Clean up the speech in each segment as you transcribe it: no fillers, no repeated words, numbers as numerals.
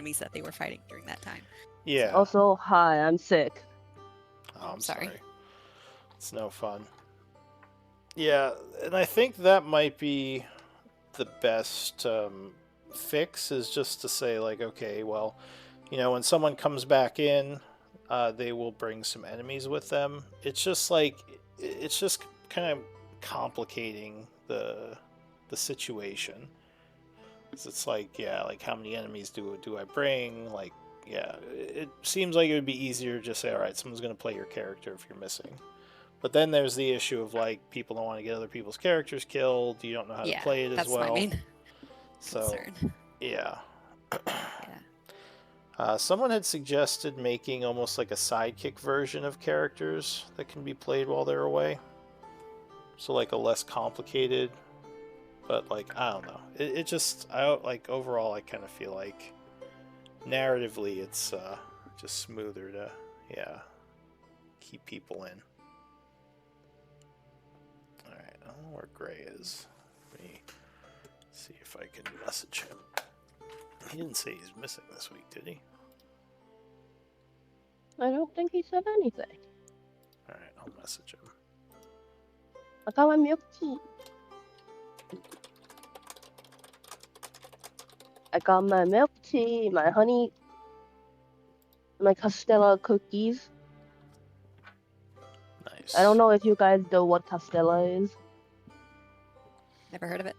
enemies that they were fighting during that time. Yeah. Also, hi, I'm sick. Oh, I'm Sorry. sorry. It's no fun. Yeah, and I think that might be the best fix is just to say, like, okay, well, when someone comes back in, they will bring some enemies with them. It's just like, it's just kind of complicating the situation. 'Cause it's like, yeah, like how many enemies do I bring? Like, yeah, it seems like it would be easier to just say, all right, someone's going to play your character if you're missing. But then there's the issue of like people don't want to get other people's characters killed. You don't know how to Yeah, play it as that's my well. main So, concern. yeah. Yeah. Someone had suggested making almost like a sidekick version of characters that can be played while they're away. So like a less complicated, but like I don't know. It just I like overall I kind of feel like narratively it's just smoother to keep people in. All right, I don't know where Gray is. Let me see if I can message him. He didn't say he's missing this week, did he? I don't think he said anything. All right, I'll message him. I got my milk tea. I got my milk tea, my honey, my Castella cookies. Nice. I don't know if you guys know what Castella is. Never heard of it.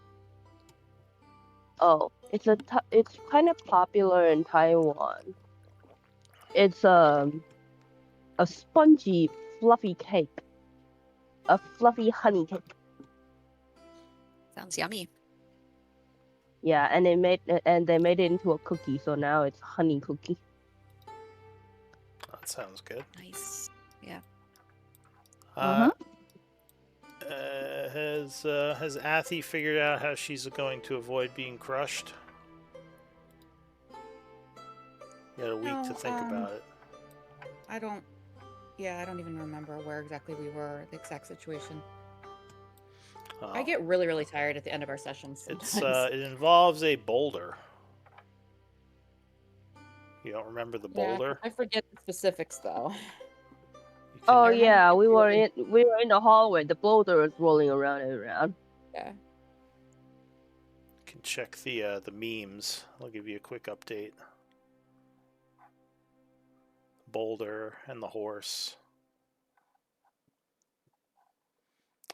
Oh, it's kind of popular in Taiwan. It's a spongy, fluffy cake, a fluffy honey cake. Sounds yummy. Yeah, and they made it into a cookie, so now it's honey cookie. That sounds good. Nice. Yeah. Has Athy figured out how she's going to avoid being crushed? You had a week to think about it. I don't even remember where exactly we were, the exact situation. I get really, really tired at the end of our sessions sometimes. It involves a boulder. You don't remember the boulder? I forget the specifics though. Oh yeah, we were in the hallway. The boulder was rolling around and around. Yeah. You can check the memes. I'll give you a quick update. Boulder and the horse.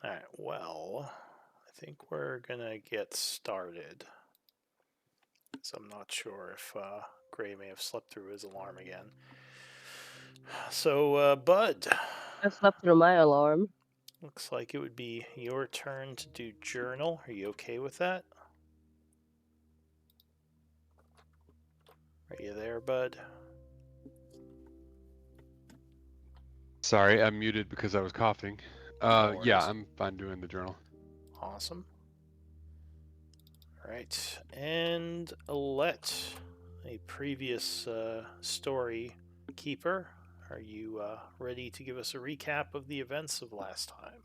Alright, well, I think we're gonna get started. So I'm not sure if Gray may have slept through his alarm again. So, Bud. I slept through my alarm. Looks like it would be your turn to do journal. Are you okay with that? Are you there, Bud? Sorry, I'm muted because I was coughing. No yeah, worries. I'm fine doing the journal. Awesome. All right, and Alette, a previous story keeper. Are you ready to give us a recap of the events of last time?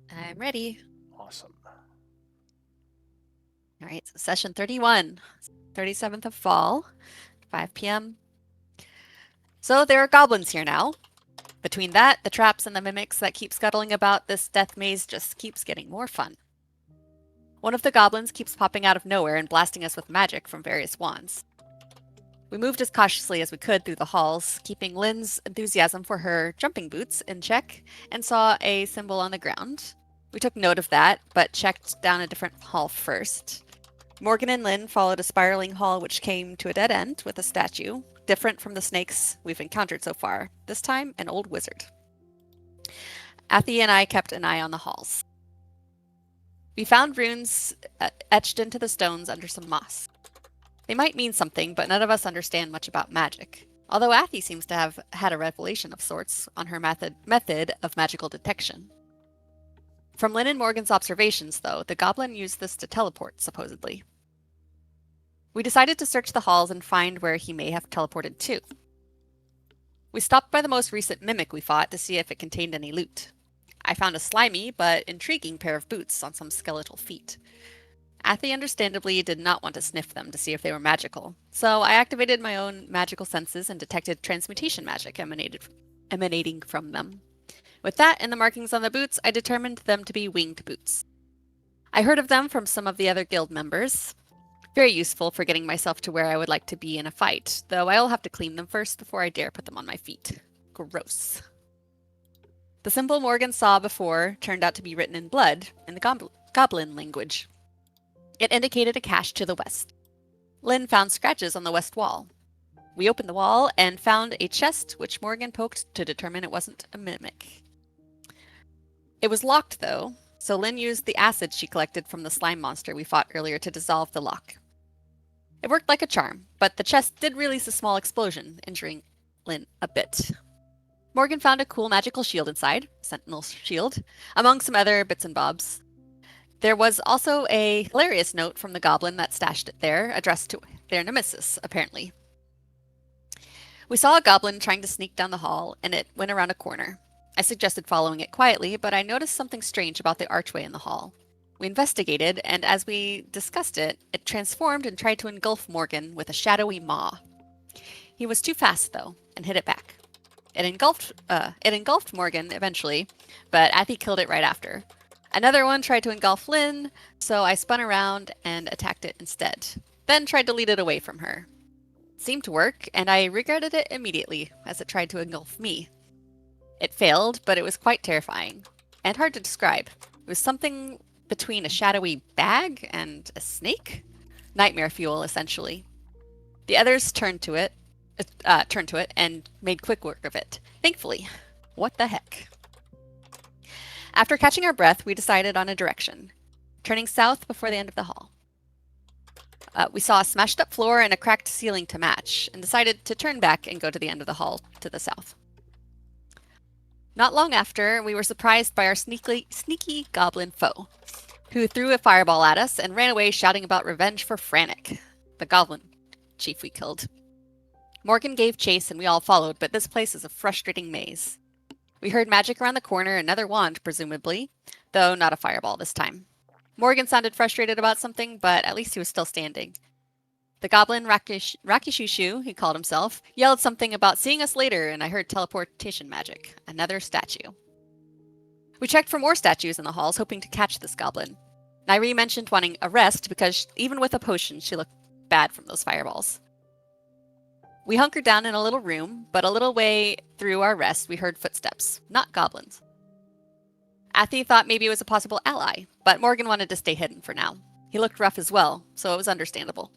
I'm ready. Awesome. All right, so session 31, 37th of fall, 5 p.m. So there are goblins here now. Between that, the traps, and the mimics that keep scuttling about, this death maze just keeps getting more fun. One of the goblins keeps popping out of nowhere and blasting us with magic from various wands. We moved as cautiously as we could through the halls, keeping Lynn's enthusiasm for her jumping boots in check, and saw a symbol on the ground. We took note of that, but checked down a different hall first. Morgan and Lynn followed a spiraling hall which came to a dead end with a statue, different from the snakes we've encountered so far, this time an old wizard. Athy and I kept an eye on the halls. We found runes etched into the stones under some moss. They might mean something, but none of us understand much about magic, although Athy seems to have had a revelation of sorts on her method of magical detection. From Lynn and Morgan's observations, though, the goblin used this to teleport, supposedly. We decided to search the halls and find where he may have teleported to. We stopped by the most recent mimic we fought to see if it contained any loot. I found a slimy but intriguing pair of boots on some skeletal feet. Athy understandably did not want to sniff them to see if they were magical, so I activated my own magical senses and detected transmutation magic emanating from them. With that and the markings on the boots, I determined them to be winged boots. I heard of them from some of the other guild members. Very useful for getting myself to where I would like to be in a fight, though I'll have to clean them first before I dare put them on my feet. Gross. The symbol Morgan saw before turned out to be written in blood in the goblin language. It indicated a cache to the west. Lynn found scratches on the west wall. We opened the wall and found a chest which Morgan poked to determine it wasn't a mimic. It was locked though, so Lynn used the acid she collected from the slime monster we fought earlier to dissolve the lock. It worked like a charm, but the chest did release a small explosion, injuring Lynn a bit. Morgan found a cool magical shield inside, Sentinel's shield, among some other bits and bobs. There was also a hilarious note from the goblin that stashed it there, addressed to their nemesis, apparently. We saw a goblin trying to sneak down the hall, and it went around a corner. I suggested following it quietly, but I noticed something strange about the archway in the hall. We investigated, and as we discussed it, it transformed and tried to engulf Morgan with a shadowy maw. He was too fast, though, and hit it back. It engulfed Morgan eventually, but Athy killed it right after. Another one tried to engulf Lynn, so I spun around and attacked it instead, then tried to lead it away from her. It seemed to work, and I regretted it immediately as it tried to engulf me. It failed, but it was quite terrifying, and hard to describe. It was something between a shadowy bag and a snake? Nightmare fuel, essentially. The others turned to it and made quick work of it. Thankfully. What the heck? After catching our breath, we decided on a direction, turning south before the end of the hall. We saw a smashed up floor and a cracked ceiling to match, and decided to turn back and go to the end of the hall to the south. Not long after, we were surprised by our sneaky goblin foe, who threw a fireball at us and ran away shouting about revenge for Frantic, the goblin chief we killed. Morgan gave chase and we all followed, but this place is a frustrating maze. We heard magic around the corner, another wand, presumably, though not a fireball this time. Morgan sounded frustrated about something, but at least he was still standing. The goblin Rakishushu, he called himself, yelled something about seeing us later, and I heard teleportation magic. Another statue. We checked for more statues in the halls, hoping to catch this goblin. Nairi mentioned wanting a rest because even with a potion, she looked bad from those fireballs. We hunkered down in a little room, but a little way through our rest, we heard footsteps, not goblins. Athy thought maybe it was a possible ally, but Morgan wanted to stay hidden for now. He looked rough as well, so it was understandable.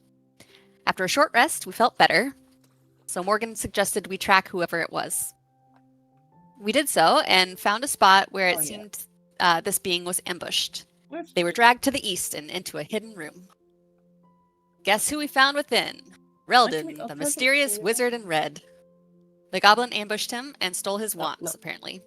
After a short rest, we felt better, so Morgan suggested we track whoever it was. We did so and found a spot where it seemed this being was ambushed. They were dragged to the east and into a hidden room. Guess who we found within? Reldon, the mysterious wizard in red. The goblin ambushed him and stole his wands, apparently.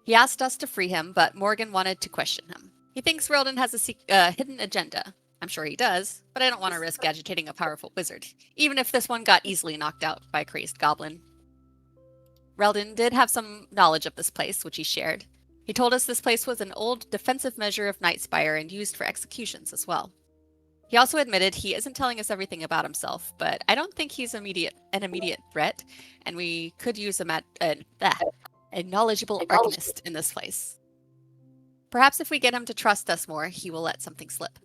He asked us to free him, but Morgan wanted to question him. He thinks Reldon has a hidden agenda. I'm sure he does, but I don't want to risk agitating a powerful wizard, even if this one got easily knocked out by a crazed goblin. Reldon did have some knowledge of this place, which he shared. He told us this place was an old defensive measure of Spire and used for executions as well. He also admitted he isn't telling us everything about himself, but I don't think he's an immediate threat, and we could use a knowledgeable arcanist in this place. Perhaps if we get him to trust us more, he will let something slip.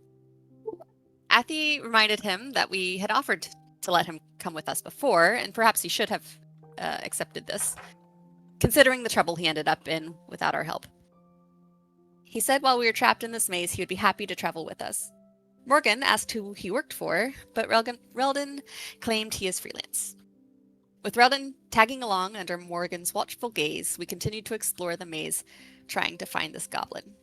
Athy reminded him that we had offered to let him come with us before, and perhaps he should have accepted this, considering the trouble he ended up in without our help. He said while we were trapped in this maze, he would be happy to travel with us. Morgan asked who he worked for, but Reldon claimed he is freelance. With Reldon tagging along under Morgan's watchful gaze, we continued to explore the maze, trying to find this goblin.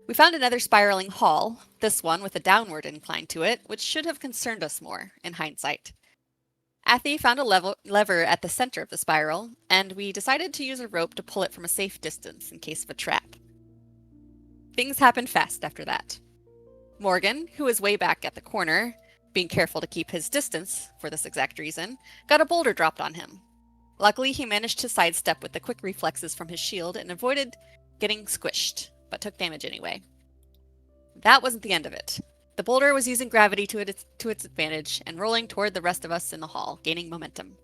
We found another spiraling hall, this one with a downward incline to it, which should have concerned us more, in hindsight. Athy found a lever at the center of the spiral, and we decided to use a rope to pull it from a safe distance in case of a trap. Things happened fast after that. Morgan, who was way back at the corner, being careful to keep his distance for this exact reason, got a boulder dropped on him. Luckily, he managed to sidestep with the quick reflexes from his shield and avoided getting squished, but took damage anyway. that wasn't the end of it. The boulder was using gravity to its advantage and rolling toward the rest of us in the hall, gaining momentum.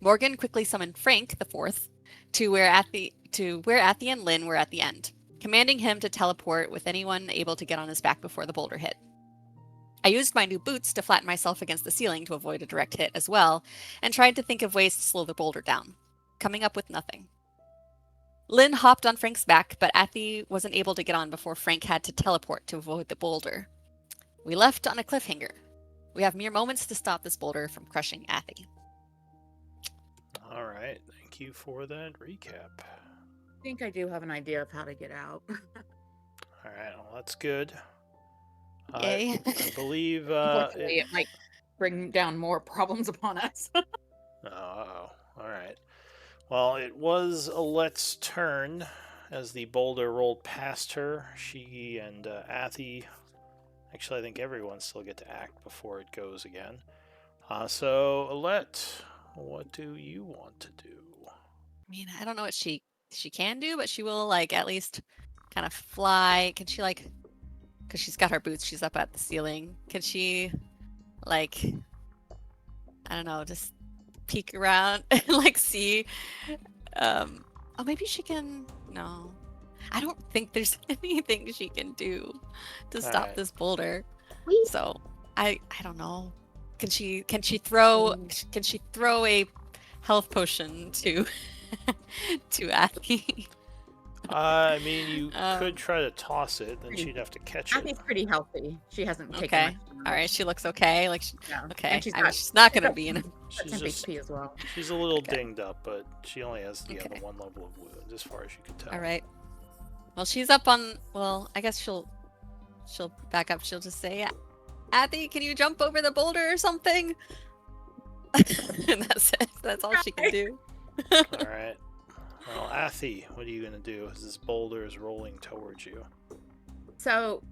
Morgan quickly summoned Frank, the fourth, to where Athy and Lynn were at the end, commanding him to teleport with anyone able to get on his back before the boulder hit. I used my new boots to flatten myself against the ceiling to avoid a direct hit as well, and tried to think of ways to slow the boulder down, coming up with nothing. Lynn hopped on Frank's back, but Athy wasn't able to get on before Frank had to teleport to avoid the boulder. We left on a cliffhanger. We have mere moments to stop this boulder from crushing Athy. All right, thank you for that recap. I think I do have an idea of how to get out. All right, well, that's good. Yay. I believe Unfortunately, it might bring down more problems upon us. Oh, all right. Well, it was Alette's turn as the boulder rolled past her. She and Athy, actually, I think everyone still get to act before it goes again. So, Alette, what do you want to do? I mean, I don't know what she can do, but she will at least kind of fly. Can she because she's got her boots, she's up at the ceiling. Can she I don't know, just peek around and see? Oh, maybe she can. No, I don't think there's anything she can do to stop right. this boulder. Whee! So I don't know. Can she throw a health potion to Athy? I mean, you could try to toss it, then she'd have to catch it. Athy's pretty healthy. She hasn't taken Okay. much damage. All right. She looks okay. Yeah. Okay. And she's not gonna be in. She's 10 just, HP as well. she's a little Okay. dinged up, but she only has the Okay. one level of wound, as far as you can tell. All right. Well, she's up on. Well, I guess she'll back up. She'll just say, "Athy, can you jump over the boulder or something?" And that's it. That's all she can do. All right. Well, Athy, what are you gonna do as this boulder is rolling towards you? So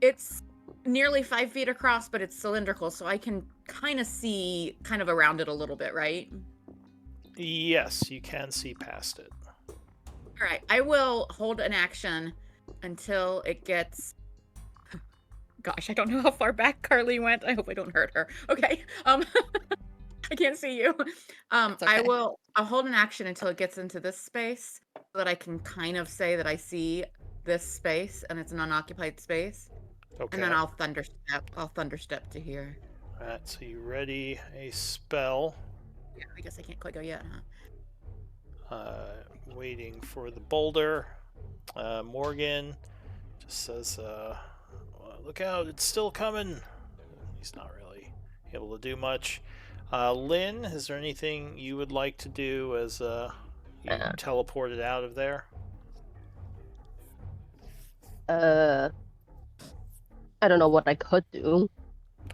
it's nearly 5 feet across, but it's cylindrical, so I can kind of see around it a little bit, right? Yes, you can see past it. All right, I will hold an action until it gets. Gosh, I don't know how far back Carly went. I hope I don't hurt her. Okay. I can't see you. It's okay. I'll hold an action until it gets into this space so that I can kind of say that I see this space and it's an unoccupied space. Okay. And then I'll thunderstep to here. All right. So you ready a spell? Yeah, I guess I can't quite go yet, huh? Waiting for the boulder. Morgan just says, "Look out! It's still coming." He's not really able to do much. Lynn, is there anything you would like to do as you teleported out of there? I don't know what I could do.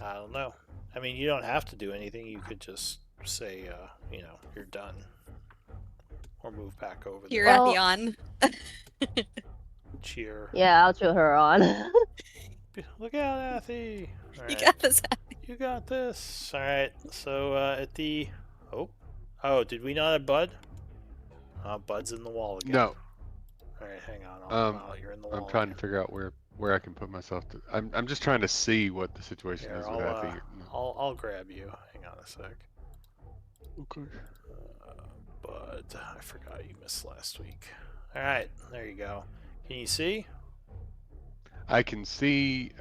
I don't know. I mean, you don't have to do anything. You could just say, you're done. Or move back over You're there. Well- Athy on. Cheer. Yeah, I'll cheer her on. Look out, Athy! You Alright. got this. You got this. Alright, so at the... Oh, did we not have Bud? Bud's in the wall again. No, Alright, hang on. I'll come out. You're in the wall I'm trying to again. figure out where I can put myself. I'm just trying to see what the situation Here, is with Athy. I'll grab you. Hang on a sec. Okay. Bud, I forgot you missed last week. Alright, there you go. Can you see? I can see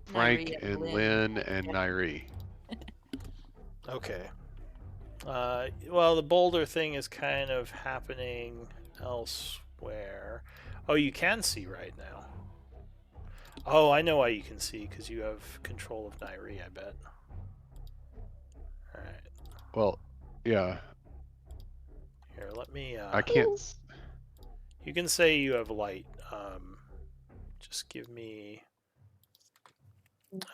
Frank Nairi and Lynn. Lynn and Nairi. Okay. Well, the boulder thing is kind of happening elsewhere. Oh, you can see right now. Oh, I know why you can see, because you have control of Nairi, I bet. Alright. Well, yeah, Here, let me... I can't. You can say you have light. Just give me... and what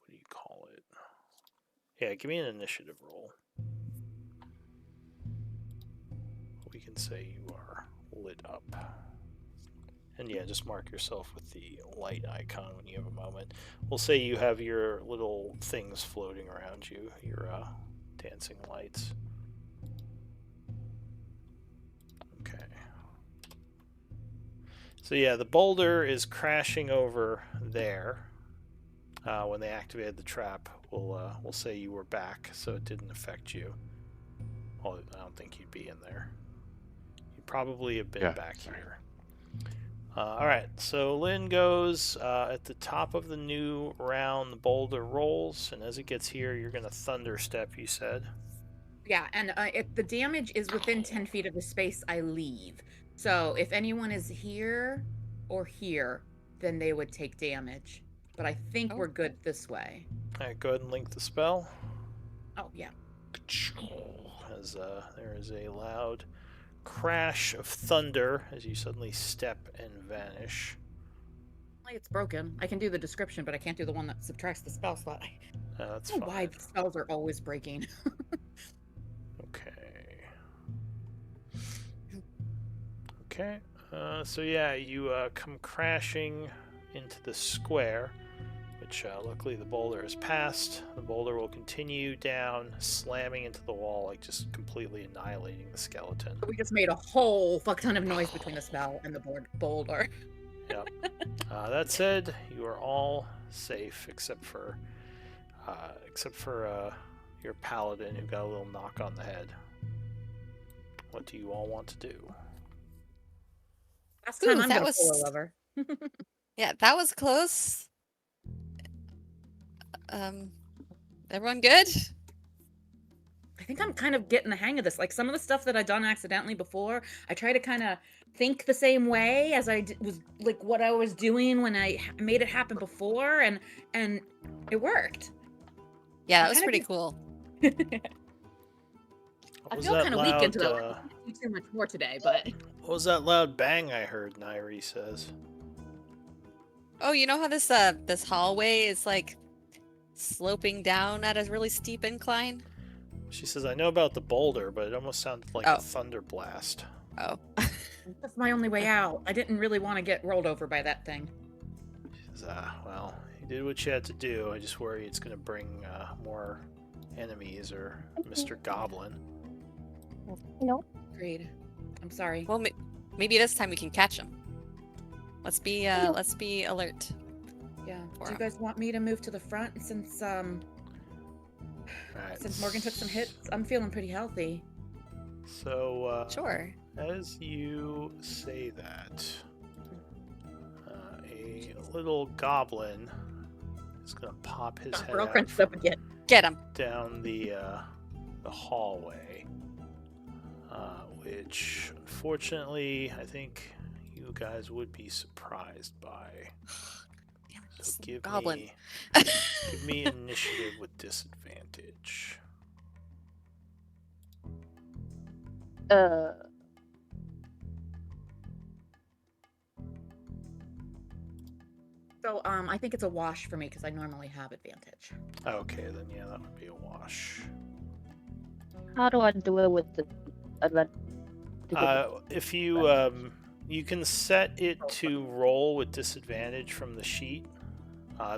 do you call it? Yeah, give me an initiative roll. We can say you are lit up. And yeah, just mark yourself with the light icon when you have a moment. We'll say you have your little things floating around you, your dancing lights. Okay. So yeah, the boulder is crashing over there. When they activated the trap, we'll say you were back, so it didn't affect you. Well, I don't think you'd be in there. You probably have been Yeah, back sorry. here. All right, so Lynn goes at the top of the new round. The boulder rolls, and as it gets here, you're gonna thunder step. You said. Yeah, and if the damage is within 10 feet of the space I leave. So if anyone is here or here, then they would take damage. But I think Oh. we're good this way. All right, go ahead and link the spell. Oh, yeah. As there is a loud crash of thunder as you suddenly step and vanish. Like it's broken. I can do the description, but I can't do the one that subtracts the spell slot. I That's don't know why fine. the spells are always breaking. Okay. Okay. So yeah, you come crashing into the square, which luckily the boulder has passed. The boulder will continue down, slamming into the wall, like just completely annihilating the skeleton. We just made a whole fuck ton of noise between the spell and the boulder. Yep. That said, you are all safe except for your paladin who got a little knock on the head. What do you all want to do? Last time Ooh, I'm that gonna was- pull a lever. Yeah, that was close. Everyone good? I think I'm kind of getting the hang of this. Like some of the stuff that I've done accidentally before, I try to kind of think the same way as I was like what I was doing when I made it happen before, and it worked. Yeah, that I'm was kinda pretty get- cool. What I was feel that kind of weak into that. loud, Like, I can't do too much more today, but what was that loud bang I heard? Nairi says. Oh, you know how this this hallway is like sloping down at a really steep incline? She says, I know about the boulder, but it almost sounded like Oh. a thunder blast. Oh. that's my only way out. I didn't really want to get rolled over by that thing. She says, well, you did what you had to do. I just worry it's going to bring more enemies or Mr. Goblin. No. Agreed. I'm sorry. Well, maybe this time we can catch him. Let's be alert. Yeah. for Do you him. guys want me to move to the front since Right. Morgan took some hits? I'm feeling pretty healthy. So, Sure. as you say that, a little goblin is going to pop his head Girl out crunched up from again. Get him. down the hallway, which unfortunately I think you guys would be surprised by. Damn it, So this give goblin. me initiative with disadvantage. So I think it's a wash for me because I normally have advantage. Okay, then yeah, that would be a wash. How do I do it with the advantage? If you you can set it to roll with disadvantage from the sheet.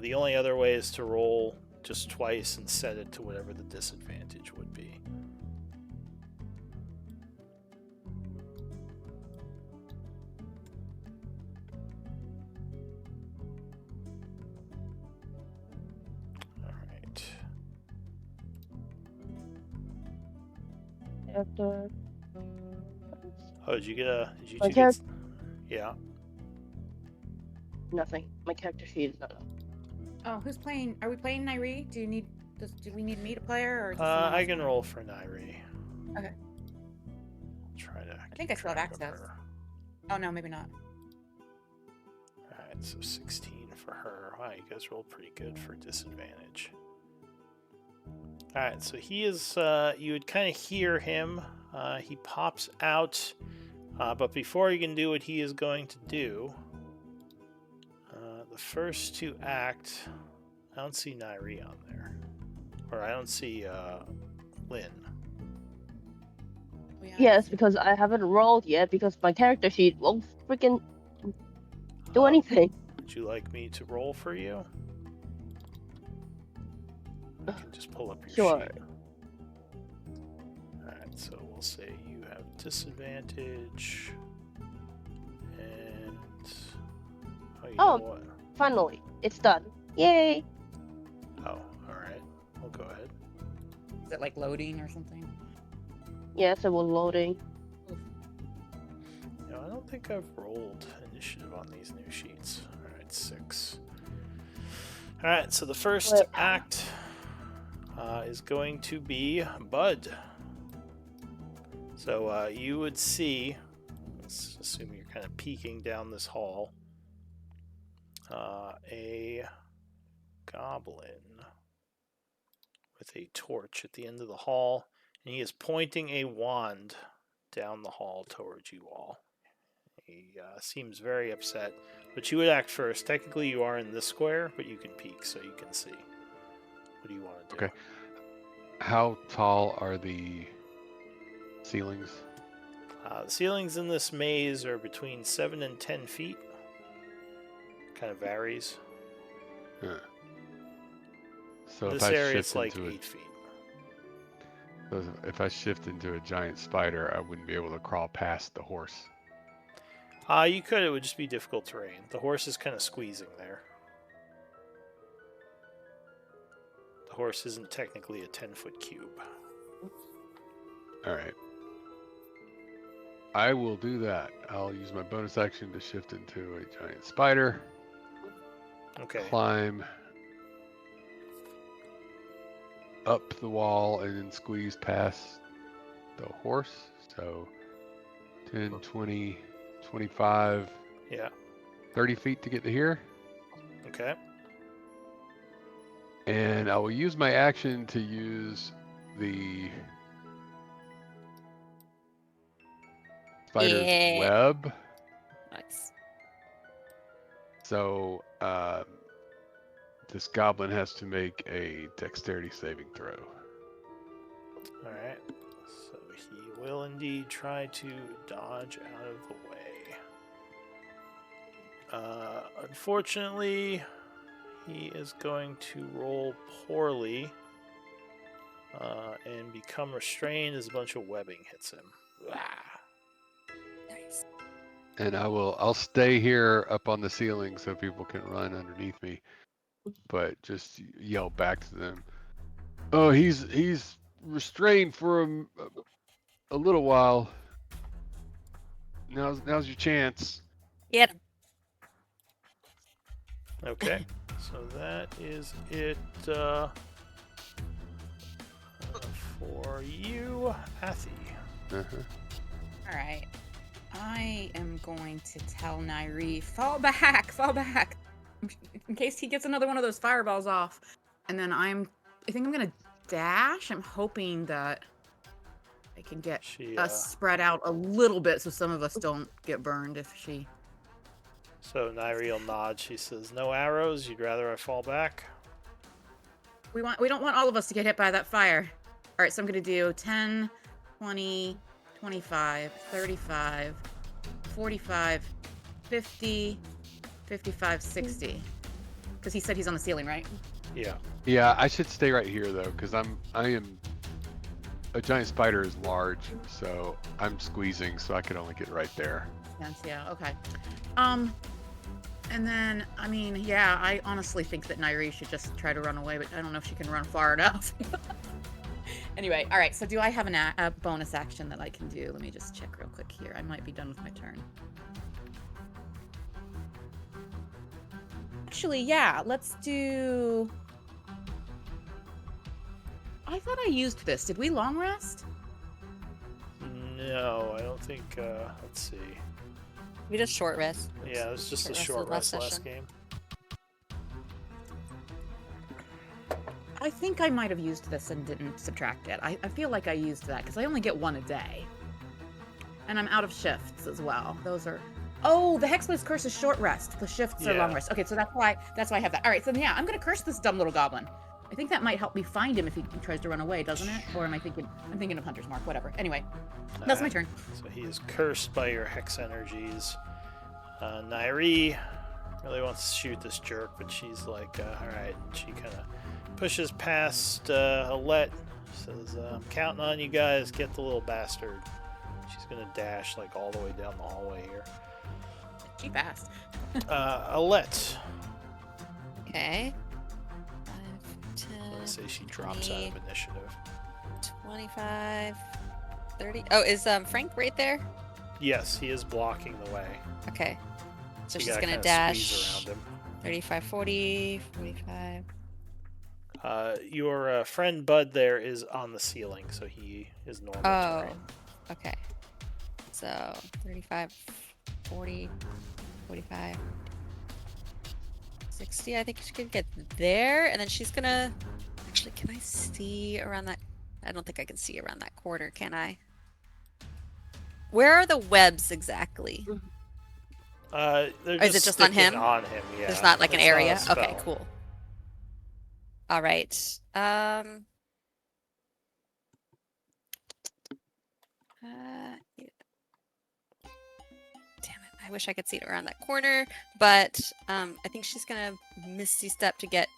The only other way is to roll just twice and set it to whatever the disadvantage would be. All right. Character. Oh, did you get a? Did you My two get? Yeah. Nothing. My character sheet is not up. Oh, who's playing? Are we playing Nairi? Do we need me to play her or? Does someone I else can play? roll for Nairi. Okay. Try to. I think I still have access. Oh no, maybe not. Alright, so 16 for her. Wow, you guys rolled pretty good for disadvantage. Alright, so he is, you would kind of hear him. He pops out, but before he can do what he is going to do, the first to act, I don't see Nairi on there. Or I don't see Lynn. Oh, yeah. Yes, because I haven't rolled yet because my character sheet won't freaking do Uh, anything. Would you like me to roll for you? I can just pull up your Sure. sheet. Alright, so we'll say you have disadvantage. And you Oh. know what? Finally, it's done. Yay! Oh, alright. We'll go ahead. Is it like loading or something? Yes, it was loading. No, I don't think I've rolled initiative on these new sheets. Alright, 6. Alright, so the first Flip. act is going to be Bud. So you would see, let's assume you're kind of peeking down this hall, a goblin with a torch at the end of the hall, and he is pointing a wand down the hall towards you all. He seems very upset, but you would act first. Technically, you are in this square, but you can peek so you can see. What do you want to do? Okay. How tall are the ceilings? The ceilings in this maze are between 7 and 10 feet. Kind of varies. Huh. So This if I area, shift it's like into 8 feet. if I shift into a giant spider, I wouldn't be able to crawl past the horse. You could, it would just be difficult terrain. The horse is kind of squeezing there. The horse isn't technically a 10-foot cube. All right. I will do that. I'll use my bonus action to shift into a giant spider. Okay. Climb up the wall and then squeeze past the horse. So 10, 20, 25, Yeah. 30 feet to get to here. Okay. And I will use my action to use the spider's Yeah. web. Nice. So this goblin has to make a dexterity saving throw. Alright. So he will indeed try to dodge out of the way. Unfortunately, he is going to roll poorly and become restrained as a bunch of webbing hits him. Ah. Nice. And I'll stay here up on the ceiling so people can run underneath me, but just yell back to them. Oh, he's restrained for a little while. Now's your chance. Get him. Okay. So that is it for you, Athy. Uh-huh. All right. I am going to tell Nairi, fall back, in case he gets another one of those fireballs off. And then I think I'm gonna dash. I'm hoping that I can get She, us spread out a little bit so some of us don't get burned if she. So Nairi will nod. She says, "No arrows. You'd rather I fall back?" We don't want all of us to get hit by that fire. All right, so I'm gonna do 10, 20, 25, 35, 45, 50, 55, 60. Because he said he's on the ceiling, right? Yeah. Yeah, I should stay right here though, because I am a giant spider is large, so I'm squeezing, so I could only get right there. Yes, yeah, okay. And then, I mean, yeah, I honestly think that Nairi should just try to run away, but I don't know if she can run far enough. Anyway, all right, so do I have a bonus action that I can do? Let me just check real quick here. I might be done with my turn. Actually, yeah, let's do... I thought I used this. Did we long rest? No, I don't think. Let's see. We just short rest. Yeah, it was just a Short short rest rest last session. game. I think I might have used this and didn't subtract it. I feel like I used that because I only get one a day. And I'm out of shifts as well. Those are... Oh, the Hexblade Curse is short rest. The shifts are long Yeah. rest. Okay, so that's why I have that. All right, so yeah, I'm going to curse this dumb little goblin. I think that might help me find him if he tries to run away, doesn't it? Or am I thinking... I'm thinking of Hunter's Mark, whatever. Anyway, that's my turn. So he is cursed by your hex energies. Nairi really wants to shoot this jerk, but she's like, alright. And she kind of pushes past Alette. Says, I'm counting on you guys. Get the little bastard. She's going to dash like all the way down the hallway here. She fast. Alette. Okay. 5, I'm 10, gonna say she drops out of initiative. 25, 30. Oh, is Frank right there? Yes, he is blocking the way. Okay. So You she's gotta gonna kinda dash squeeze around him. 35, 40, 45. Your friend Bud there is on the ceiling, so he is normal Oh, terrain. okay. So 35, 40, 45, 60. I think she could get there, and then she's gonna. Actually, can I see around that? I don't think I can see around that corner, can I? Where are the webs exactly? They're Is it just on sticking him? on him, yeah. There's not like an It's not a area. Okay, spell. cool. All right. Yeah. Damn it! I wish I could see it around that corner, but I think she's gonna misty step to get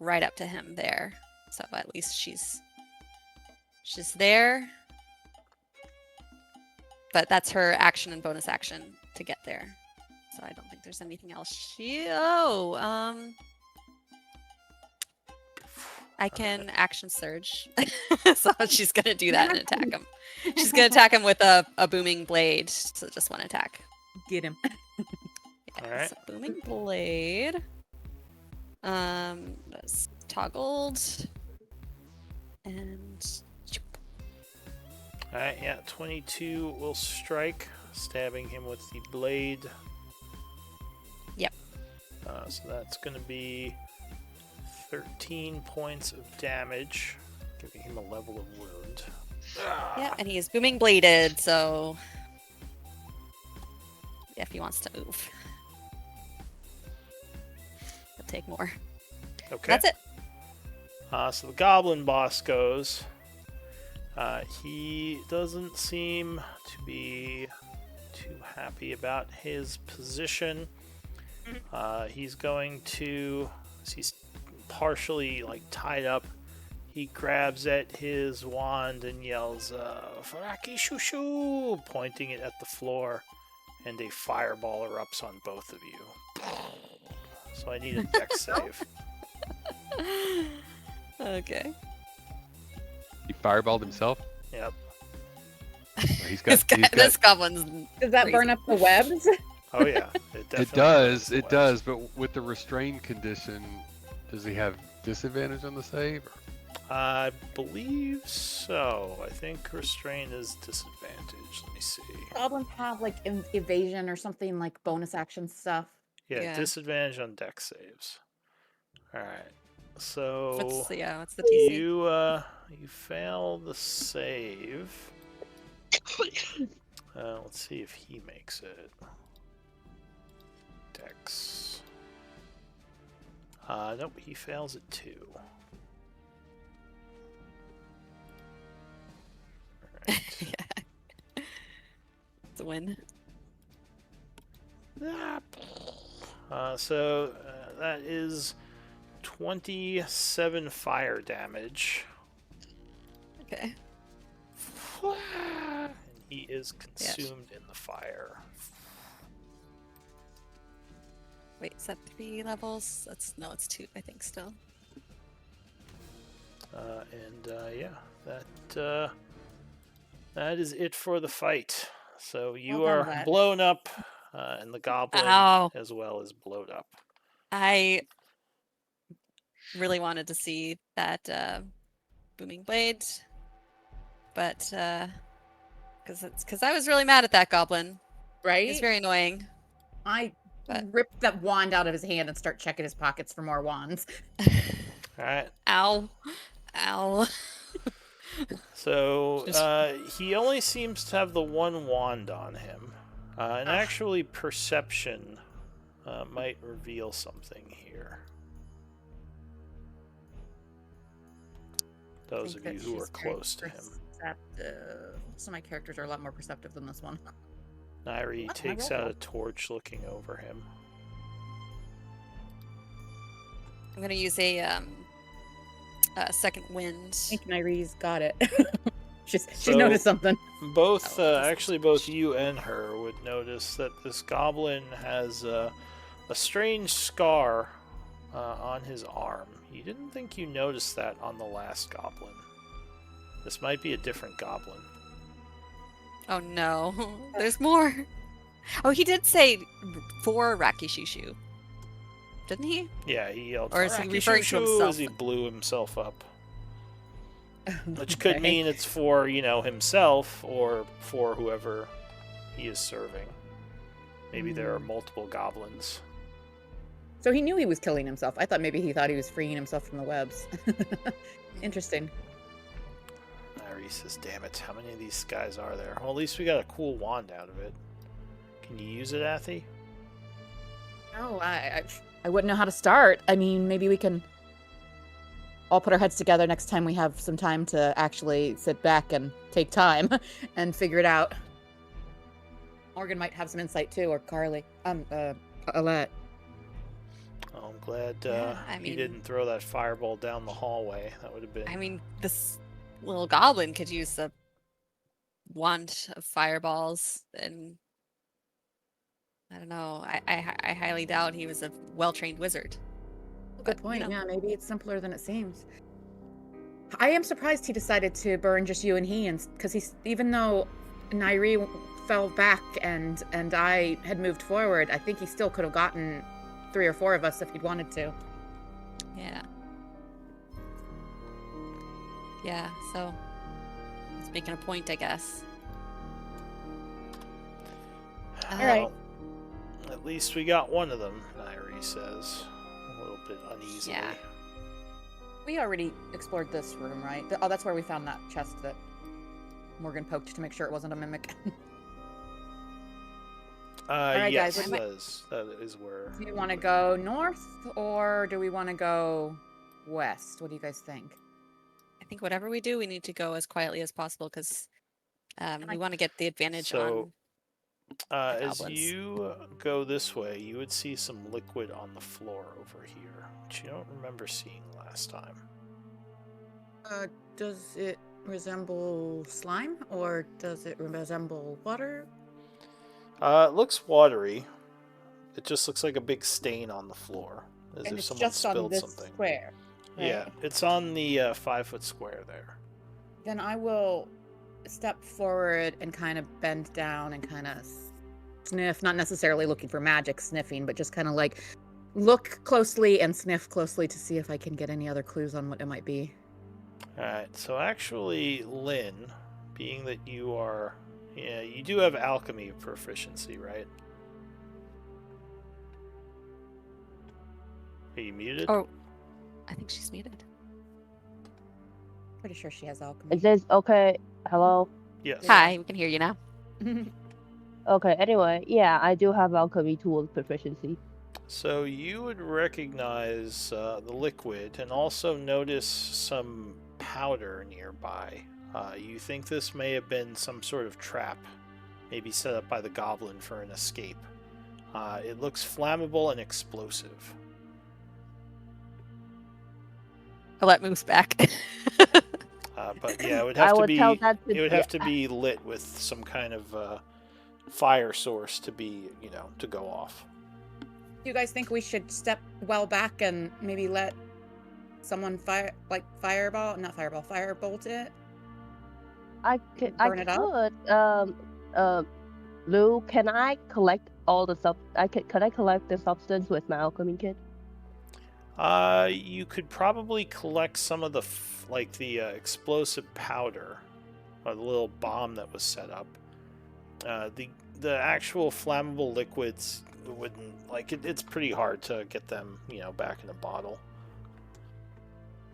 right up to him there. So at least she's there. But that's her action and bonus action to get there. So I don't think there's anything else. I can action surge. So she's gonna do that and attack him. She's gonna attack him with a booming blade. So just one attack. Get him. All right. So booming blade. That's toggled. And Alright, yeah, 22 will strike, stabbing him with the blade. Yep. So that's going to be 13 points of damage, giving him a level of wound. yeah, and he is booming bladed, so if he wants to move, he'll take more. Okay. That's it. So the goblin boss goes. He doesn't seem to be too happy about his position. He's going to, he's partially like tied up. He grabs at his wand and yells, "Faraki shushu!" pointing it at the floor, and a fireball erupts on both of you. So I need a dex save. Okay. He fireballed himself. Yep. He's got. This goblin's. Does that burn up the webs? Oh yeah, it definitely It does. burns the It webs. does. But with the restrained condition, does he have disadvantage on the save? I believe so. I think restraint is disadvantage. Let me see. Goblins have like evasion or something like bonus action stuff. Yeah, Yeah. disadvantage on dex saves. All right. So What's the TC? you fail the save. Let's see if he makes it. Dex. Nope, he fails it too. Alright. Yeah. It's a win. So that is 27 fire damage. Okay. And he is consumed in the fire. Wait, is that 3 levels? No, it's 2. I think still. Yeah, that is it for the fight. So you Well done, are lad. blown up, and the goblin Ow. as well is blown up. I really wanted to see that booming blade, but because I was really mad at that goblin. Right? He's very annoying. I But- rip that wand out of his hand and start checking his pockets for more wands. All right. Ow. Ow. So he only seems to have the one wand on him, and actually perception might reveal something here. Those of you who are close to him. Some of my characters are a lot more perceptive than this one. Nairi What? takes I rolled out a torch looking over him. I'm gonna use a second wind. I think Nyrie's got it. She's So- noticed something. Both, Oh, actually, both you and her would notice that this goblin has a strange scar on his arm. You didn't think you noticed that on the last goblin. This might be a different goblin. Oh no, there's more. Oh, he did say for Rakishushu, didn't he? Yeah, he yelled, Or is he referring to "Rakishushu," himself? as he blew himself up. Which could Okay. mean it's for, himself or for whoever he is serving. Maybe there are multiple goblins. So he knew he was killing himself. I thought maybe he thought he was freeing himself from the webs. Interesting. Irie says, damn it, how many of these guys are there? Well, at least we got a cool wand out of it. Can you use it, Athy? No, I wouldn't know how to start. I mean, maybe we can all put our heads together next time we have some time to actually sit back and take time and figure it out. Morgan might have some insight too, or Carly. Alette. Oh, I'm glad Yeah, I he mean- didn't throw that fireball down the hallway. That would have been... I mean, this little goblin could use a wand of fireballs, and I don't know. I highly doubt he was a well-trained wizard. Good But, point. you know. Yeah, maybe it's simpler than it seems. I am surprised he decided to burn just you and he, and because even though Nairi fell back and I had moved forward, I think he still could have gotten 3 or 4 of us if he'd wanted to. Yeah. Yeah. So he's making a point, I guess. All right. Well, at least we got one of them, Nairi says. A little bit uneasily. Yeah. We already explored this room, right? Oh, that's where we found that chest that Morgan poked to make sure it wasn't a mimic. right, Yes, guys, that is where... Do you want to go north or do we want to go west? What do you guys think? I think whatever we do, we need to go as quietly as possible because we want to get the advantage So, on the as goblins. you go this way, you would see some liquid on the floor over here, which you don't remember seeing last time. Does it resemble slime or does it resemble water? It looks watery. It just looks like a big stain on the floor, as And if it's someone just on spilled this something. square. Yeah, right? it's on the 5-foot square there. Then I will step forward and kind of bend down and kind of sniff, not necessarily looking for magic sniffing, but just kind of like look closely and sniff closely to see if I can get any other clues on what it might be. Alright, so actually, Lynn, being that you are... Yeah, you do have alchemy proficiency, right? Are you muted? Oh, I think she's muted. Pretty sure she has alchemy. Is this okay? Hello? Yes. Hi, we can hear you now. Okay, anyway, yeah, I do have alchemy tools proficiency. So you would recognize the liquid and also notice some powder nearby. You think this may have been some sort of trap, maybe set up by the goblin for an escape. It looks flammable and explosive. Alette moves back. But yeah, it would I have to would be. tell that to It would have to be lit with some kind of fire source to be, to go off. Do you guys think we should step well back and maybe let someone firebolt it? I could. Burn it up? Lou, can I collect all the Can I collect the substance with my alchemy kit? You could probably collect some of the explosive powder, or the little bomb that was set up. The actual flammable liquids wouldn't it's pretty hard to get them back in a bottle.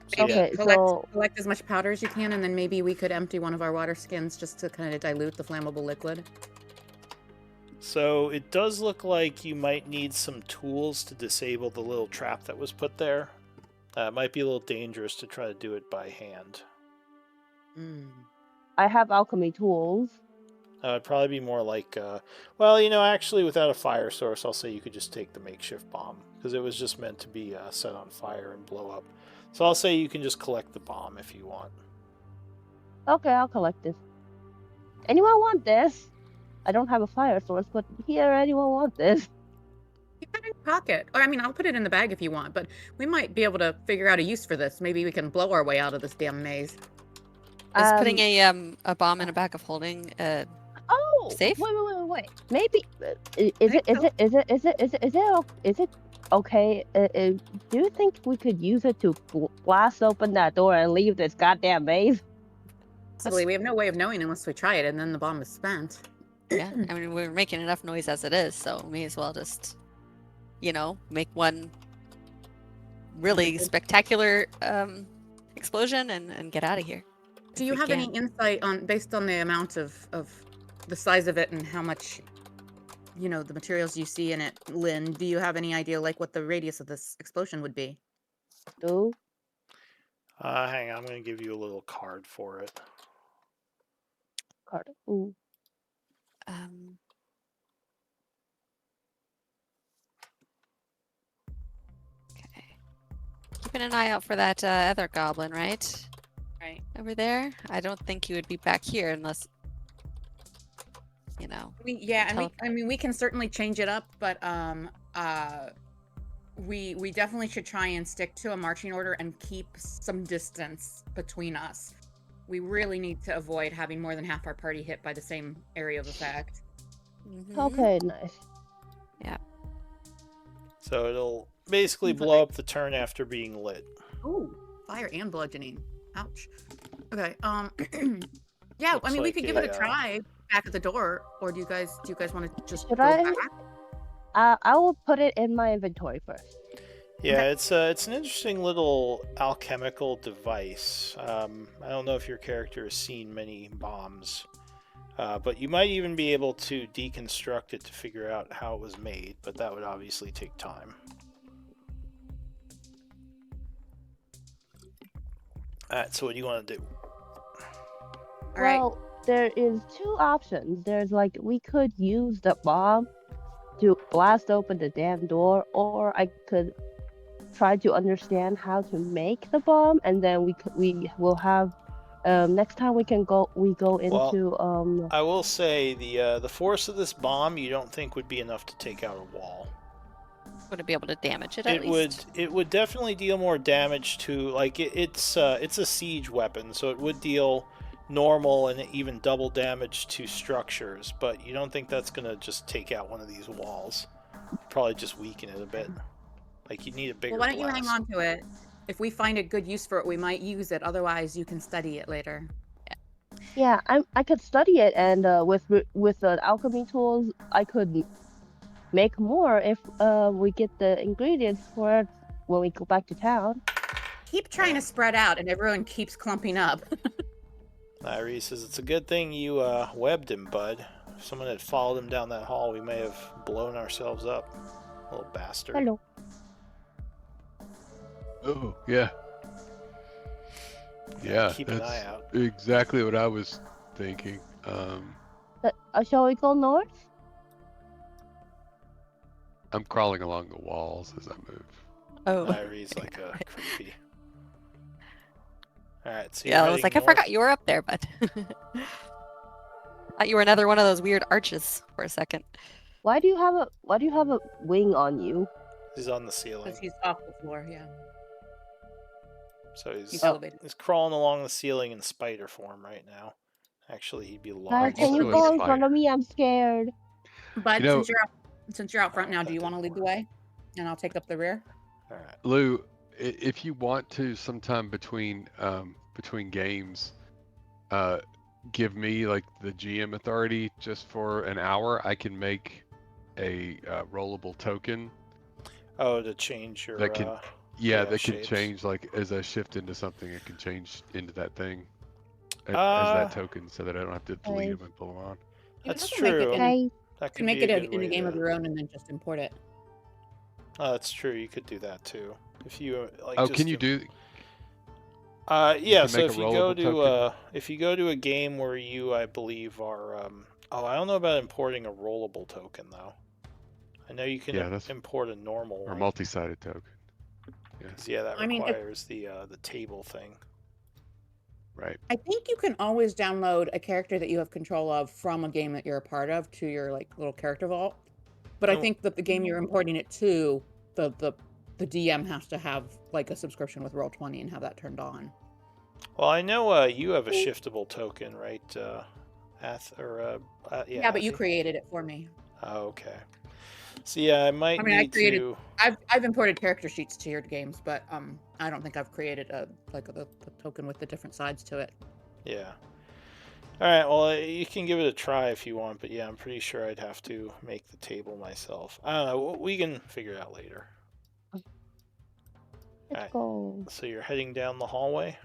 So, Maybe Okay, collect, so- collect as much powder as you can, and then maybe we could empty one of our water skins just to kind of dilute the flammable liquid. So it does look like you might need some tools to disable the little trap that was put there. It might be a little dangerous to try to do it by hand. I have alchemy tools. It'd probably be more like, actually, without a fire source, I'll say you could just take the makeshift bomb, because it was just meant to be set on fire and blow up. So I'll say you can just collect the bomb if you want. Okay, I'll collect this. Anyone want this? I don't have a fire source, but here, anyone want this? Keep it in your pocket. Or, I mean, I'll put it in the bag if you want, but we might be able to figure out a use for this. Maybe we can blow our way out of this damn maze. Is putting a bomb in a bag of holding Oh, safe? wait. Maybe is it okay? Do you think we could use it to blast open that door and leave this goddamn maze? Possibly, we have no way of knowing unless we try it, and then the bomb is spent. Yeah, I mean we're making enough noise as it is, so may as well just, make one really spectacular explosion and get out of here. Do if you we have any can. insight on, based on the amount of the size of it and how much, the materials you see in it, Lynn, do you have any idea like what the radius of this explosion would be? No. Hang on, I'm going to give you a little card for it. Card. Ooh. Um, okay. Keeping an eye out for that other goblin, right? Right. Over there. I don't think he would be back here unless, We can certainly change it up, but we definitely should try and stick to a marching order and keep some distance between us. We really need to avoid having more than half our party hit by the same area of effect. Mhm. Okay, nice. So it'll basically blow up the turn after being lit. Ooh, fire and bludgeoning. Ouch. Okay. Yeah, Looks I mean, we like could give it a try back at the door, or do you guys want to just Should go I? back? I will put it in my inventory first. Yeah, it's an interesting little alchemical device. I don't know if your character has seen many bombs, but you might even be able to deconstruct it to figure out how it was made, but that would obviously take time. Alright, so what do you want to do? All right. Well, there is two options. There's like we could use the bomb to blast open the damn door, or I could try to understand how to make the bomb, and then we will have next time we go into I will say the force of this bomb you don't think would be enough to take out a wall. Would it be able to damage it at least? It would definitely deal more damage to it's a siege weapon, so it would deal normal and even double damage to structures, but you don't think that's gonna just take out one of these walls. Probably just weaken it a bit. Like you need a bigger Well, why don't you hang blast. on to it? If we find a good use for it, we might use it. Otherwise, you can study it later. yeah, I could study it, and with the alchemy tools I could make more if we get the ingredients for it when we go back to town. Keep trying to spread out, and everyone keeps clumping up. Irie says it's a good thing you webbed him, bud. If someone had followed him down that hall, we may have blown ourselves up. Little bastard. Hello. Oh, yeah. Yeah, Keep an that's eye out. exactly what I was thinking. Shall we go north? I'm crawling along the walls as I move. Oh. Irie's like a creepy. Alright, so Yeah, I was like, I forgot you were up there, but thought you were another one of those weird arches for a second. Why do you have a wing on you? He's on the ceiling. Because he's off the floor, yeah. So He's elevated. he's crawling along the ceiling in spider form right now. Actually, he'd be Guys, large. can you also go a in front of me? I'm scared. But You know- since you're out front now, do you want to lead the way? And I'll take up the rear? Alright. Lou, if you want to, sometime between games, give me like the GM authority just for an hour. I can make a rollable token. Oh, to change your That can- yeah, that can shapes. change like as I shift into something. It can change into that thing as Uh, that token, so that I don't have to delete them and pull them on. That's You can also true. Make it Hey, That you could can make be it a good in a way game of to- your own and then just import it. Oh, that's true. You could do that too. If you like. Oh, just can you do? Yeah. can So make if a you go rollable to token? if you go to a game where you, I believe, are oh, I don't know about importing a rollable token though. I know you can Yeah, that's- import a normal Or one. multi-sided token? 'Cause, yeah, that I mean, if- requires the table thing. Right. I think you can always download a character that you have control of from a game that you're a part of to your like little character vault. But I Oh. think that the game you're importing it to, the DM has to have like a subscription with Roll20 and have that turned on. Well, I know you have a shiftable token, right? Yeah, but you Athy? created it for me. Oh, okay. So yeah, I might I mean, I need created. to. I've imported character sheets to your games, but I don't think I've created the token with the different sides to it. Yeah. All right. Well, you can give it a try if you want, but yeah, I'm pretty sure I'd have to make the table myself. I don't know. We can figure it out later. Let's Alright. go. So you're heading down the hallway.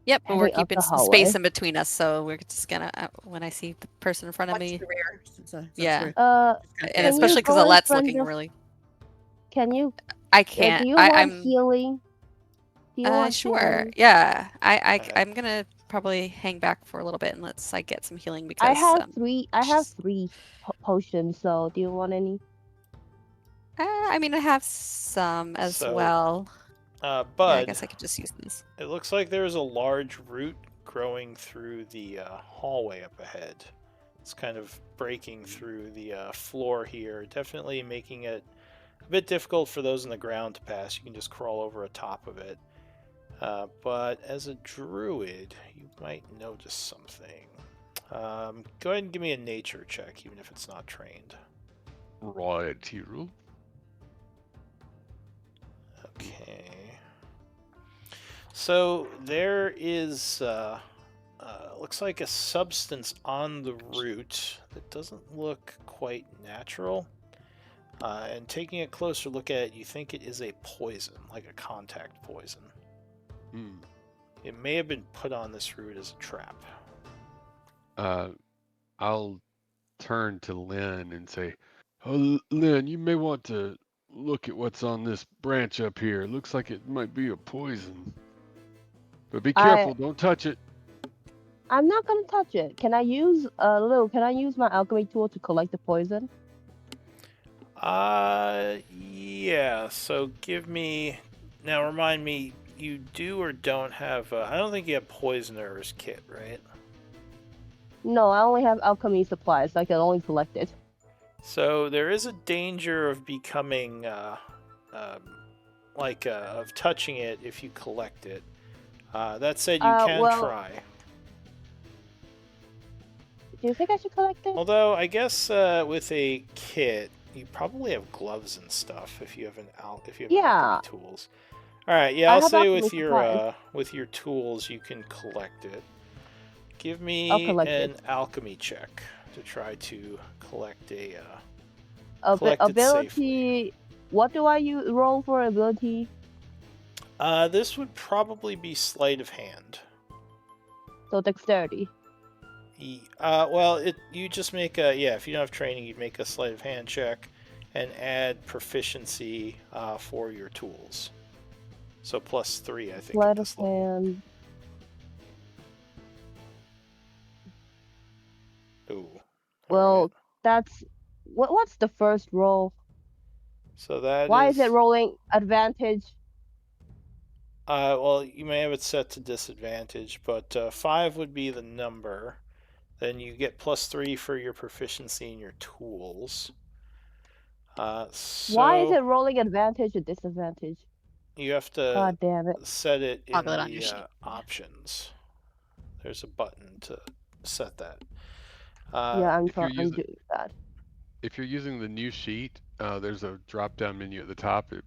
Yep, but we're Heading up keeping the some space hallway. in between us, so we're just gonna when I see the person in front of Much me. too rare. Since Yeah. we're Uh, just kinda And Can especially you because go in Alette's front looking of- really. can you? I Do can't. you want I'm. healing? Do you want Sure. healing? Yeah. Alright. I'm gonna probably hang back for a little bit and let's I get some healing I because have three. I have she's- 3 potions. So do you want any? I mean, I have some as So, well. Yeah, I Bud, guess I could just use these. it looks like there's a large root growing through the hallway up ahead. It's kind of breaking through the floor here, definitely making it a bit difficult for those on the ground to pass. You can just crawl over atop of it. But as a druid, you might notice something. Go ahead and give me a nature check, even if it's not trained. Right, hero. Okay. So there is, looks like a substance on the root that doesn't look quite natural. And taking a closer look at it, you think it is a poison, like a contact poison. Hmm. It may have been put on this root as a trap. I'll turn to Lynn and say, "Oh, Lynn, you may want to look at what's on this branch up here. Looks like it might be a poison. But be careful, don't touch it." I'm not gonna touch it. Can I use Lou? Can I use my alchemy tool to collect the poison? Yeah. So give me now. Remind me, you do or don't have? I don't think you have poisoner's kit, right? No, I only have alchemy supplies. I can only collect it. So there is a danger of becoming, of touching it if you collect it. That said, you can well- try. Do you think I should collect it? Although I guess with a kit, you probably have gloves and stuff if you have Yeah. alchemy tools. All right, yeah, I I'll have say alchemy supplies. with your tools you can collect it. Give I'll me collect an it. alchemy check to try to collect a. Abi- collect it ability. What do I roll for ability? This would probably be sleight of hand. So dexterity. You just make a if you don't have training, you'd make a sleight of hand check, and add proficiency for your tools. So +3, I think. Sleight at of this level. hand. Ooh. Well, Alright. that's what's the first roll? So that Why is it rolling advantage? Well, you may have it set to disadvantage, but 5 would be the number. Then you get +3 for your proficiency in your tools. So Why is it rolling advantage or disadvantage? you have to God damn it. set it in Toggle it on your the sheet. options. There's a button to set that. Yeah, I'm if you're doing that. If you're using the new sheet, there's a drop-down menu at the top. It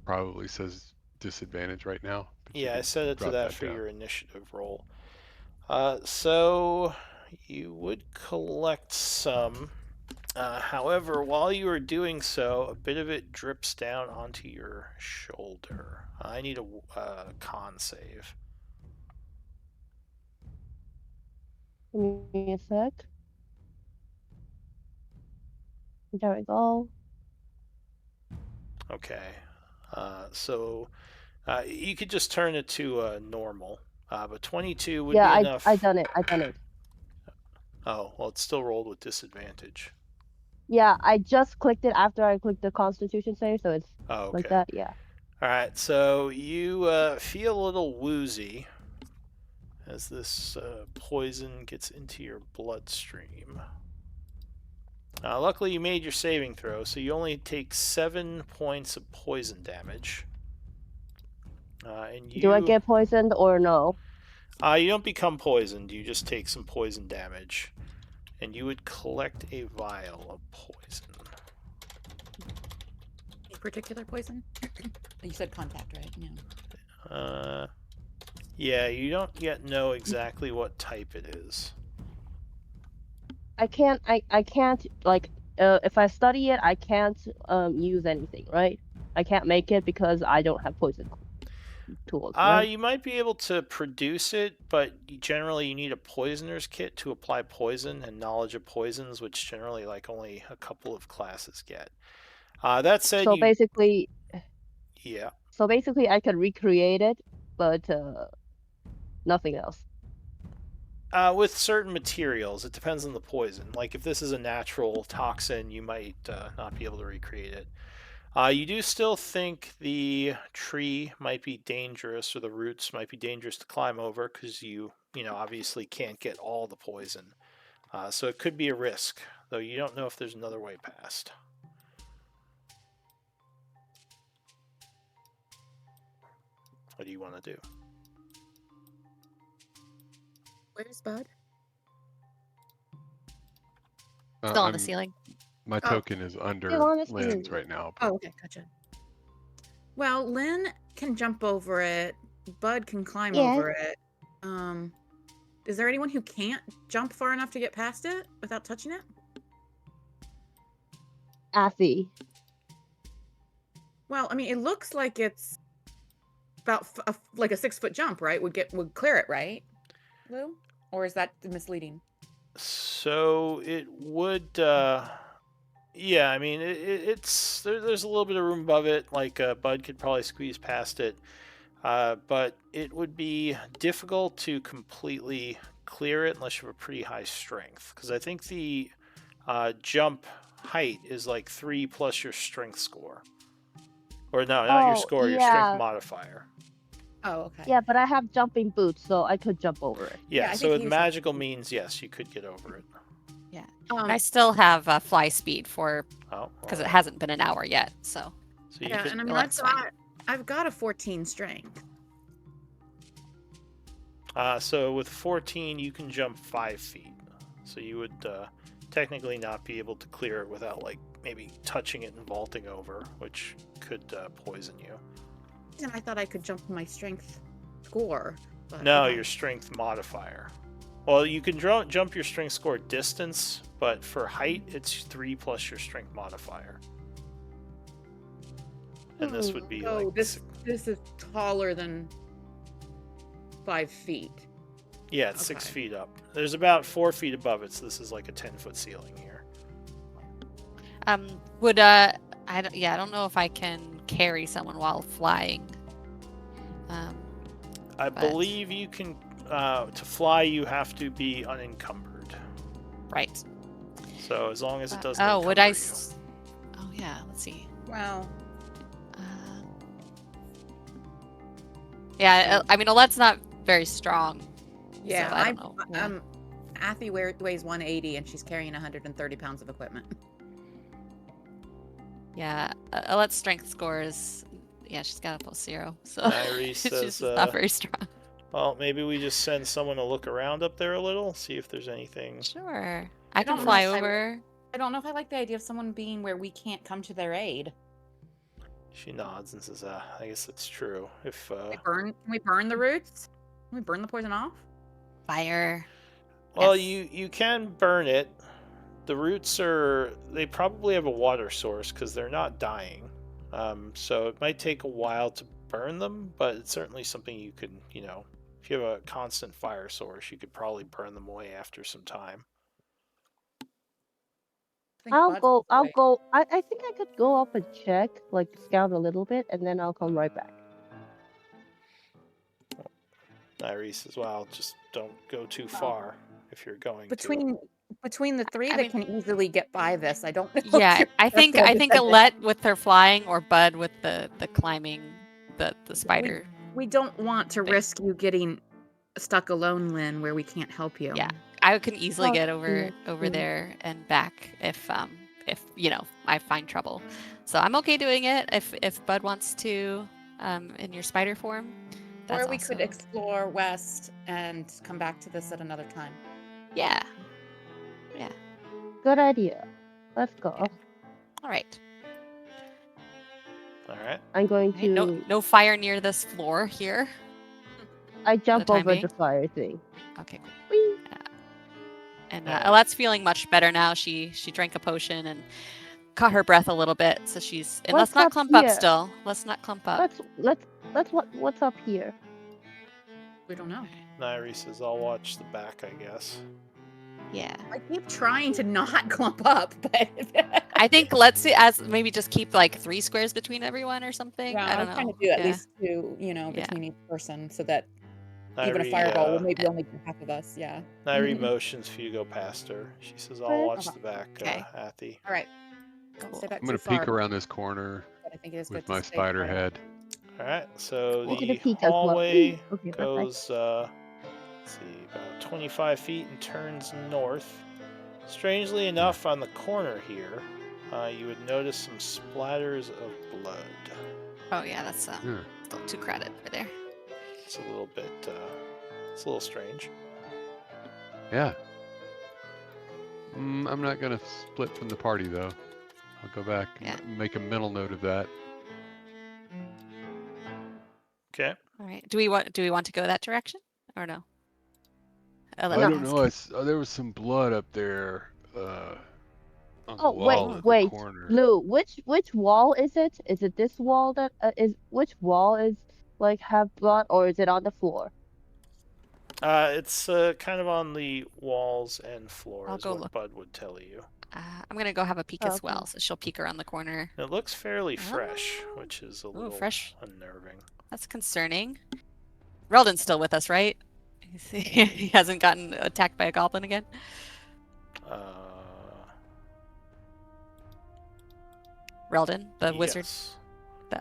probably says disadvantage right now. but you Yeah, I can set it to drop that for down. your initiative roll. So you would collect some. However, while you are doing so, a bit of it drips down onto your shoulder. I need a con save. Give me a sec. There we go. Okay. So you could just turn it to normal. But 22 would be enough. I done it. Oh, well, it's still rolled with disadvantage. Yeah, I just clicked it after I clicked the Constitution save, so it's Oh, okay. like that. Yeah. All right, so you feel a little woozy. as this poison gets into your bloodstream. Luckily, you made your saving throw, so you only take 7 points of poison damage. And Do I get poisoned or no? You don't become poisoned. You just take some poison damage, and you would collect a vial of poison. A particular poison? You said contact, right? No. Yeah, you don't yet know exactly what type it is. I can't like if I study it, I can't use anything, right? I can't make it because I don't have poison tools, right? You might be able to produce it, but generally you need a poisoner's kit to apply poison and knowledge of poisons, which generally like only a couple of classes get. That said, So basically, yeah. So basically, I could recreate it, but nothing else. With certain materials, it depends on the poison. Like if this is a natural toxin, you might not be able to recreate it. You do still think the tree might be dangerous, or the roots might be dangerous to climb over because you obviously can't get all the poison. So it could be a risk, though you don't know if there's another way past. What do you want to do? Where's Bud? Still on the ceiling. My token is under Lynn's right now. Oh, okay, gotcha. Well, Lynn can jump over it. Bud can climb over it. Is there anyone who can't jump far enough to get past it without touching it? Athy. Well, I mean, it looks like it's about like a 6-foot jump, right? Would clear it, right, Lou? Or is that misleading? So it would. Yeah, I mean, it's there's a little bit of room above it. Like Bud could probably squeeze past it, but it would be difficult to completely clear it unless you have a pretty high strength. Because I think the jump height is like 3 plus your strength score, or no, not your score, your strength modifier. Oh, okay. Yeah, but I have jumping boots, so I could jump over it. Yeah, so with magical means, yes, you could get over it. Yeah. I still have fly speed for because it right. hasn't been an hour yet. So you yeah, could, and I mean, I've got a 14 strength. So with 14, you can jump 5 feet. So you would technically not be able to clear it without like maybe touching it and vaulting over, which could poison you. And I thought I could jump my strength score. But no, your strength modifier. Well, you can jump your strength score distance, but for height, it's 3 plus your strength modifier. And this would be like... This is taller than 5 feet. Yeah, it's 6 feet up. There's about 4 feet above it, so this is like a 10-foot ceiling here. I don't know if I can carry someone while flying. I believe you can. To fly, you have to be unencumbered. Right. So as long as it doesn't. Oh, would I? Oh yeah. Let's see. Wow. Yeah, I mean, Alette's not very strong. Yeah, so I don't know. Athy weighs 180 and she's carrying 130 pounds of equipment. Yeah, Alette's strength score is, she's got a +0, so Iris she's says, just not very strong. Well, maybe we just send someone to look around up there a little, see if there's anything. Sure, I can fly over. I don't know if I like the idea of someone being where we can't come to their aid. She nods and says, I guess that's true. If can we burn the roots? Can we burn the poison off? Fire. Well, you can burn it. The roots they probably have a water source because they're not dying. So it might take a while to burn them, but it's certainly something you could, if you have a constant fire source, you could probably burn them away after some time. I'll go. I think I could go up and check, like scout a little bit, and then I'll come right back. Iris as well. Just don't go too far if you're going between the three, they can easily get by this. I don't know. Yeah, I think Alette with her flying, or Bud with the climbing, the spider. We don't want to risk you getting stuck alone, Lynn, where we can't help you. Yeah. I can easily Oh, get over yeah. there and back if I find trouble. So I'm okay doing it if Bud wants to in your spider form. That's Or we could also- explore west and come back to this at another time. Yeah. Good idea. Let's go. All right. All right. I'm going Right, no to. no fire near this floor here. I jump time over being. the fire thing. Okay, cool. Whee! And Alright. Alette's feeling much better now. She drank a potion and caught her breath a little bit. So she's and let's What's not up clump up here? still. Let's not clump up. What's up here? We don't know. Nairi says, I'll watch the back, I guess. Yeah. I keep trying to not clump up, but I think let's see as maybe just keep like 3 squares between everyone or something. yeah, I don't I'm trying know. to do at Yeah. least 2, Yeah. between each person, so that even a Nairi, fireball will maybe only do half of us. Yeah. Nairi motions for you to go past her. She says, I'll watch the back, Okay. Athy. All right. Don't Cool. stay back I'm gonna too far, peek around this corner but I think it is good with to my stay spider quiet. head. Alright, so Cool. I'm gonna the peek as well. hallway Okay, perfect. goes, let's see, about 25 feet and turns north. Strangely enough, on the corner here, you would notice some splatters of blood. Oh yeah, that's Yeah. still 2 credit for there. It's a little bit, it's a little strange. Yeah. I'm not gonna split from the party though. I'll go back and make a mental note of that. Okay. All right. Do we want to go that direction or no? I Let me don't ask. know. There was some blood up there on the Oh wall at the wait, corner. Lou. Which wall is it? Is it this wall that is? Which wall is like have blood, or is it on the floor? It's kind of on the walls and floor I'll is go what look. Bud would tell you. I'm gonna go have a peek as Okay. well. So she'll peek around the corner. It looks fairly fresh, which is a little fresh. unnerving. That's concerning. Reldon's still with us, right? He hasn't gotten attacked by a goblin again. Reldon, the wizard. Yes.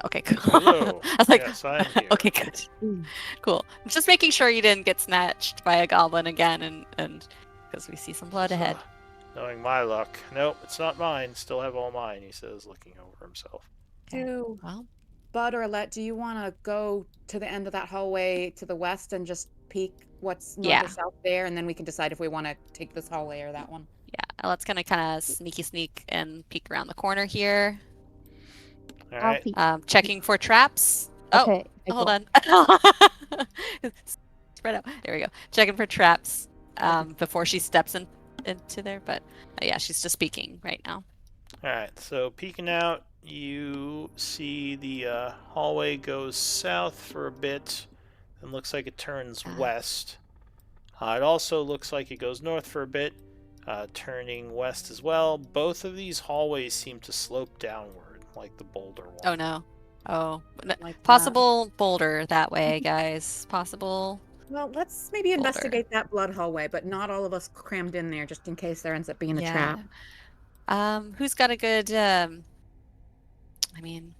Okay, cool. Hello. I was like, Yes, I'm here. okay, good, cool. Just making sure you didn't get snatched by a goblin again, and because we see some blood ahead. Knowing my luck. Nope, it's not mine. Still have all mine, he says, looking over himself. Do Well, Bud or Alette, do you want to go to the end of that hallway to the west and just peek what's north Yeah. or south there, and then we can decide if we want to take this hallway or that one? yeah. Let's kind of sneak and peek around the corner here. All I'll right. peek. Checking for traps. Okay, I Hold go. on. Spread out. There we go. Checking for traps before she steps into there. But yeah, she's just peeking right now. All right. So peeking out, you see the hallway goes south for a bit, and looks like it turns west. It also looks like it goes north for a bit, turning west as well. Both of these hallways seem to slope downward, like the boulder one. Oh no. Oh, Like possible boulder that way, guys. Possible. Well, let's maybe Boulder. investigate that blood hallway, but not all of us crammed in there, just in case there ends up being a trap. Who's got a good? I mean,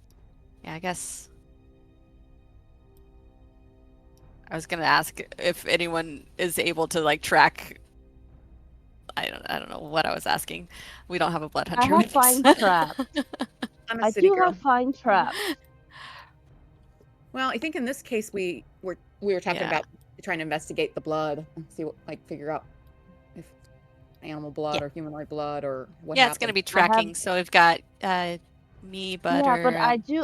yeah, I guess. I was gonna ask if anyone is able to like track. I don't know what I was asking. We don't have a blood hunter. have with us. fine traps. I'm a I city do girl. have fine traps. Well, I think in this case we were talking Yeah. about trying to investigate the blood and see what, like, figure out if animal blood or humanoid blood or what. Yeah, it's gonna be tracking. So we've got me, Butter. Yeah, but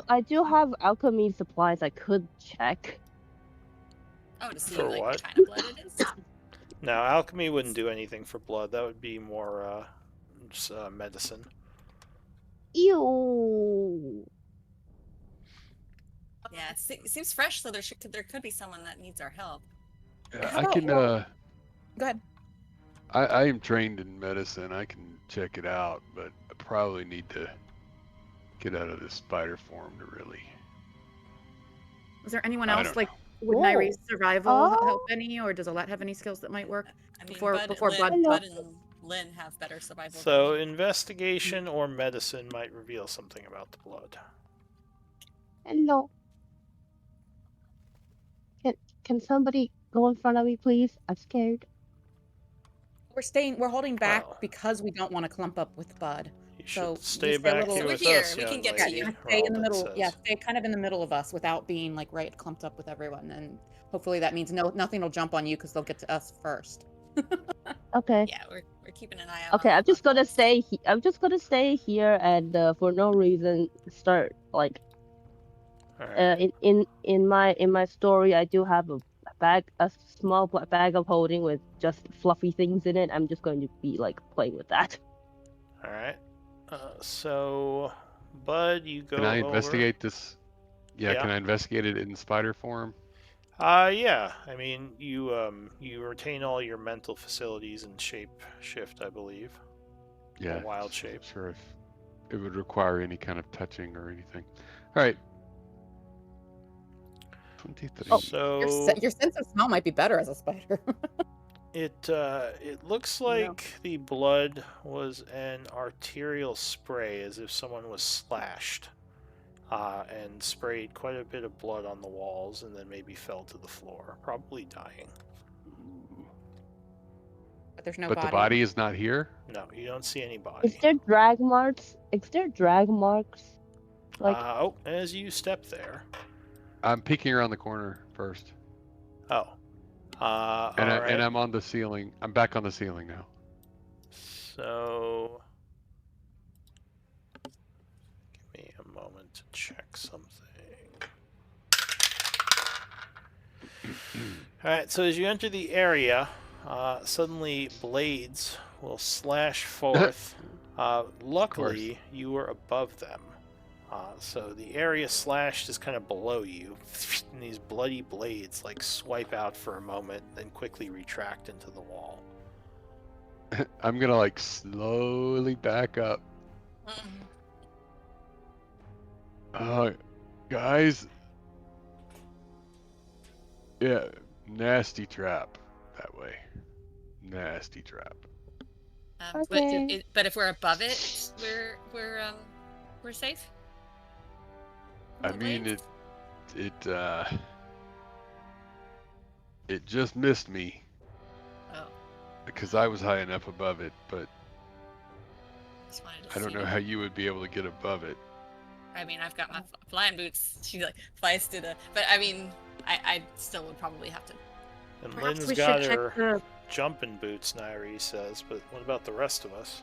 I do have alchemy supplies I could check. Oh, to see For like what? what kind of blood it is. No, alchemy wouldn't do anything for blood. That would be more just, medicine. Ew. Yeah, it seems fresh, so there could be someone that needs our help. How I about- can. Go ahead. I am trained in medicine. I can check it out, but I probably need to get out of this spider form to really. Is there anyone I else don't like? know. Would Whoa. Nairi's survival help Oh. any, or does Alette have any skills that might work? I mean, Before Bud- Hello. and Lynn have better survival. So investigation or medicine might reveal something about the blood. Hello. Can somebody go in front of me, please? I'm scared. We're holding back Well, because we don't want to clump up with Bud. you So should stay you stay a back little. here We're with here. us, We can young get to lady. you. Kind of stay in the Ralden middle. Yeah, says. stay kind of in the middle of us without being like right clumped up with everyone. And hopefully that means nothing will jump on you because they'll get to us first. Okay. Yeah, we're keeping an eye out Okay, on I'm the just gonna locals. stay. I'm just gonna stay here and for no reason start like All right. in my story. I do have a small bag of holding with just fluffy things in it. I'm just going to be like playing with that. All right. So, Bud, you Can go I over. investigate this? Yeah, Yeah. can I investigate it in spider form? Yeah. I mean, you retain all your mental facilities in shape shift, I believe, or Yeah, wild shape. sure. If it would require any kind of touching or anything. All right. 23. Oh. So Your sense of smell might be better as a spider. it looks No. like the blood was an arterial spray, as if someone was slashed, and sprayed quite a bit of blood on the walls, and then maybe fell to the floor, probably dying. Ooh. But there's no But the body. body is not here? No, you don't see any Is body. there drag marks? Is there drag marks? Like Oh, as you step there. I'm peeking around the corner first. Oh. And All right. I'm on the ceiling. I'm back on the ceiling now. So, give me a moment to check something. All right. So as you enter the area, suddenly blades will slash forth. Luckily, you were above them. So the area slashed is kind of below you, and these bloody blades like swipe out for a moment, then quickly retract into the wall. I'm gonna like slowly back up. Guys. Yeah, nasty trap that way. Nasty trap. okay. But if we're above it, we're safe. I The mean blades? it just missed me Oh, because I was high enough above it, but just wanted to I don't see know what- how you would be able to get above it. I mean, I've got my flying boots. She like flies to the. But I mean, I still would probably have to. And Perhaps Lynn's we got should check her the. jumping boots, Nairi says, but what about the rest of us?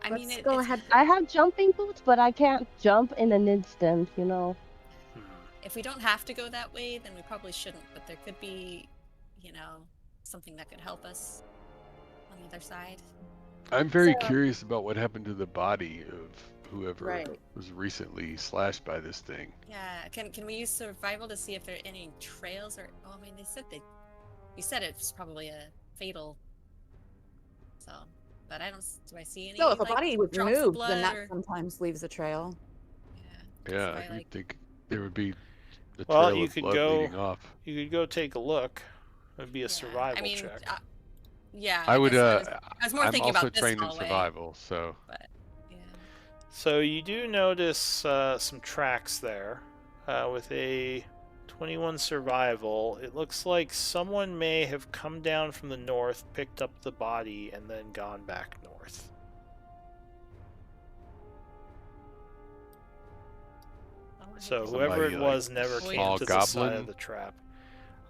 I mean, Let's go it's, ahead. I have jumping boots, but I can't jump in an instant. You know. Hmm. if we don't have to go that way, then we probably shouldn't. But there could be, something that could help us on the other side. I'm very So- curious about what happened to the body of whoever Right. was recently slashed by this thing. Yeah. Can we use survival to see if there are any trails or? Oh, I mean, you said it's probably a fatal. So, but I don't. Do I see any? So if a like, body was drops of removed, blood then that or? sometimes leaves a trail. Yeah. Yeah, So I, you like, think there would be a Well, trail you of could blood go. leading off. You could go take a look. It would be a yeah. survival I mean, check. yeah. I would. guess I was more I'm thinking also about this trained in hallway, survival, so but yeah. So you do notice some tracks there with a 21 survival. It looks like someone may have come down from the north, picked up the body, and then gone back north. So whoever it Somebody, was like, never small came to the side goblin? of the trap.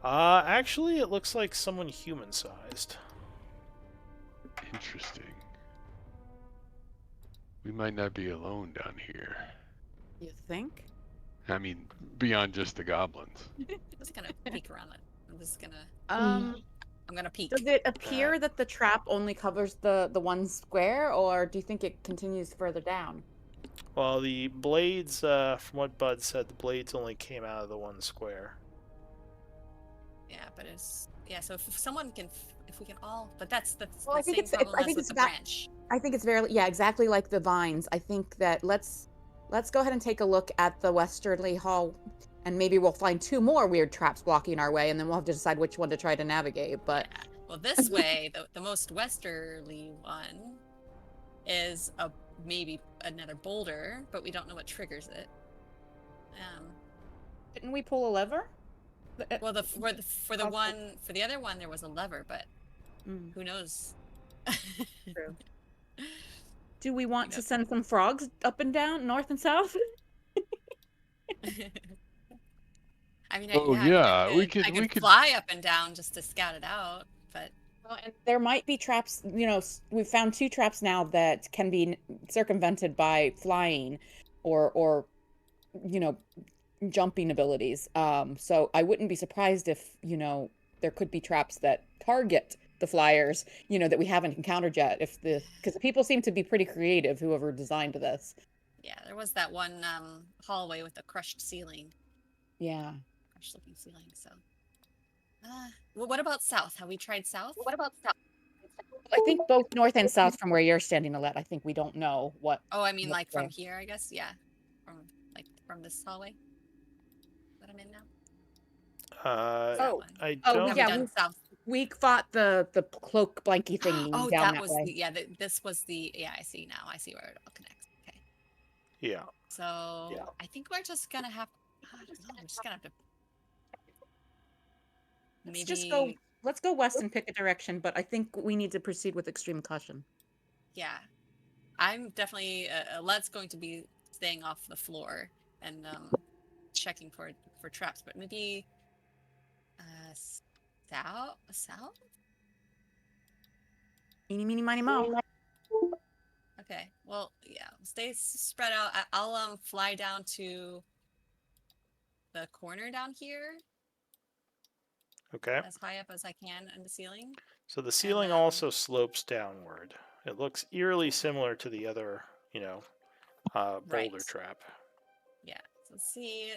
Actually, it looks like someone human-sized. interesting. We might not be alone down here. You think? I mean, beyond just the goblins. I'm just gonna peek around it. I'm just gonna. Um, I'm gonna peek. does it appear that the trap only covers the one square, or do you think it continues further down? Well, the blades, from what Bud said, the blades only came out of the one square. Yeah, but So if someone can, if we can all, but that's Well, the I think same it's- problem I as think with it's the that- branch. I think it's very exactly like the vines. I think that let's go ahead and take a look at the westerly hall, and maybe we'll find two more weird traps blocking our way, and then we'll have to decide which one to try to navigate. But Yeah. Well, this way, the most westerly one is maybe another boulder, but we don't know what triggers it. didn't we pull a lever? Well, for the one for the other one there was a lever, but Mm, who knows? true. Do we want know. to send some frogs up and down, north and south? I mean, Oh I mean, yeah, we I could could fly up and down just to scout it out, but Well, and there might be traps, we've found 2 traps now that can be circumvented by flying or you know, jumping abilities. So I wouldn't be surprised if, there could be traps that target the flyers, that we haven't encountered yet. Because the people seem to be pretty creative, whoever designed this. yeah, there was that one hallway with a crushed ceiling, Yeah. crushed looking ceiling. So, well, what about south? Have we tried south? I think both north and south from where you're standing, Alette, I think we don't know what. Oh, I mean, what's like from there. here, I guess. Yeah, from this hallway that I'm in now. That one. I Oh, don't. Have yeah, we done south? We fought the cloak blanky thingy Oh, down that that was way. this was the yeah. I see now. I see where it all connects. Okay, Yeah. so I think we're just gonna have. I don't know. We're just gonna have to maybe. Let's go west and pick a direction, but I think we need to proceed with extreme caution. Yeah, I'm definitely. Let's going to be staying off the floor and checking for traps, but maybe south. Eeny, meeny, miny, mo. Okay. Well, yeah. Stay spread out. I'll fly down to the corner down here Okay. as high up as I can in the ceiling. So the ceiling also slopes downward. It looks eerily similar to the other, boulder Right. trap. Yeah. So see,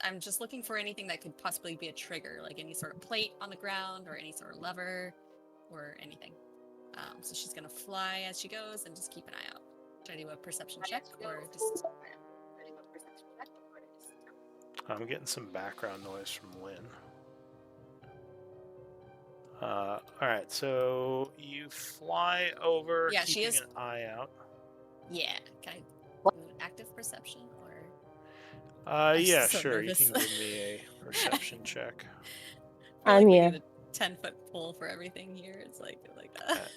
I'm just looking for anything that could possibly be a trigger, like any sort of plate on the ground or any sort of lever or anything. So she's gonna fly as she goes and just keep an eye out. Should I do a perception check or just? I'm getting some background noise from Lynn. All right, so you fly over, Yeah, she keeping is. an eye out. Yeah. Can I do an active perception or? I'm Yeah, so sure. nervous. You can give me a perception check. I feel I'm like we here. need a 10-foot pole for everything here. It's like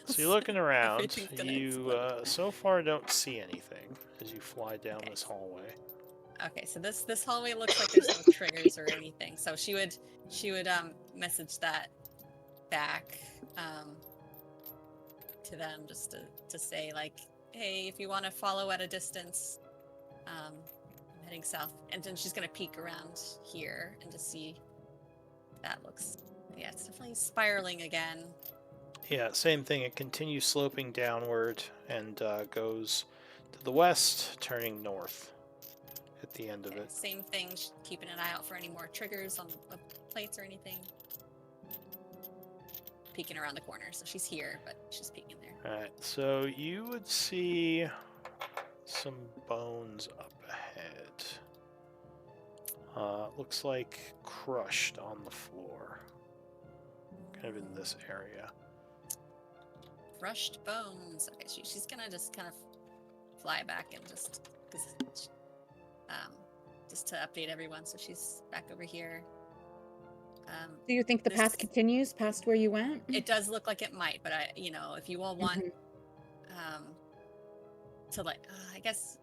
So you're looking around. everything's gonna You explode. so far don't see anything as you fly down Okay. this hallway. Okay, so this hallway looks like there's no triggers or anything. So she would message that back to them just to say like, hey, if you want to follow at a distance, I'm heading south, and then she's gonna peek around here and to see if that looks. Yeah, it's definitely spiraling again. Yeah, same thing. It continues sloping downward and goes to the west, turning north at the end of Okay, it. same thing, keeping an eye out for any more triggers on the plates or anything. Peeking around the corner, so she's here, but she's peeking there. All right, so you would see some bones up ahead. Looks like crushed on the floor, kind of in this area. Crushed bones. Okay, she's gonna just kind of fly back and just to update everyone. So she's back over here. Do you think the path continues past where you went? It does look like it might, but if you all want, to I guess,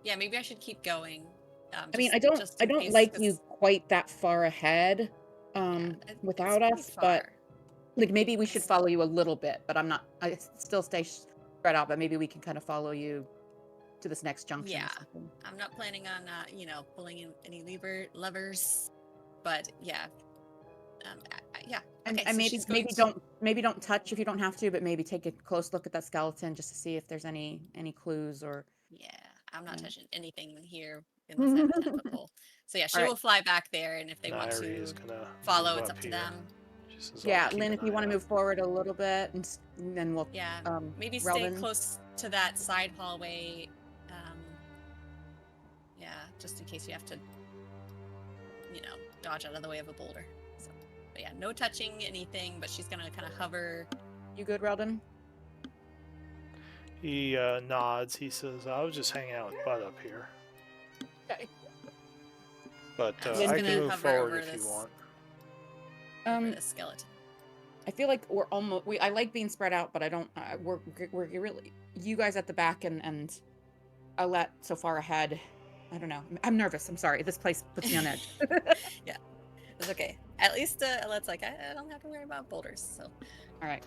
yeah, maybe I should keep going. I mean, I don't like you quite that far ahead, without us, but like maybe we should follow you a little bit. But I still stay spread out, but maybe we can kind of follow you to this next junction. Yeah, or something. I'm not planning on pulling in any levers, but yeah. Yeah. Okay, and so maybe don't touch if you don't have to, but maybe take a close look at that skeleton just to see if there's any clues or. Yeah, I'm not touching anything here unless I have a 10-foot pole. So yeah, she will fly back there, and if they want Nairi to is gonna follow, move it's up to here. them. Says, yeah, Lynn, if you want to move forward a little bit, and then we'll. Yeah, maybe stay close to that side hallway. Yeah, just in case you have to, dodge out of the way of a boulder. So, but yeah, no touching anything, but she's gonna kind of hover. You good, Reldon? He nods. He says, I was just hanging out with Bud up here. Okay. But I'm just I gonna can move hover forward over if you this- want. over the skeleton. I feel like we're almost. I like being spread out, but I don't. We're really. You guys at the back and Alette so far ahead. I don't know. I'm nervous. I'm sorry. This place puts me on edge. Yeah, it's okay. At least Alette's like, I don't have to worry about boulders. So, All right.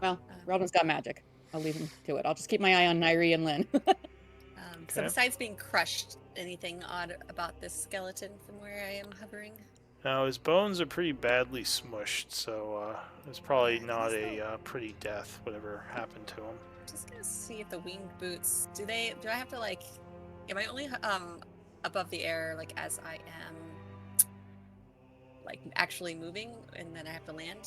Well, Rodman's got magic. I'll leave him to it. I'll just keep my eye on Nairi and Lynn. So Okay. besides being crushed, anything odd about this skeleton from where I am hovering? Now his bones are pretty badly smushed, so it's probably Yeah, not he's a pretty death. Whatever happened to him. Just gonna see if the winged boots do I have to like am I only above the air like as I am like actually moving and then I have to land?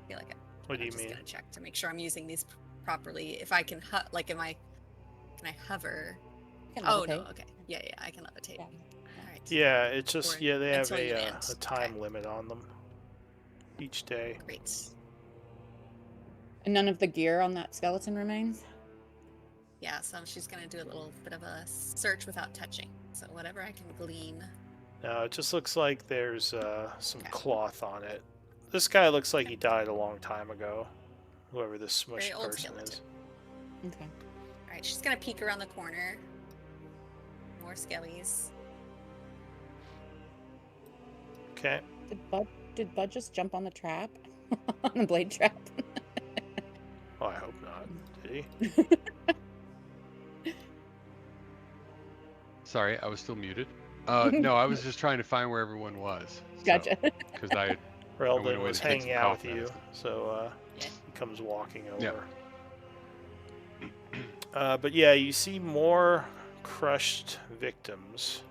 I feel like What do you I'm just mean? gonna check to make sure I'm using these properly. If I can can I hover? Can Oh no, levitate. okay. Yeah, I can levitate. Yeah. All right. Yeah, it's just Or they have until you a land. time Okay. limit on them each day. Great. And none of the gear on that skeleton remains? Yeah, so she's gonna do a little bit of a search without touching. So whatever I can glean. No, it just looks like there's some Okay. cloth on it. This guy looks like he died a long time ago. Whoever this Very smushed old person skeleton. is. Okay. All right, she's gonna peek around the corner. More skellies. Okay. Did Bud just jump on the trap? On the blade trap? Oh, I hope not. Did he? Sorry, I was still muted. No, I was just trying to find where everyone was. Gotcha. Because I went Reldon away was to take hanging some out with coffee you, medicine. so Yeah. he comes walking over. Yep. But yeah, you see more crushed victims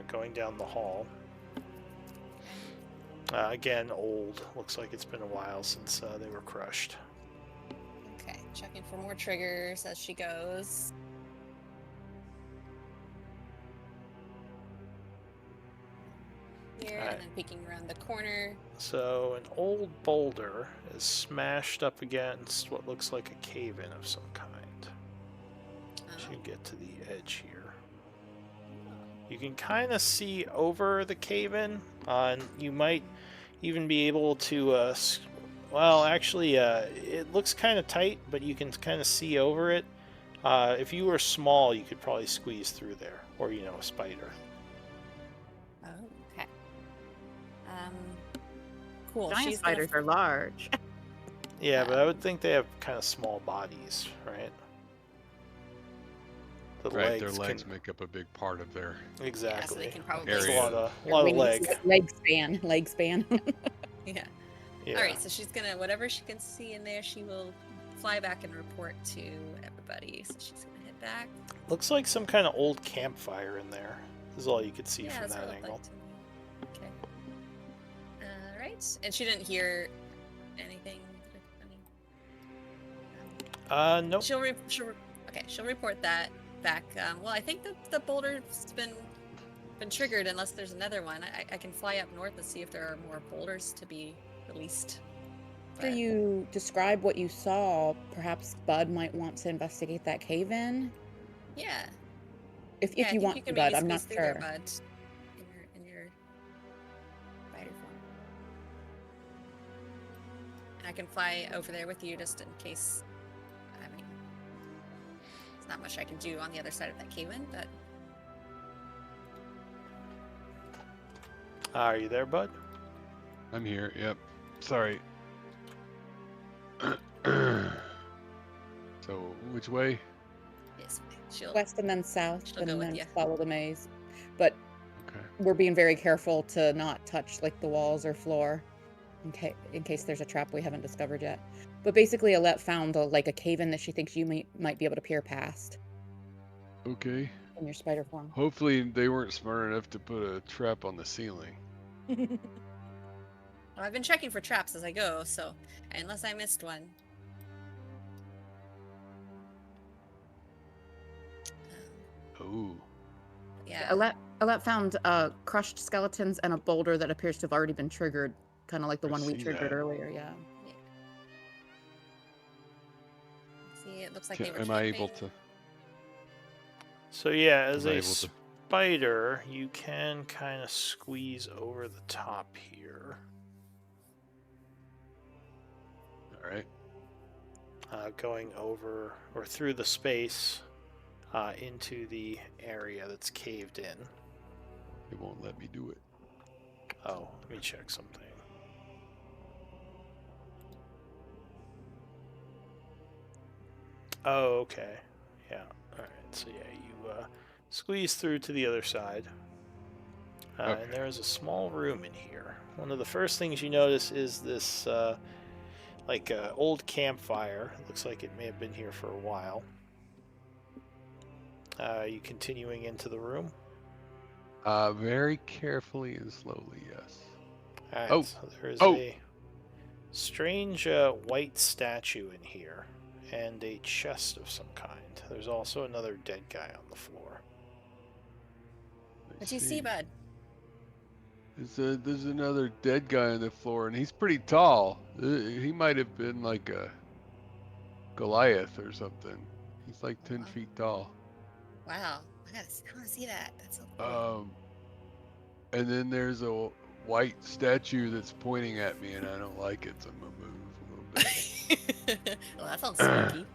going down the hall. Again, old. Looks like it's been a while since they were crushed. Okay, checking for more triggers as she goes. Here, Alright. and then peeking around the corner. So an old boulder is smashed up against what looks like a cave-in of some kind. As you get to the edge here, you can kind of see over the cave-in, and you might even be able to. Well, actually, it looks kind of tight, but you can kind of see over it. If you were small, you could probably squeeze through there, or a spider. Oh, okay. Cool. Giant She's gonna spiders are large. Yeah, but I would think they have kind of small bodies, right? The Right, their legs legs can... make up a big part of their. Exactly. Yeah, so they can probably. It's a Area. lot of Wings- leg. Leg span. Yeah. Yeah. All right, so she's gonna whatever she can see in there, she will fly back and report to everybody. So she's gonna head back. Looks like some kind of old campfire in there. This is all you could see Yeah, from that's that what it angle. looked like to me. Okay. All right, and she didn't hear anything. Nope. She'll report that back. Well, I think the boulder's been triggered unless there's another one. I can fly up north and see if there are more boulders to be released. After But- you describe what you saw, perhaps Bud might want to investigate that cave-in. Yeah. If Yeah, I you think want you to, can Bud, maybe I'm not squeeze through there, sure. Bud, in your spider form. And I can fly over there with you just in case. I mean, there's not much I can do on the other side of that cave-in, but Are you there, bud? I'm here. Yep. Sorry. So which way? yes, she'll. West and then south, She'll and go with then ya. follow the maze. But Okay. we're being very careful to not touch like the walls or floor, in case there's a trap we haven't discovered yet. But basically, Alette found a cave-in that she thinks you might be able to peer past Okay. in your spider form. Hopefully they weren't smart enough to put a trap on the ceiling. Well, I've been checking for traps as I go, so unless I missed one. Oh. Yeah. Alette found crushed skeletons and a boulder that appears to have already been triggered, kind of like the I one we see triggered that. earlier. Yeah. See, it looks like they were Am I able camping. to? So yeah, as Am I a able to? spider, you can kind of squeeze over the top here. All right. Going over or through the space into the area that's caved in. It won't let me do it. Oh, let me check something. Oh, okay. Yeah. All right. So yeah, you squeeze through to the other side. Okay. And there is a small room in here. One of the first things you notice is this old campfire. It looks like it may have been here for a while. You continuing into the room? Very carefully and slowly, yes. All right, Oh. so there is Oh. a strange white statue in here and a chest of some kind. There's also another dead guy on the floor. What do you see, bud? There's another dead guy on the floor, and he's pretty tall. He might have been like a Goliath or something. He's like 10 feet tall. Wow. I want to see that. That's so cool. And then there's a white statue that's pointing at me, and I don't like it, so I'm gonna move a little bit. Well, that sounds spooky.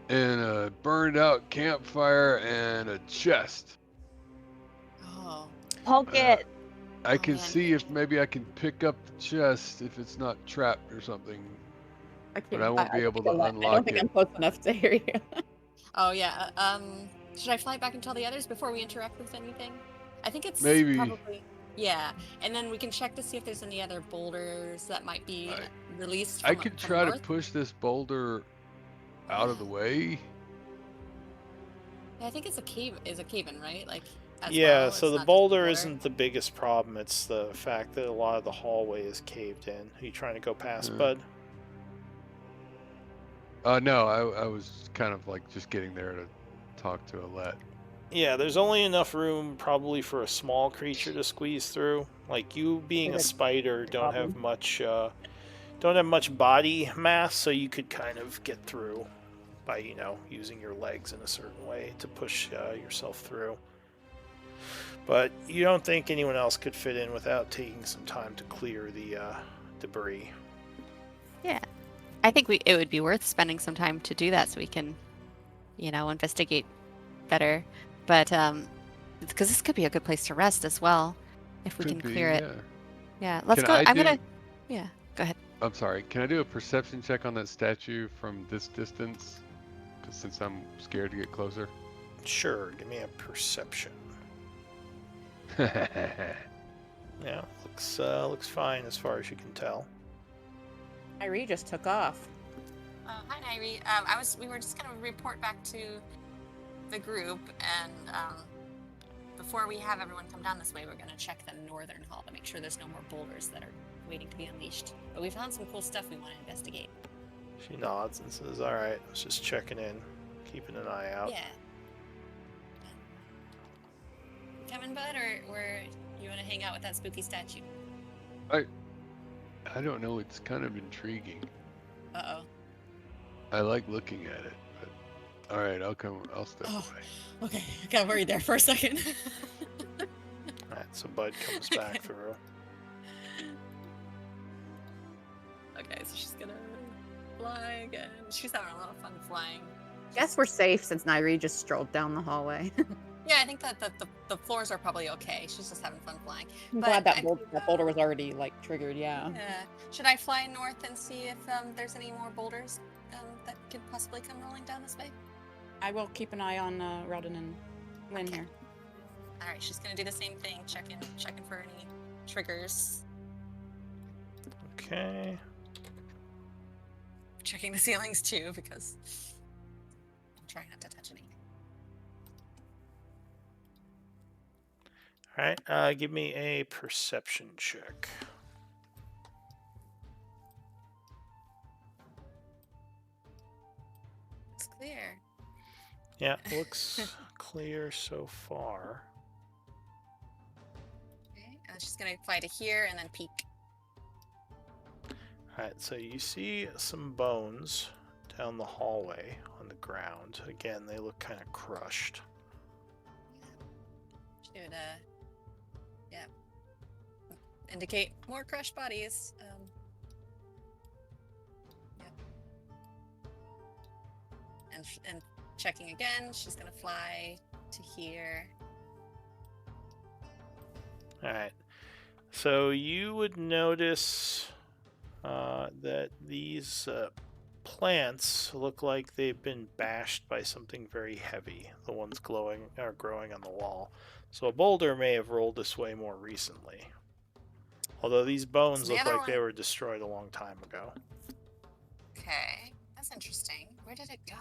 And a burned out campfire and a chest. Oh. Poke it. I Oh, can man. see if maybe I can pick up the chest if it's not trapped or something, I but can't. I won't be able to I unlock don't think it. I'm close enough to hear you. Oh, yeah. Should I fly back and tell the others before we interact with anything? I think it's Maybe. probably... Yeah, and then we can check to see if there's any other boulders that might be released from I could from try to north. push this boulder out of the way. Yeah, I think it's a cave-in, right? Like, as Yeah, well, so it's the not just boulder water. isn't the biggest problem. It's the fact that a lot of the hallway is caved in. Are you trying to go past, bud? No, I was kind of like just getting there to talk to Alette. Yeah, there's only enough room probably for a small creature to squeeze through. Like you being a That's spider don't problem. have much body mass, so you could kind of get through by, using your legs in a certain way to push yourself through. But you don't think anyone else could fit in without taking some time to clear the debris. Yeah. I think it would be worth spending some time to do that so we can, investigate better. But, because this could be a good place to rest as well, if we can clear it. Yeah, let's Can go. I Yeah, go ahead. I'm sorry. Can I do a perception check on that statue from this distance? Since I'm scared to get closer. Sure, give me a perception. Yeah, looks fine as far as you can tell. Irie just took off. Hi, Nairi. We were just gonna report back to the group, and before we have everyone come down this way, we're gonna check the northern hall to make sure there's no more boulders that are waiting to be unleashed. But we found some cool stuff we want to investigate. She nods and says, "All right, I was just checking in, keeping an eye out." Yeah. Coming, bud, or you want to hang out with that spooky statue? I don't know. It's kind of intriguing. Uh-oh. I like looking at it, but all right, I'll step away. Okay. I got worried there for a second. All right, so Bud comes back through. Okay, so she's gonna fly again. She's having a lot of fun flying. Guess we're safe since Nairi just strolled down the hallway. Yeah, I think that the floors are probably okay. She's just having fun flying. I'm But glad that I- boulder was already like triggered. Yeah. Should I fly north and see if there's any more boulders that could possibly come rolling down this way? I will keep an eye on Rodden and Lynn here. All right, she's gonna do the same thing, checking for any triggers, Okay. checking the ceilings too because I'm trying not to touch anything. All right, give me a perception check. It's clear. Yeah, looks clear so far. Okay, she's gonna fly to here and then peek. All right, so you see some bones down the hallway on the ground. Again, they look kind of crushed. She's Should, yeah. Indicate more crushed bodies. Yeah. And checking again, she's gonna fly to here. All right. So you would notice that these plants look like they've been bashed by something very heavy. The ones growing on the wall. So a boulder may have rolled this way more recently. Although these bones So the look other like they one- were destroyed a long time ago. Okay, that's interesting. Where did it go?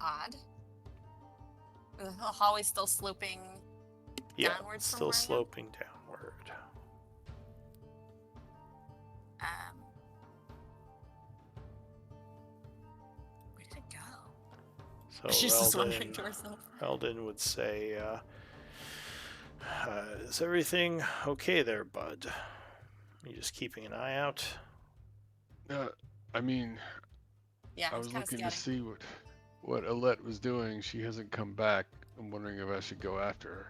Odd. The hallway's still sloping Yeah, downwards from still where I am? sloping downward. Where did it go? So She's just wondering to herself. Eldon would say, is everything okay there, bud? You just keeping an eye out? I mean, Yeah, I it's was kind of looking to scouting. see what Alette was doing. She hasn't come back. I'm wondering if I should go after her.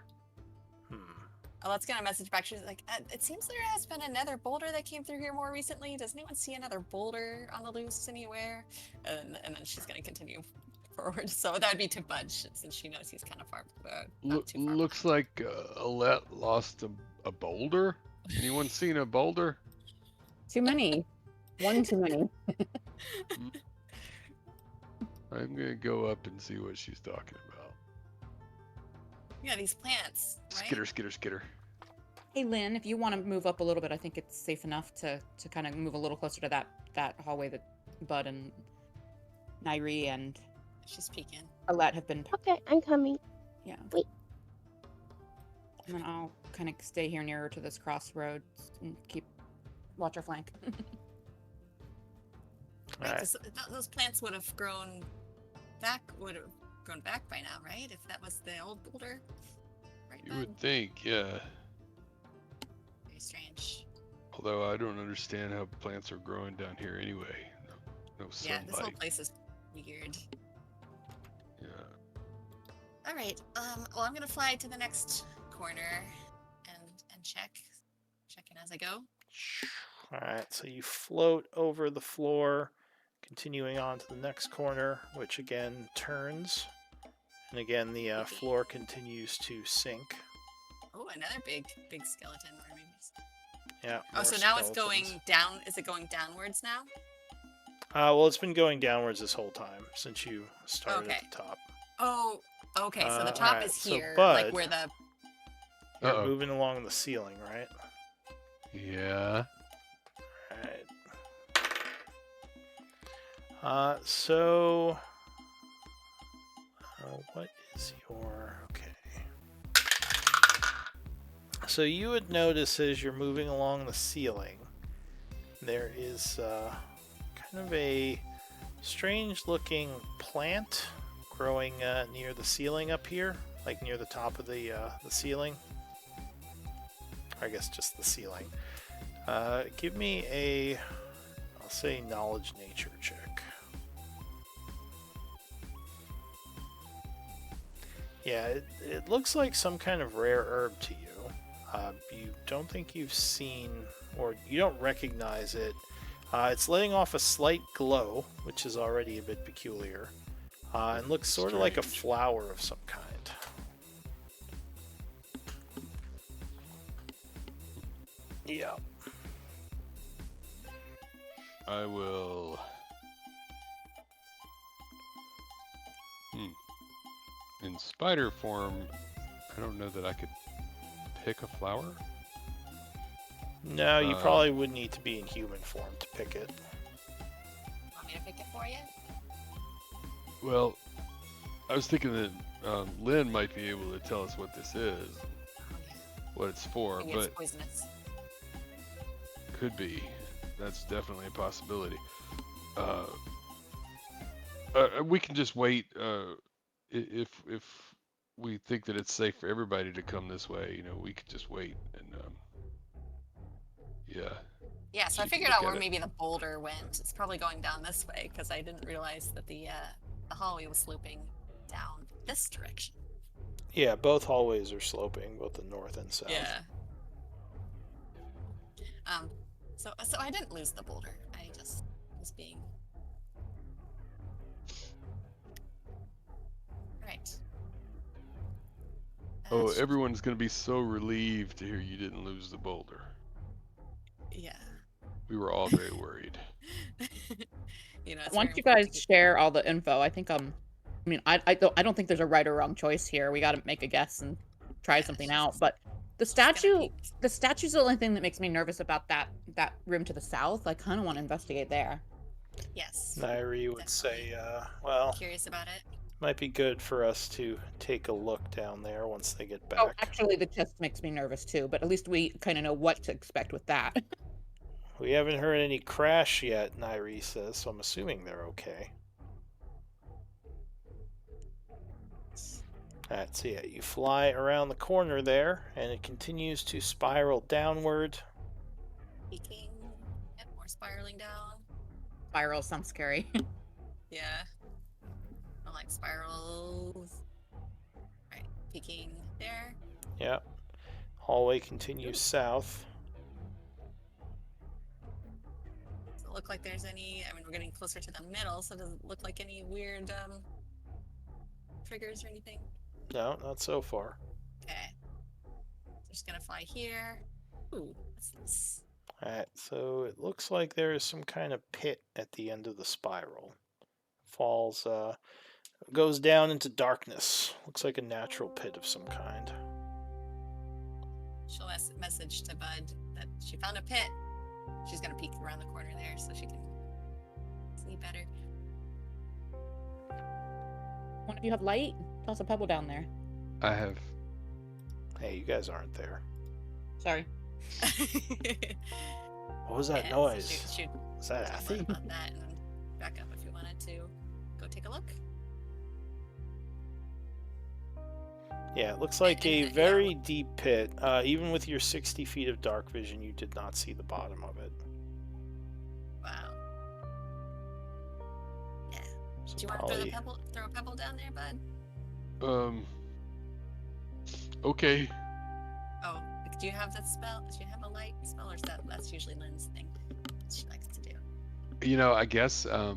Oh, let's get a message back. She's like, it seems there has been another boulder that came through here more recently. Does anyone see another boulder on the loose anywhere? And then she's going to continue forward. So that would be to Budge, since she knows he's kind of far. Not too far Looks like Alette lost a boulder. Anyone seen a boulder? Too many. One too many. I'm gonna go up and see what she's talking about. Yeah, these plants, right? Skitter, skitter, skitter. Hey, Lynn, if you want to move up a little bit, I think it's safe enough to kind of move a little closer to that hallway that Bud and Nairi and She's peeking. Alette have been. Okay, I'm coming. Yeah. Wait. And then I'll kind of stay here nearer to this crossroads and watch our flank. Right, Alright. 'cause those plants would have grown back by now, right? If that was the old boulder, right? You Bud? would think, yeah. Very strange. Although I don't understand how plants are growing down here anyway. No Yeah, sunlight. this whole place is weird. Yeah. All right. Well, I'm gonna fly to the next corner and check in as I go. Alright, so you float over the floor, continuing on to the next corner, which again turns. And again, the floor continues to sink. Oh, another big skeleton. Or maybe Yeah. oh, more so now it's skeletons. going down. Is it going downwards now? Well, it's been going downwards this whole time since you started Okay. at the top. Oh, okay. So the top alright, is so here, Bud- like where the. You're Uh-oh. moving along the ceiling, right? Yeah. Alright. So. What is your. Okay. So you would notice as you're moving along the ceiling, there is kind of a strange looking plant growing near the ceiling up here, like near the top of the ceiling. I guess just the ceiling. Give me a, I'll say, knowledge nature check. Yeah, it looks like some kind of rare herb to you. You don't think you've seen, or you don't recognize it. It's letting off a slight glow, which is already a bit peculiar, and looks sort of like a Strange. flower of some kind. Yeah. I will. In spider form, I don't know that I could pick a flower. No, you probably would need to be in human form to pick it. Want me to pick it for you? Well, I was thinking that Lynn might be able to tell us what this is, Oh, yeah. what it's for, Maybe it's but poisonous. could be. That's definitely a possibility. We can just wait. If we think that it's safe for everybody to come this way, you know, we could just wait and yeah. Yeah, so I She can figured look out at where it. maybe the boulder went. It's probably going down this way because I didn't realize that the hallway was sloping down this direction. Yeah, both hallways are sloping, both the north and south. Yeah. So I didn't lose the boulder. I just was being. Right. Oh, everyone's gonna be so relieved to hear you didn't lose the boulder. Yeah. We were all very worried. You know, it's Once very you important guys to share all the info, I think I mean, I don't think there's a right or wrong choice here. We got to make a guess and try Yeah, something she's out. just- But the she's gonna statue, peek. the statue's the only thing that makes me nervous about that room to the south. I kind of want to investigate there. Yes. Nairi would say, well, Curious about it. might be good for us to take a look down there once they get Oh, back. actually, the chest makes me nervous too. But at least we kind of know what to expect with that. We haven't heard any crash yet, Nairi says, so I'm assuming they're okay. Alright, so yeah, you fly around the corner there, and it continues to spiral downward. Peeking. Yep, more spiraling down. Spiral sounds scary. Yeah. I like spirals. Right, peeking there. Yeah. Hallway continues south. Doesn't look like there's any. I mean, we're getting closer to the middle, so it doesn't look like any weird triggers or anything. No, not so far. Okay. Just gonna fly here. Ooh, what's this? Alright, so it looks like there is some kind of pit at the end of the spiral. Falls, goes down into darkness. Looks like a natural pit of some kind. She'll message to Bud that she found a pit. She's gonna peek around the corner there so she can see better. One of you have light? Toss a pebble down there. I have. Hey, you guys aren't there. Sorry. What was that Yeah, so noise? shoot Was that something Athy? about that and then back up if you wanted to go take a look. Yeah, it looks like a Yeah. very deep pit. Even with your 60 feet of dark vision, you did not see the bottom of it. Wow. Yeah. So Do you want to throw a pebble down there, Bud? Okay. Oh, do you have that spell? Do you have a light spell, or is that's usually Lynn's thing? She likes to do. You know, I guess I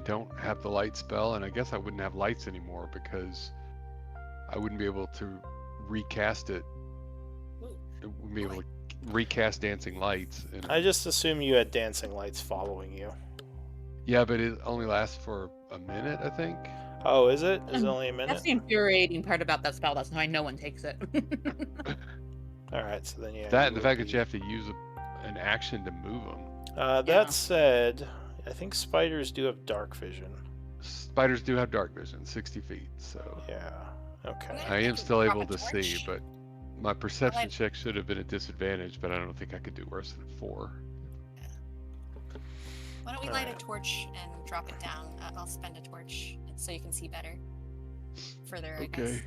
don't have the light spell, and I guess I wouldn't have lights anymore because I wouldn't be able to recast it. Ooh. I wouldn't be able to recast dancing lights. And I just assume you had dancing lights following you. yeah, but it only lasts for a minute, I think. Oh, is it? Is it only a That's minute? the infuriating part about that spell. That's why no one takes it. Alright, so then yeah. That you and the would fact that be- you have to use an action to move them. Yeah. That said, I think spiders do have dark vision. Spiders do have dark vision, 60 feet, so Yeah. Okay. Yeah. I am could still drop able a to see, torch. but my perception Alright. check should have been a disadvantage, but I don't think I could do worse than 4. Why don't we light a Alright. torch and drop it down? I'll spend a torch so you can see better. Further, I guess. Okay.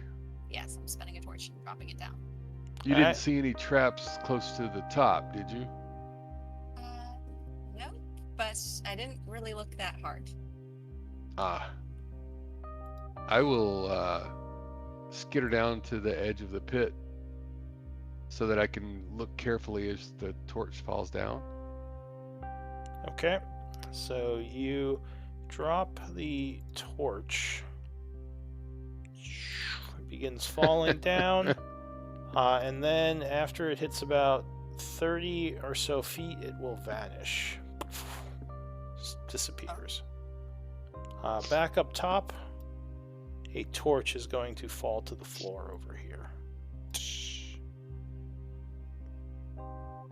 Yes, I'm spending a torch and dropping it down. You Alright. didn't see any traps close to the top, did you? No, but I didn't really look that hard. Ah. I will skitter down to the edge of the pit so that I can look carefully as the torch falls down. Okay. So you drop the torch. It begins falling down. And then after it hits about 30 or so feet, it will vanish. Just disappears. Back up top, a torch is going to fall to the floor over here.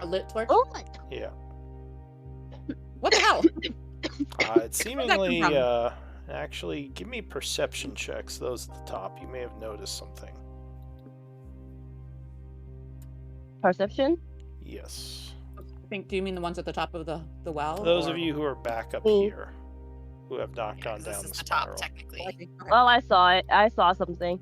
A lit torch? Oh my! Yeah. What the hell? It seemingly, from? actually, give me perception checks, those at the top. You may have noticed something. Perception? Yes. Do you mean the ones at the top of the well? Those or- of you who are back up Me. here, who have not Yeah, gone 'cause down this is the the top, spiral. technically. Okay. Well, I saw it. I saw something.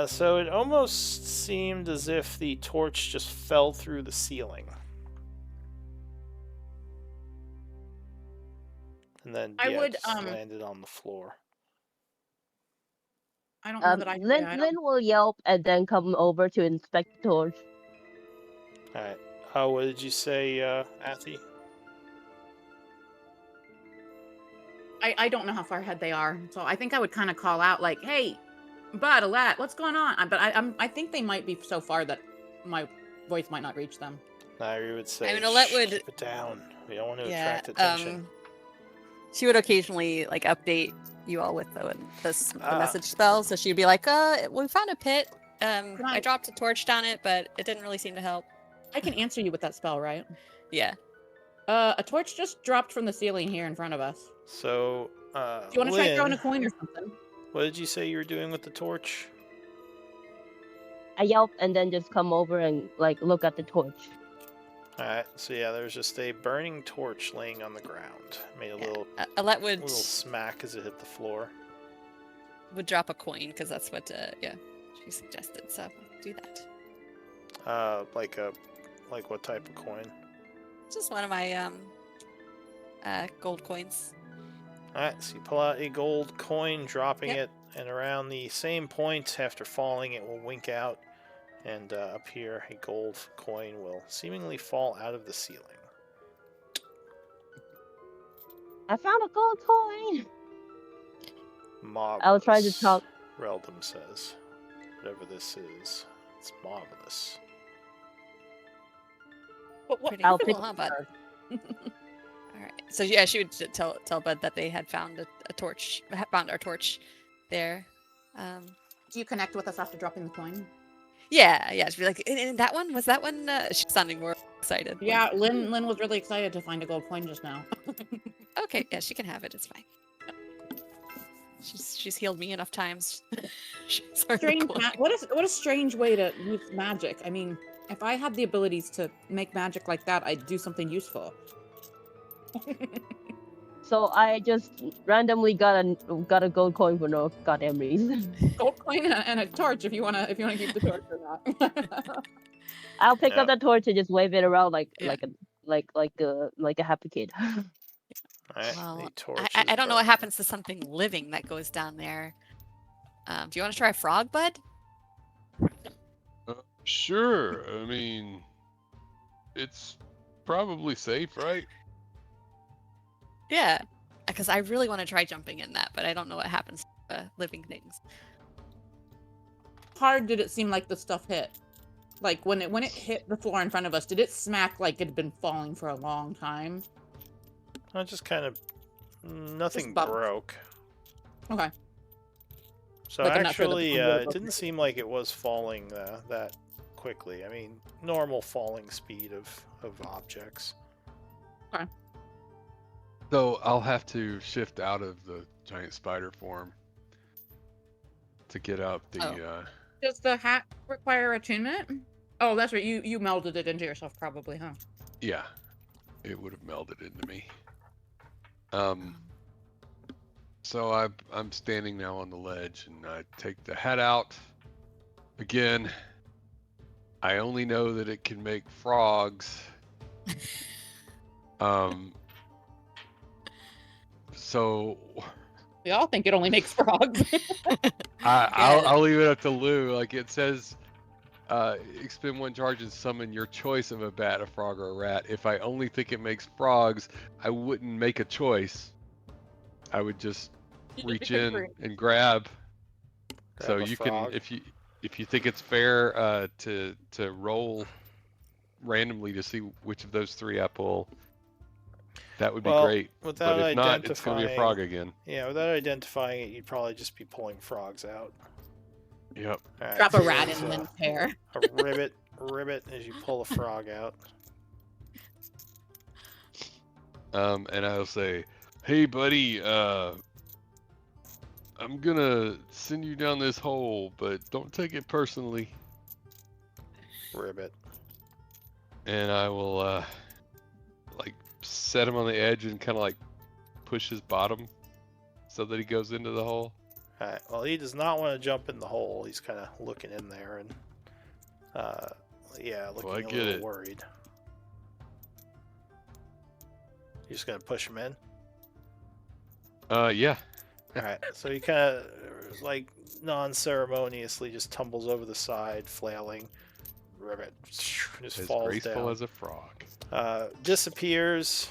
So it almost seemed as if the torch just fell through the ceiling. And then I yeah, would, just landed on the floor. I don't know that I can say I don't. Lynn will yelp and then come over to inspect the torch. All right. What did you say, Athy? I don't know how far ahead they are, so I think I would kind of call out like, "Hey, Bud, Alette, what's going on?" But I think they might be so far that my voice might not reach them. Nairi would say, I mean, Alette "Shh, would- keep it down. We don't want to Yeah, attract attention." she would occasionally like update you all with the Ah. message spell. So she'd be like, we found a pit. I I- dropped a torch down it, but it didn't really seem to help." I can answer you with that spell, right? Yeah. A torch just dropped from the ceiling here in front of us. So, Do you want to try throwing Lynn, a coin or something? what did you say you were doing with the torch? I yelp and then just come over and like look at the torch. Alright, so yeah, there's just a burning torch laying on the ground. Made a Yeah. little Alette would smack as it hit the floor. drop a coin because that's what she suggested. So do that. Like what type of coin? It's just one of my gold coins. Alright, so you pull out a gold coin, dropping Yep. it, and around the same point after falling, it will wink out, and up here, a gold coin will seemingly fall out of the ceiling. I found a gold coin. Marvelous. I'll try to talk. Reldum says. Whatever this is, it's marvelous. But what? Pretty I'll cool, pick- huh, Bud? All right. So yeah, she would tell Bud that they had found a torch, found our torch there. Do you connect with us after dropping the coin? Yeah. She'd be like, and that one was that one. She's sounding more excited. Yeah, Lynn was really excited to find a gold coin just now. Okay. Yeah, she can have it. It's fine. She's healed me enough times. She's earned the Strange. coin. What a strange way to use magic. I mean, if I had the abilities to make magic like that, I'd do something useful. So I just randomly got a gold coin for no goddamn reason. Gold coin and a torch if you wanna keep the torch or not. I'll pick up Yeah. the torch and just wave it around like Yeah. a happy kid. Alright, Well, the torch I is don't know what burning. happens to something living that goes down there. Do you want to try frog, Bud? Sure. I mean, it's probably safe, right? Yeah, because I really want to try jumping in that, but I don't know what happens to living things. Hard did it seem like the stuff hit? Like when it hit the floor in front of us, did it smack like it had been falling for a long time? Well, just kind of nothing bumped. broke. Okay. So Like, I'm not sure the actually, phone would've it broken didn't it. seem like it was falling that quickly. I mean, normal falling speed of objects. So I'll have to shift out of the giant spider form to get out the. Does the hat require attunement? Oh, that's right. You melded it into yourself, probably, huh? Yeah, it would have melded into me. So I'm standing now on the ledge, and I take the hat out. Again, I only know that it can make frogs. So We all think it only makes frogs. I'll leave it up to Lou. Like it says, expend one charge and summon your choice of a bat, a frog, or a rat. If I only think it makes frogs, I wouldn't make a choice. I would just reach in and grab. So Grab a you frog. can, if you think it's fair, to roll randomly to see which of those three I pull, that would be Well, great. without But if not, it's gonna be a identifying- frog again. Yeah, without identifying it, you'd probably just be pulling frogs out. Yep. All right, Drop a so rat it's, in Lynn's hair. a ribbit as you pull a frog out. And I'll say, hey buddy, I'm gonna send you down this hole, but don't take it personally. Ribbit. And I will like set him on the edge and kind of like push his bottom so that he goes into the hole. All right. Well, he does not want to jump in the hole. He's kind of looking in there and, looking I a get little it. worried. You just gonna push him in? Yeah. Alright, so he kind of, like, non-ceremoniously just tumbles over the side, flailing. Ribbit. Just As falls graceful down. as a frog. Disappears,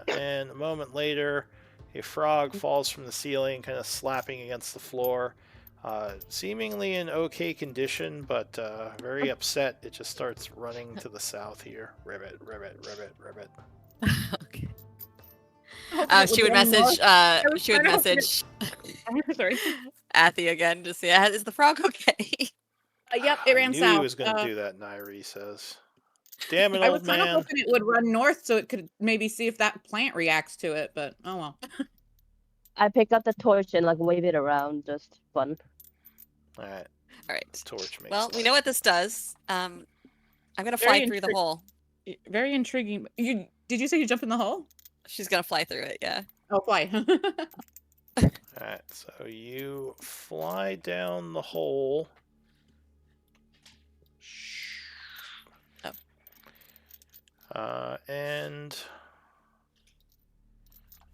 and a moment later, a frog falls from the ceiling, kind of slapping against the floor. Seemingly in okay condition, but very upset. It just starts running to the south here. Ribbit, ribbit, ribbit, ribbit. Okay. Hoping it She would run message. north. was She would trying to hope message Sorry. Athy again to see, is the frog okay? Yep, it I ran knew south. he was going to do that, Nairi says. Damn it, I was old kind of man. hoping it would run north so it could maybe see if that plant reacts to it, but oh well. I pick up the torch and like wave it around. Just fun. Alright, All right. torch makes Well, we light. know what this does. I'm gonna fly Very through the hole. Very intriguing. Did you say you jump in the hole? She's gonna fly through it. Yeah. Oh, fly. Alright, so you fly down the hole. And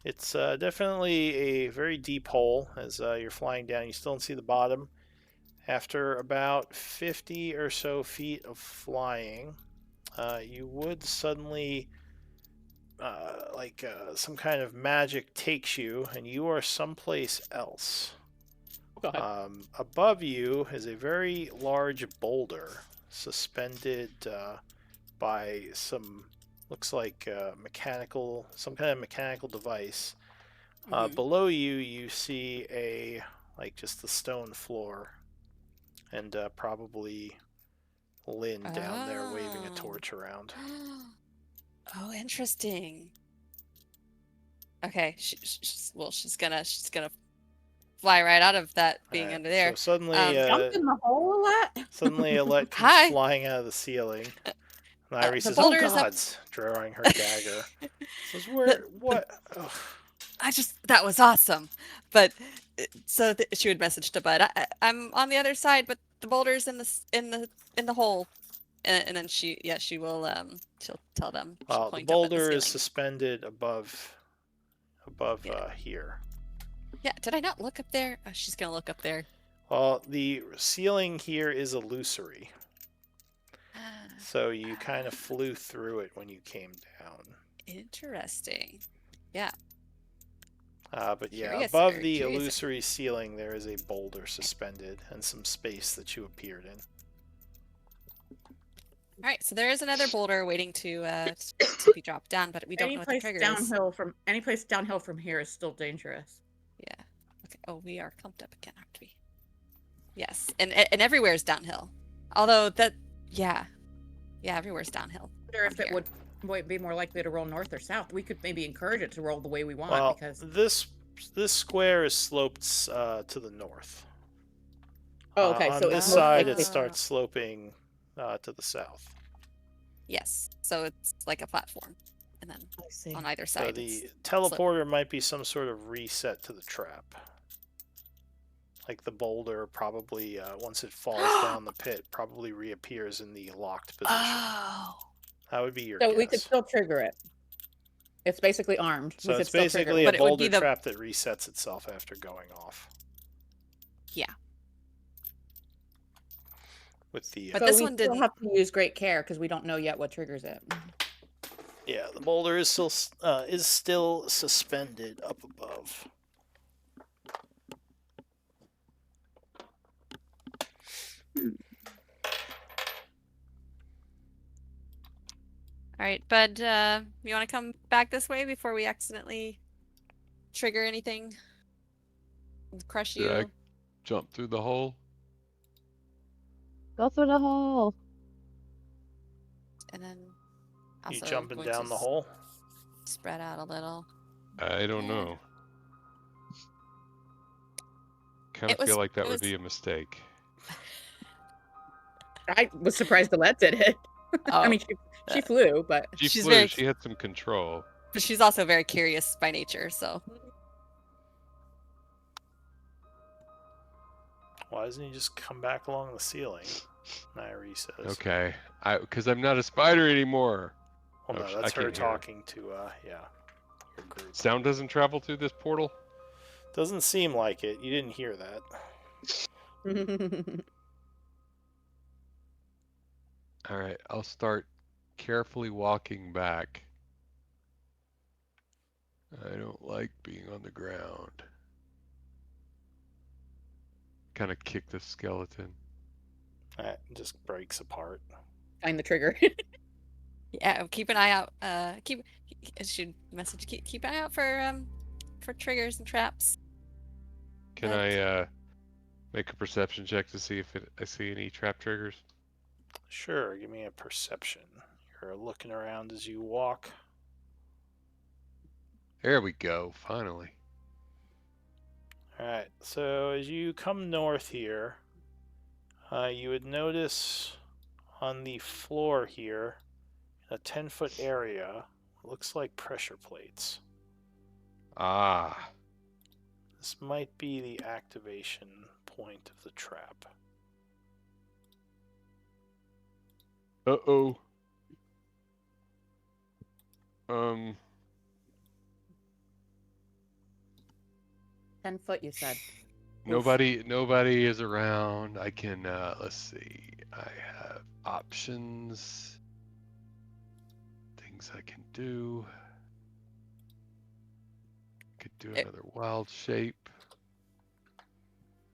it's definitely a very deep hole as you're flying down. You still don't see the bottom. After about 50 or so feet of flying, you would suddenly, some kind of magic takes you, and you are someplace else. Above you is a very large boulder suspended by some, looks like some kind of mechanical device. Mhm. Below you, you see just the stone floor, and probably Lynn down there waving a Oh. torch around. Oh, interesting. Okay, she's gonna fly right out of that being Alright, under there. so suddenly, Jumped in the hole a lot. suddenly Alette comes Hi. flying out of the ceiling. Nairi the says, "Oh boulder is up." gods," drawing her dagger. Says, "Where? What?" Ugh. That was awesome. But so she would message to Bud. I'm on the other side, but the boulder's in the hole. And then she will she'll tell them. She'll The point up at the boulder is ceiling. suspended above Yeah. here. Yeah, did I not look up there? Oh, she's gonna look up there. Well, the ceiling here is illusory, so you kind of flew through it when you came down. Interesting. Yeah. But yeah, Curious, above or the curious. illusory ceiling, there is a boulder suspended and some space that you appeared in. All right, so there is another boulder waiting to be dropped down, but we don't know what the trigger is. Any place downhill from here is still dangerous. Yeah. Okay. Oh, we are clumped up again, aren't we? Yes, and everywhere is downhill. Although yeah, everywhere's downhill. I wonder if from it here. would be more likely to roll north or south. We could maybe encourage it to roll the way we want Well, because. this square is sloped to the north. Oh, okay. On So this it's side, most it starts sloping to the south. Yes, so it's like a platform, and then on either So side. the teleporter might be some sort of reset to the trap. Like the boulder probably, once it falls down the pit, probably reappears in the locked position. Oh. That would be your So guess. we could still trigger it. It's basically armed. So we it's could still trigger basically it. a But it would be boulder the- trap that resets itself after going off. Yeah. With the But So this we one still didn't. have to use great care because we don't know yet what triggers it. yeah, the boulder is still suspended up above. All right, Bud, you want to come back this way before we accidentally trigger anything? Crush you? Did I jump through the hole? Go through the hole. And then You also jumping going down to the hole? spread out a little. I don't Yeah. know. Kind It of feel was- like that it would was- be a mistake. I was surprised Alette did it. I Oh, mean, she flew, but She She's flew. very- She had some control. but she's also very curious by nature, so. Why doesn't he just come back along the ceiling? Nairi says. Okay, because I'm not a spider anymore. Well, Oh, no, I that's her can't hear her. talking to, your group. Sound doesn't travel through this portal. Doesn't seem like it. You didn't hear that. All right, I'll start carefully walking back. I don't like being on the ground. Kind of kick the skeleton. That just breaks apart. Find the trigger. Yeah, keep an eye out. Should message keep an eye out for triggers and traps. Can But- I make a perception check to see if I see any trap triggers? Sure, give me a perception. You're looking around as you walk. There we go, finally. Alright, so as you come north here, you would notice on the floor here, in a 10-foot area, looks like pressure plates. Ah, This might be the activation point of the trap. uh-oh. 10 foot, you said. Nobody is around. I can, let's see. I have options. Things I can do. Could do another wild shape.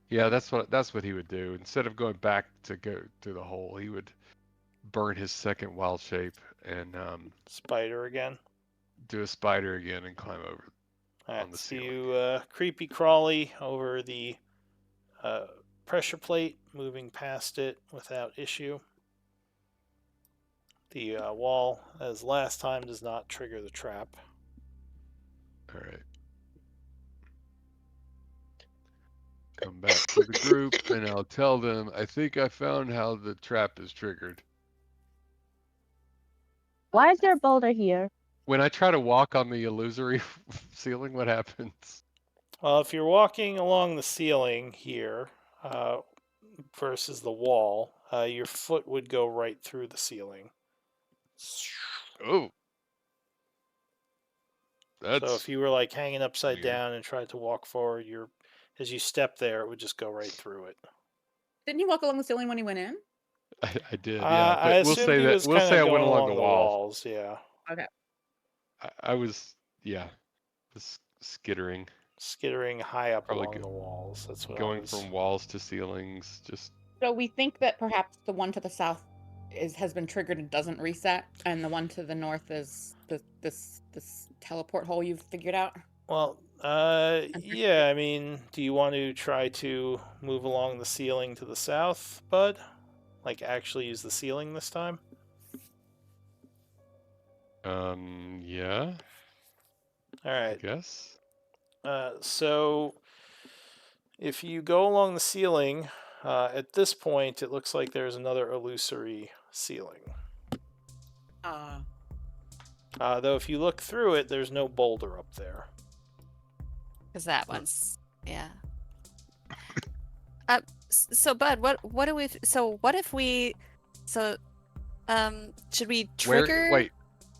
Yeah, that's what he would do. Instead of going back to go through the hole, he would burn his second wild shape and Spider again. do a spider again and climb over. Alright, the so ceiling. you creepy crawly over the pressure plate, moving past it without issue. The wall, as last time, does not trigger the trap. All right. Come back to the group and I'll tell them, I think I found how the trap is triggered. Why is there a boulder here? When I try to walk on the illusory ceiling, what happens? Well, if you're walking along the ceiling here versus the wall, your foot would go right through the ceiling. Oh. That's So if you were like hanging upside weird. down and tried to walk forward, as you step there, it would just go right through it. Didn't he walk along the ceiling when he went in? I did, yeah. But I we'll assumed say he that was we'll kind say I of went going along the wall. walls. Yeah, I was, yeah, just skittering, skittering high up Probably along the walls. That's what I going was. from walls to ceilings. Just So we think that perhaps the one to the south has been triggered and doesn't reset, and the one to the north is this teleport hole you've figured out. Well, yeah. I mean, do you want to try to move along the ceiling to the south, Bud? Like actually use the ceiling this time? yeah, All I right. guess. So if you go along the ceiling, at this point, it looks like there's another illusory ceiling. Though if you look through it, there's no boulder up there. Because that one's yeah. So Bud, what do we? So what if we? So, should we trigger? Where? Wait,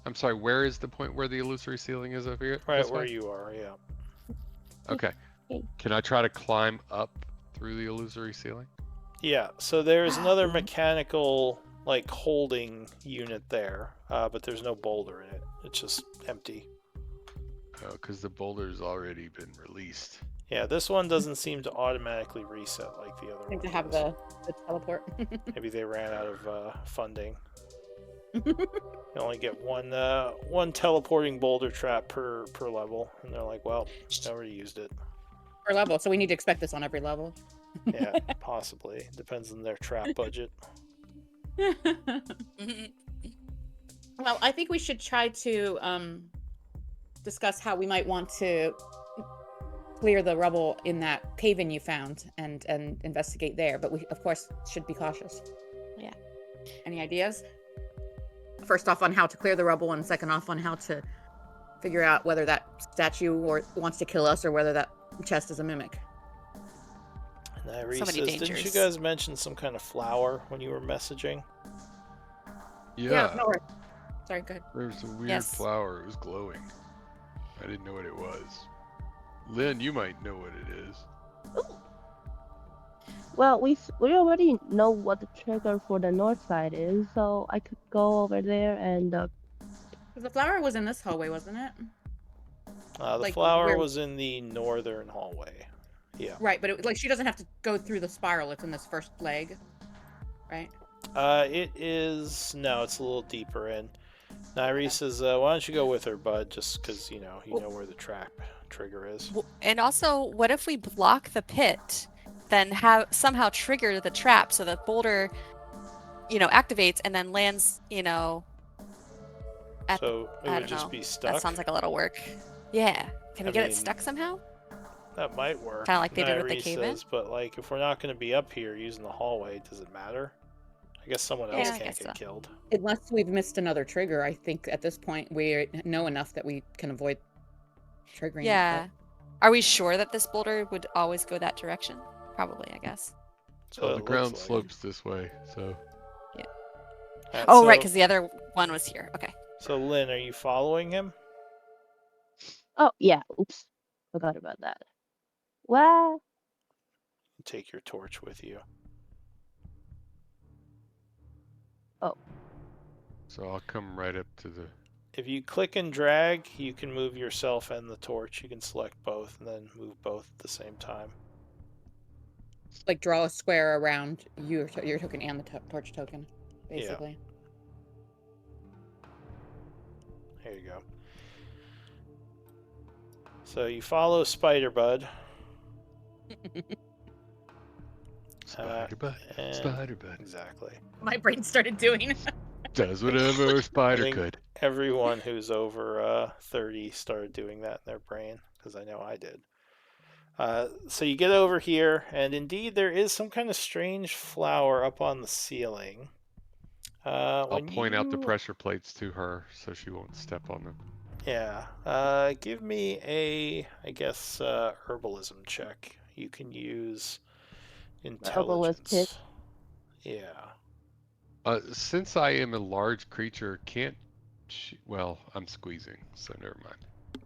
I'm sorry. Where is the point where the illusory ceiling is over here? Right This where way? you are, yeah. Okay. Can I try to climb up through the illusory ceiling? Yeah, so there's another mechanical, like, holding unit there, but there's no boulder in it. It's just empty. Oh, because the boulder's already been released. Yeah, this one doesn't seem to automatically reset like the other I think one to have does. the teleport. Maybe they ran out of funding. You only get one teleporting boulder trap per level, and they're like, well, I already used it. Per level, so we need to expect this on every level. Yeah, possibly. Depends on their trap budget. Mhm. Well, I think we should try to discuss how we might want to clear the rubble in that cave-in you found and investigate there. But we, of course, should be cautious. Yeah. Any ideas? First off, on how to clear the rubble, and second off, on how to figure out whether that statue wants to kill us or whether that chest is a mimic. And Reese So many says, didn't you dangers. guys mention some kind of flower when you were messaging? Yeah, No worries. Sorry, go ahead. there was a weird Yes. flower. It was glowing. I didn't know what it was. Lynn, you might know what it is. Well, we already know what the trigger for the north side is, so I could go over there and 'Cause the flower was in this hallway, wasn't it? The Like, flower where- was in the northern hallway. Yeah. Right, but like she doesn't have to go through the spiral. It's in this first leg, right? It is... No, it's a little deeper in. Nairi says, why don't you go with her, bud? Just because, you know where the trap trigger is. And also, what if we block the pit, then have somehow trigger the trap so the boulder, activates and then lands, at So it I would don't just know. be stuck. That sounds like a lot of work. Yeah. Can we I get mean, it stuck somehow? That might work. Kinda like they did with the Nairi cave-in? says, but like if we're not going to be up here using the hallway, does it matter? I guess someone else Yeah, I can't guess get so. killed. Unless we've missed another trigger, I think at this point we know enough that we can avoid triggering. Yeah. Are we sure that this boulder would always go that direction? Probably, I guess. So Well, it the looks ground like. slopes this way, so Alright, Oh, so, right, because the other one was here. Okay. So Lynn, are you following him? oh yeah, oops, forgot about that. Well, Take your torch with you. so I'll come right up to the. If you click and drag, you can move yourself and the torch. You can select both and then move both at the same time. Like draw a square around your token and the torch token, Yeah. basically. There you go. So you follow Spider Bud. Spider bud. and- Spider bud. Exactly. My brain started doing. Does whatever a spider think- could. Everyone who's over 30 started doing that in their brain, because I know I did. So you get over here, and indeed there is some kind of strange flower up on the ceiling. I'll when point out the you- pressure plates to her so she won't step on them. Yeah. Give me a, I guess, herbalism check. You can use herbalist intelligence. Yeah. Since I am a large creature, can't she... Well, I'm squeezing, so never mind. I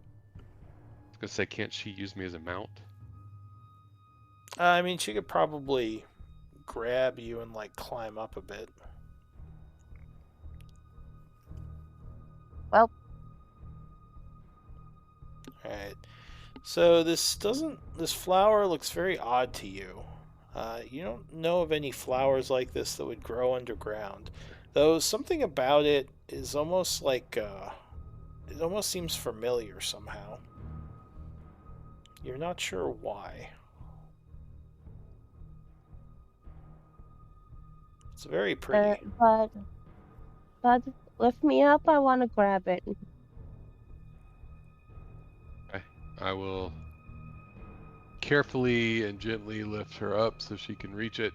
was gonna say, can't she use me as a mount? I mean, she could probably grab you and, like, climb up a bit. well, Alright. So this flower looks very odd to you. You don't know of any flowers like this that would grow underground. Though something about it is almost like, it almost seems familiar somehow. You're not sure why. It's very pretty. but lift me up. I want to grab it. I will carefully and gently lift her up so she can reach it.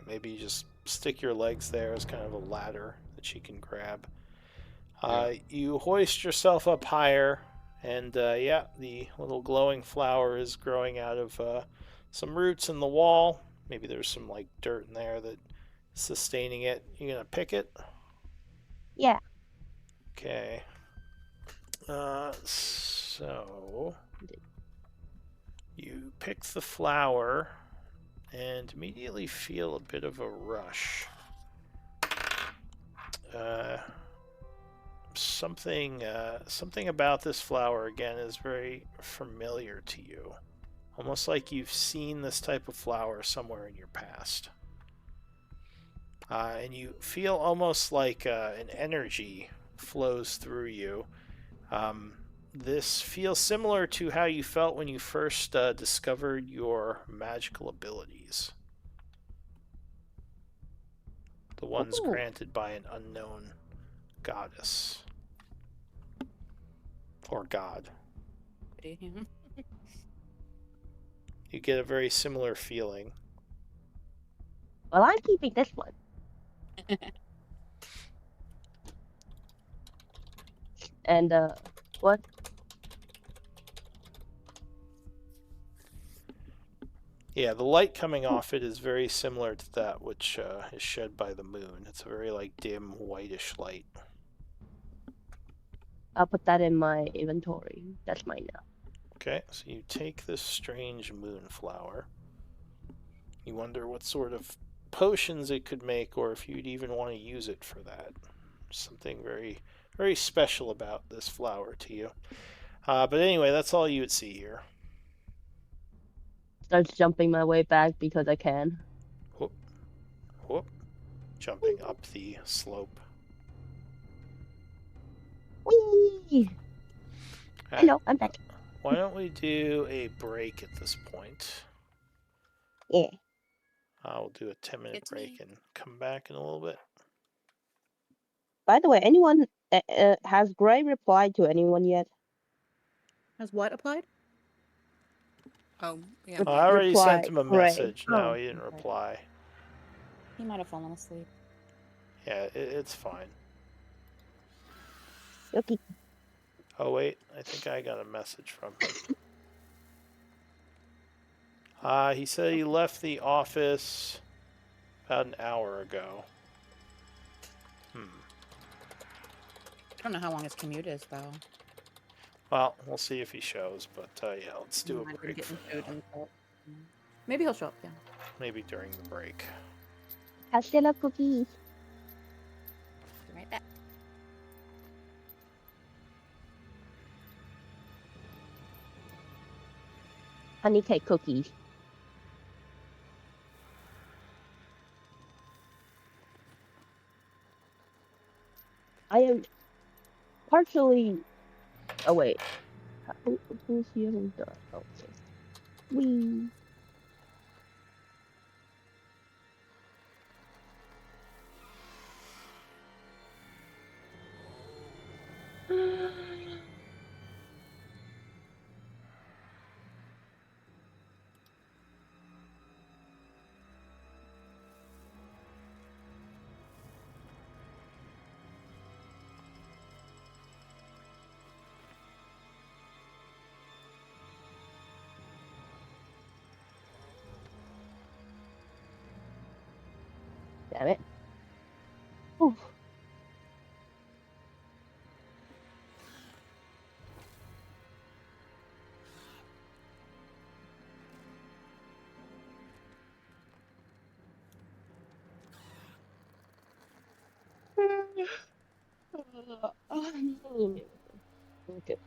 Maybe you just stick your legs there as kind of a ladder that she can grab. Yeah. You hoist yourself up higher, and yeah, the little glowing flower is growing out of some roots in the wall. Maybe there's some like dirt in there that is sustaining it. You gonna pick it? Yeah. Okay. So you pick the flower and immediately feel a bit of a rush. Something about this flower again is very familiar to you. Almost like you've seen this type of flower somewhere in your past. And you feel almost like an energy flows through you. This feels similar to how you felt when you first discovered your magical abilities. The ones Ooh. granted by an unknown goddess. Or god. You get a very similar feeling. Well, I'm keeping this one. And what? Yeah, the light coming off it is very similar to that which is shed by the moon. It's a very like dim whitish light. I'll put that in my inventory. That's mine now. Okay, so you take this strange moonflower. You wonder what sort of potions it could make, or if you'd even want to use it for that. Something very, very special about this flower to you. But anyway, that's all you would see here. Starts jumping my way back because I can. Whoop, whoop, jumping up the slope. Whee! Hello, I'm back. Why don't we do a break at this point? Yeah. We'll do a 10-minute Good to me. break and come back in a little bit. By the way, anyone has Gray replied to anyone yet? Has what applied? Oh, yeah. Re- I already sent reply, him a Gray. message. No, Oh, he didn't okay. reply. He might have fallen asleep. Yeah, it's fine. Okay. Oh, wait. I think I got a message from him. He said he left the office about an hour ago. I don't know how long his commute is, though. Well, we'll see if he shows, but yeah, let's do a Might have been break for getting food now. and stuff. Maybe he'll show up, yeah. Maybe during the break. I still have cookies. Be right back. Honey cake cookies. I am partially. Oh wait. Who's using the? Okay. We. Damn it. Oof. Okay.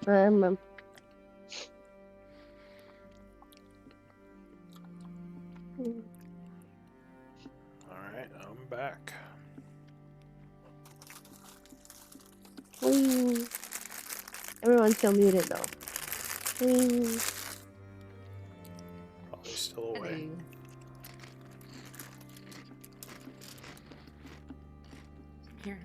Um, Alright, I'm back. whee. Everyone's still muted though. Whee. Probably still away. Here.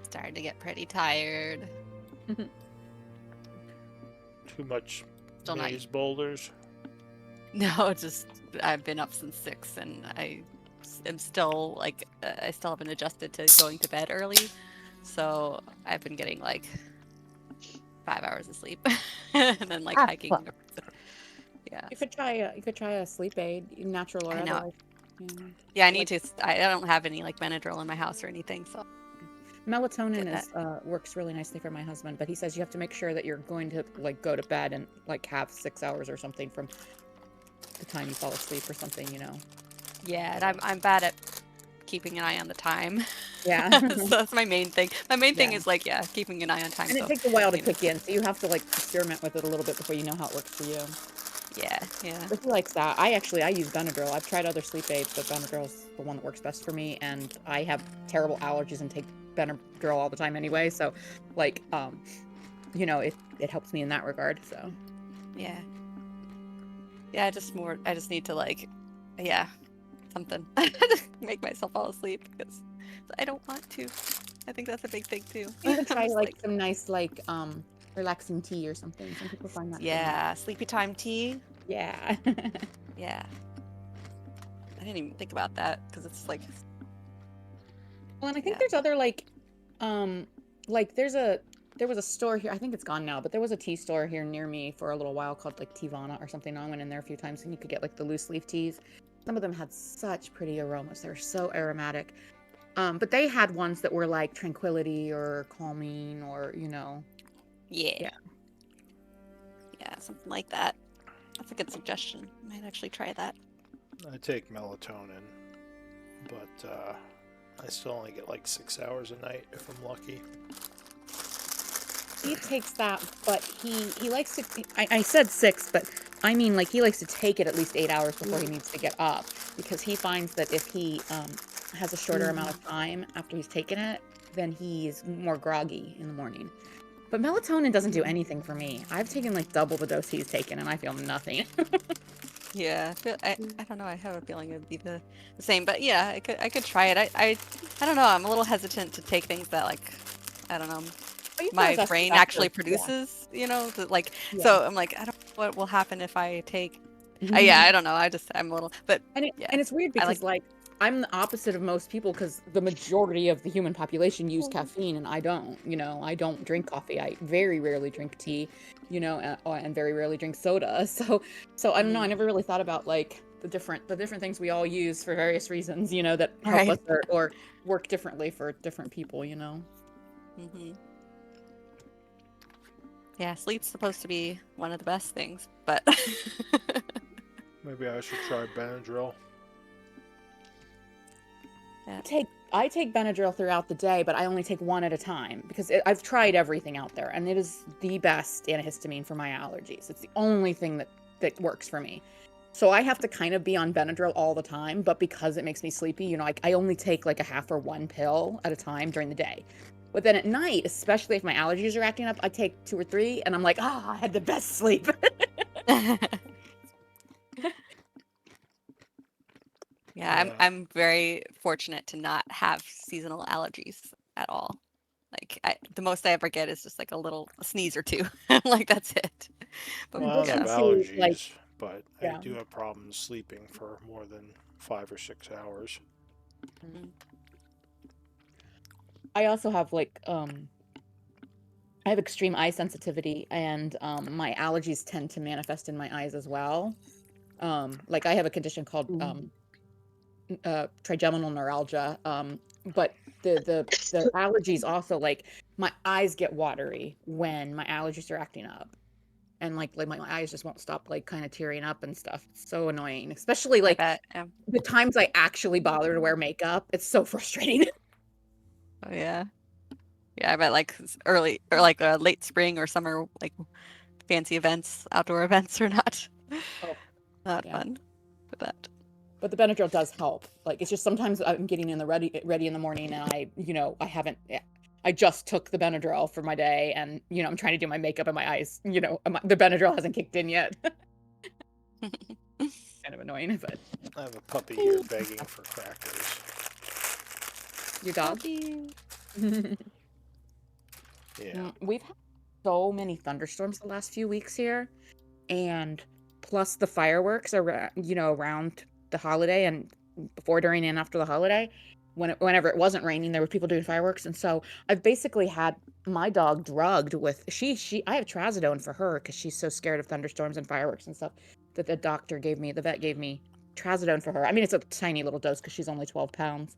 Starting to get pretty tired. Too much Still not. maze boulders. No, just I've been up since 6, and I am still like I still haven't adjusted to going to bed early, so I've been getting like 5 hours of sleep, and then like Ah, hiking. fuck. Yeah, You could try a sleep aid, natural or I know. otherwise. Yeah. Yeah, I need to. I don't have any like Benadryl in my house or anything, so Melatonin get is works really nicely for my husband, but he says you have to make sure that you're going to like go to bed and like have 6 hours or something from the time you fall asleep or something, you know. yeah, and I'm bad at keeping an eye on the time. Yeah. So that's my main thing. My main thing Yeah. is like, yeah, keeping an eye on time. And it So takes a while to you know, kick in, so you have to like experiment with it a little bit before you know how it works for you. yeah, yeah. But he likes that. I use Benadryl. I've tried other sleep aids, but Benadryl's the one that works best for me. And I have terrible allergies and take Benadryl all the time anyway. So, like, you know, it helps me in that regard. So, Yeah. Yeah, I just need to like, yeah, something. Make myself fall asleep because I don't want to. I think that's a big thing too. you even I'm try just like some nice relaxing tea or something. Some people find that. yeah, sleepy time tea. Yeah. Yeah. I didn't even think about that because it's like, Well, and I think yeah. there's other like there was a store here. I think it's gone now, but there was a tea store here near me for a little while called like Tivana or something. I went in there a few times and you could get like the loose leaf teas. Some of them had such pretty aromas. They were so aromatic. But they had ones that were like tranquility or calming or, you know. Yeah. Yeah. Yeah, something like that. That's a good suggestion. Might actually try that. I take melatonin, but I still only get like 6 hours a night if I'm lucky. He takes that, but he likes to. I said 6, but I mean like he likes to take it at least 8 hours before he needs to get up because he finds that if he has a shorter amount of time after he's taken it, then he's more groggy in the morning. But melatonin doesn't do anything for me. I've taken like double the dose he's taken, and I feel nothing. Yeah, I don't know. I have a feeling it would be the same, but yeah, I could try it. I don't know. I'm a little hesitant to take things that like I don't know But you can my always ask the brain doctor. actually Yeah. produces. You know, like Yeah. so I'm like I don't know what will happen if I take. Yeah, I don't know. I'm a little, but And yeah, it's weird I because like I'm the opposite of most people because the majority of the human population use caffeine and I don't. You know, I don't drink coffee. I very rarely drink tea. You know, and very rarely drink soda. So I don't know. I never really thought about like the different things we all use for various reasons. You know, that help us right. or work differently for different people. You know. Hmm. Yeah, sleep's supposed to be one of the best things, but Maybe I should try Benadryl. I take Benadryl throughout the day, but I only take one at a time because I've tried everything out there, and it is the best antihistamine for my allergies. It's the only thing that works for me. So I have to kind of be on Benadryl all the time, but because it makes me sleepy, you know, I only take like a half or one pill at a time during the day. But then at night, especially if my allergies are acting up, I take 2 or 3, and I'm like, I had the best sleep. yeah, I'm very fortunate to not have seasonal allergies at all. Like the most I ever get is just like a sneeze or two. Like that's it. But Well, I don't have yeah. allergies, but I Yeah. do have problems sleeping for more than 5 or 6 hours. Mhm. I also have like I have extreme eye sensitivity and my allergies tend to manifest in my eyes as well. Like I have a condition called trigeminal neuralgia. But the allergies also like my eyes get watery when my allergies are acting up. and like my eyes just won't stop like kind of tearing up and stuff. It's so annoying, especially I like bet. Yeah. the times I actually bother to wear makeup. It's so frustrating. Oh yeah. Yeah, I bet like early or like late spring or summer, like fancy events, outdoor events are not Oh, not yeah. fun. I bet. But the Benadryl does help. Like it's just sometimes I'm getting in the ready in the morning and I just took the Benadryl for my day and I'm trying to do my makeup and my eyes, the Benadryl hasn't kicked in yet. Kind of annoying, but I have a puppy here begging for crackers. your dog. Puppy. Yeah. We've had so many thunderstorms the last few weeks here, and plus the fireworks around the holiday and before, during, and after the holiday. Whenever it wasn't raining, there were people doing fireworks, and so I've basically had my dog drugged with I have trazodone for her because she's so scared of thunderstorms and fireworks and stuff that the vet gave me trazodone for her. I mean, it's a tiny little dose because she's only 12 pounds.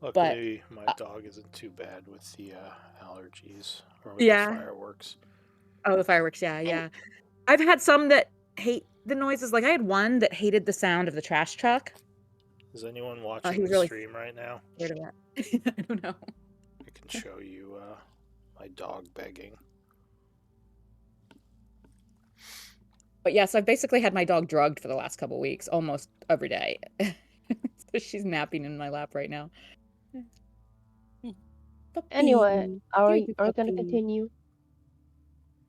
Luckily, my dog isn't too bad with the allergies or with Yeah. the fireworks. Oh, the fireworks, yeah. I've had some that hate the noises. Like I had one that hated the sound of the trash truck. Is anyone watching he was the really stream right now? scared of that. I don't know. I can show you my dog begging. But yes, I've basically had my dog drugged for the last couple weeks, almost every day. So she's napping in my lap right now. Anyway, Puppy. are You're we the gonna puppy. continue?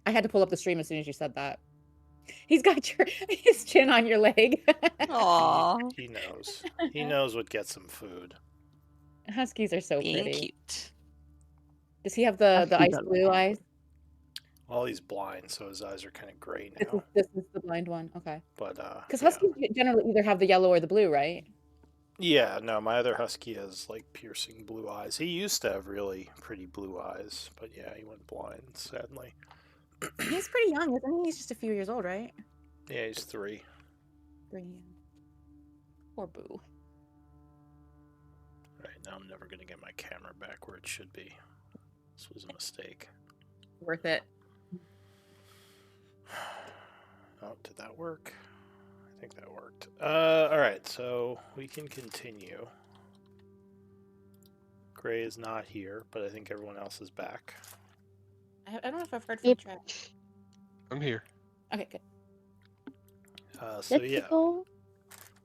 I had to pull up the stream as soon as you said that. He's got his chin on your leg. Aw, He knows. He knows what gets him food. Huskies are so being pretty. cute. Does he have the Huskies ice are blue lovely. eyes? Well, he's blind, so his eyes are kind of gray This is, now. this is the blind one. Okay. But Because yeah. huskies generally either have the yellow or the blue, right? Yeah, no, my other husky has like piercing blue eyes. He used to have really pretty blue eyes, but yeah, he went blind, sadly. He's pretty young, isn't he? He's just a few years old, right? Yeah, he's 3. 3. Poor Boo. Right, now I'm never going to get my camera back where it should be. This was a mistake. Worth it. Oh, did that work? I think that worked. Alright, so we can continue. Gray is not here, but I think everyone else is back. I don't know if I've heard from Yep. Travis. I'm here. Okay, good. So Let's yeah, go.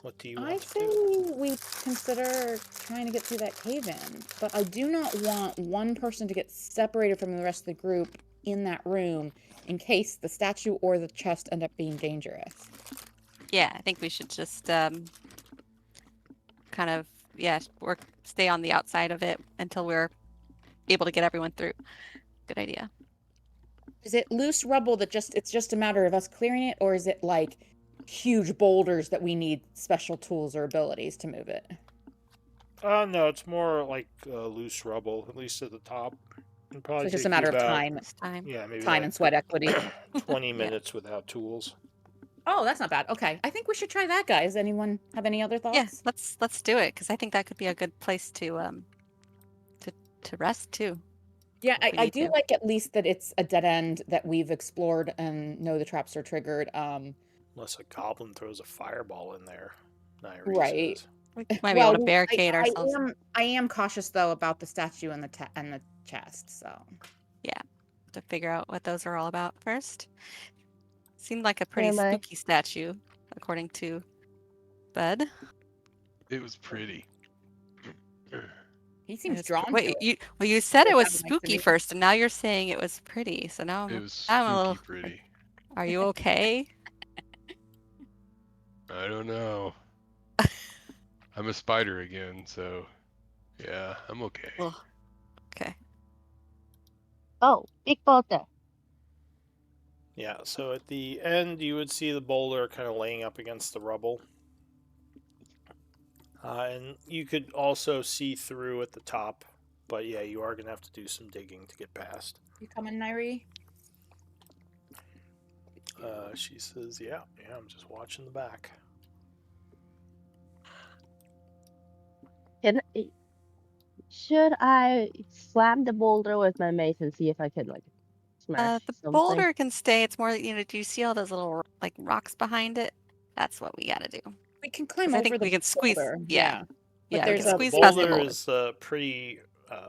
what do you I want to say do? we consider trying to get through that cave in, but I do not want one person to get separated from the rest of the group in that room in case the statue or the chest end up being dangerous. Yeah, I think we should just kind of stay on the outside of it until we're able to get everyone through. Good idea. Is it loose rubble that it's just a matter of us clearing it, or is it like huge boulders that we need special tools or abilities to move it? No, it's more like loose rubble, at least at the top. It'd probably So it's just take a matter you of about, time, This time. yeah, maybe time like and sweat equity. 20 minutes without tools. Oh, that's not bad. Okay, I think we should try that, guys. Anyone have any other Yeah, thoughts? let's do it because I think that could be a good place to rest too. Yeah, if we I need do to. like at least that it's a dead end that we've explored and know the traps are triggered. Unless a goblin throws a fireball in there, Nairi Right. says. We might be able to Well, barricade ourselves. I am cautious though about the statue and the chest. So To figure out what those are all about first. Seemed like a pretty Am I? spooky statue, according to Bud. It was pretty. he seems It's drawn to wait, it. you said it was Sounded nice to spooky me. first, and now you're saying it was pretty. So now It was I'm a spooky little. pretty. Are you okay? I don't know. I'm a spider again, so yeah, I'm okay. Well, okay. Oh, big boulder. Yeah, so at the end, you would see the boulder kind of laying up against the rubble. And you could also see through at the top. But yeah, you are going to have to do some digging to get past. You coming, Nairi? She says, yeah, I'm just watching the back. Should I slam the boulder with my mace and see if I can like smash The something. boulder can stay. It's more, do you see all those little like rocks behind it? That's what we gotta do. We can climb 'Cause I over think the we can squeeze. boulder. Yeah, But yeah, we there's can a The squeeze past the boulder boulder. is pretty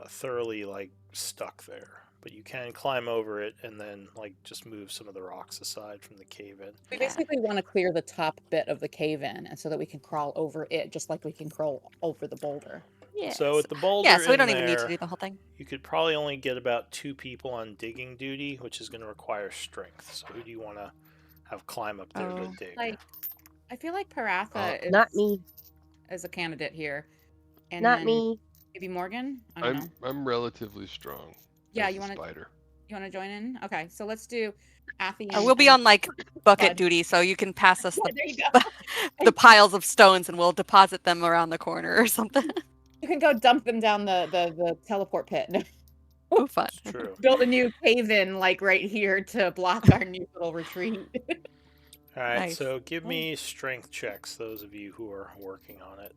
thoroughly like stuck there, but you can climb over it and then like just move some of the rocks aside from the cave in. We Yeah. basically want to clear the top bit of the cave in, and so that we can crawl over it, just like we can crawl over the boulder. Yeah. So with the boulder Yeah, so we in don't even need to there, do the whole thing. you could probably only get about 2 people on digging duty, which is going to require strength. So who do you want to have climb up there to Oh. dig? Like, I feel like Paratha Not me. is a candidate here, and Not then me. maybe Morgan. I don't know. I'm relatively strong. Yeah, as you a want to spider. join in? Okay, so let's do Athy. We'll be on like bucket Bud. duty, so you can pass us Yeah, there you go. the piles of stones, and we'll deposit them around the corner or something. You can go dump them down the teleport pit. Oh, fun. It's true. Build a new cave in like right here to block our new little retreat. All right, Nice. so give me strength checks, those of you who are working on it.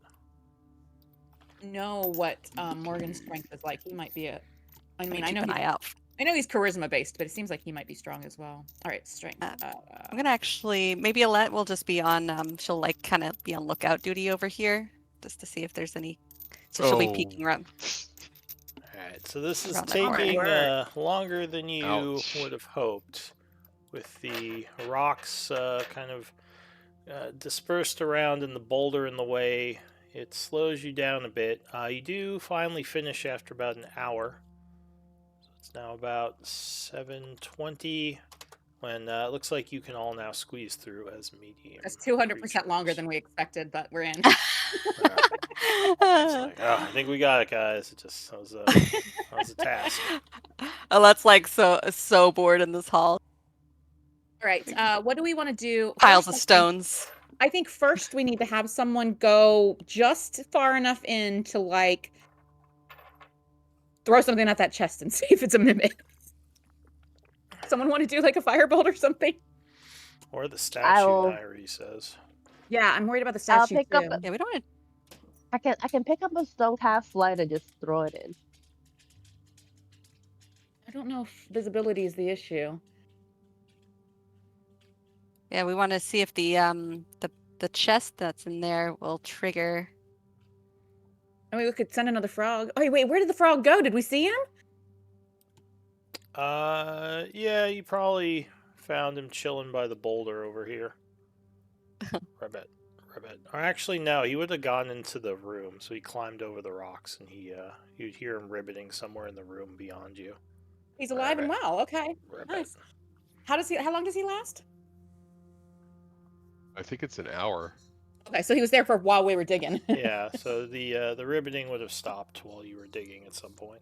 Know what Morgan's strength is like. He might be a. I mean, I Keep know an eye out. I know he's charisma based, but it seems like he might be strong as well. All right, strength. I'm gonna actually maybe Alette will just be on. She'll like kind of be on lookout duty over here, just to see if there's any. So she'll be Oh. peeking around. Alright, so this is Around the corner. taking longer than you Ouch. would have hoped, with the rocks kind of dispersed around and the boulder in the way. It slows you down a bit. You do finally finish after about an hour. So it's now about 7:20, when it looks like you can all now squeeze through as medium. That's 200% longer creatures. than we expected, but we're in. Alright. It's like, oh, I think we got it, guys. It just that was a task. Alette's like so bored in this hall. All right, what do we want to do? Piles First, of stones. I think first we need to have someone go just far enough in to like throw something at that chest and see if it's a mimic. Someone want to do like a firebolt or something? Or the statue, I'll- Nairi says. Yeah, I'm worried about the I'll statue pick too. up Yeah, we don't want I can pick up a stone half light and just throw it in. I don't know if visibility is the issue. Yeah, we want to see if the chest that's in there will trigger. I mean, we could send another frog. Oh, wait, where did the frog go? Did we see him? Yeah, you probably found him chilling by the boulder over here. Ribbit. Or actually, no, he would have gone into the room, so he climbed over the rocks, and you'd hear him ribbiting somewhere in the room beyond you. He's alive and Rabbit. well. Okay, Ribbit. nice. How long does he last? I think it's an hour. Okay, so he was there for while we were digging. Yeah, so the ribbiting would have stopped while you were digging at some point.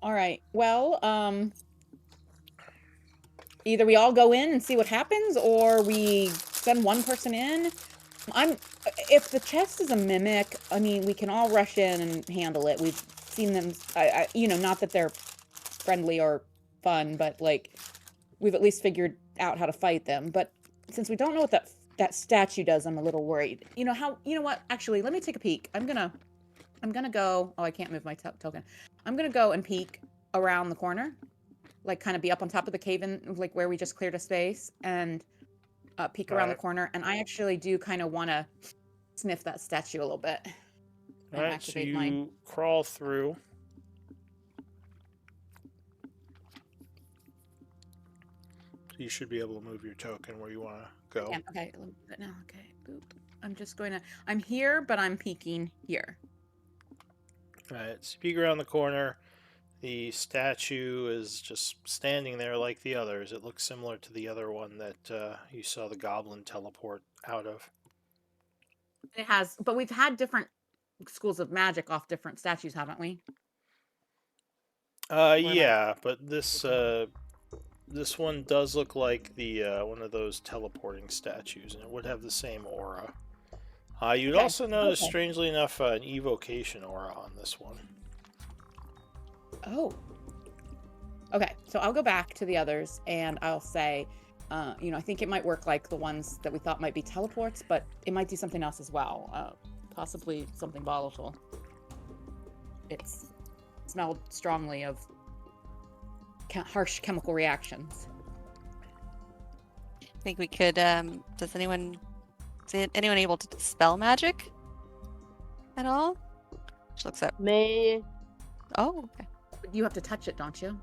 All right. Well, either we all go in and see what happens, or we send one person in. If the chest is a mimic, I mean, we can all rush in and handle it. We've seen them. Not that they're friendly or fun, but like we've at least figured out how to fight them. But since we don't know what that statue does, I'm a little worried. You know what? Actually, let me take a peek. I'm gonna go. Oh, I can't move my token. I'm gonna go and peek around the corner, like kind of be up on top of the cave in, like where we just cleared a space, and peek around the Alright. corner. And I actually do kind of want to sniff that statue a little bit. And Alright, so activate you mine. crawl through. You should be able to move your token where you want to go. Yeah, okay. Let me do that now. Okay. Boop. I'm here, but I'm peeking here. Alright, so you peek around the corner. The statue is just standing there like the others. It looks similar to the other one that you saw the goblin teleport out of. It has, but we've had different schools of magic off different statues, haven't we? Yeah, but this one does look like the one of those teleporting statues, and it would have the same aura. You'd Okay, also notice, okay. strangely enough, an evocation aura on this one. Oh. Okay, so I'll go back to the others and I'll say, I think it might work like the ones that we thought might be teleports, but it might do something else as well. Possibly something volatile. It's smelled strongly of harsh chemical reactions. I think we could. Is anyone able to dispel magic at all? She looks up. Me. Oh, okay. You have to touch it, don't you?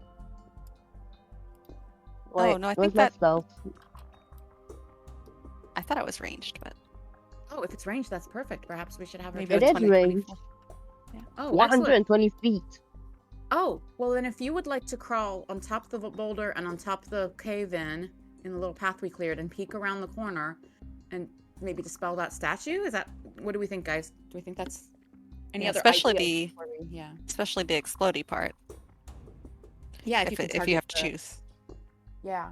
Wait, no, I where's think my that- spell? I thought it was ranged, but Oh, if it's ranged, that's perfect. Perhaps we should have her. maybe It touch is 20, ranged. 24. Oh, excellent. 120 feet. Oh, well then if you would like to crawl on top of the boulder and on top of the cave in the little path we cleared and peek around the corner and maybe dispel that statue, is that, what do we think, guys? Do we think that's any Yeah, other especially ideas before we- especially the explodey part. Yeah, If can you have target to the- choose. Yeah.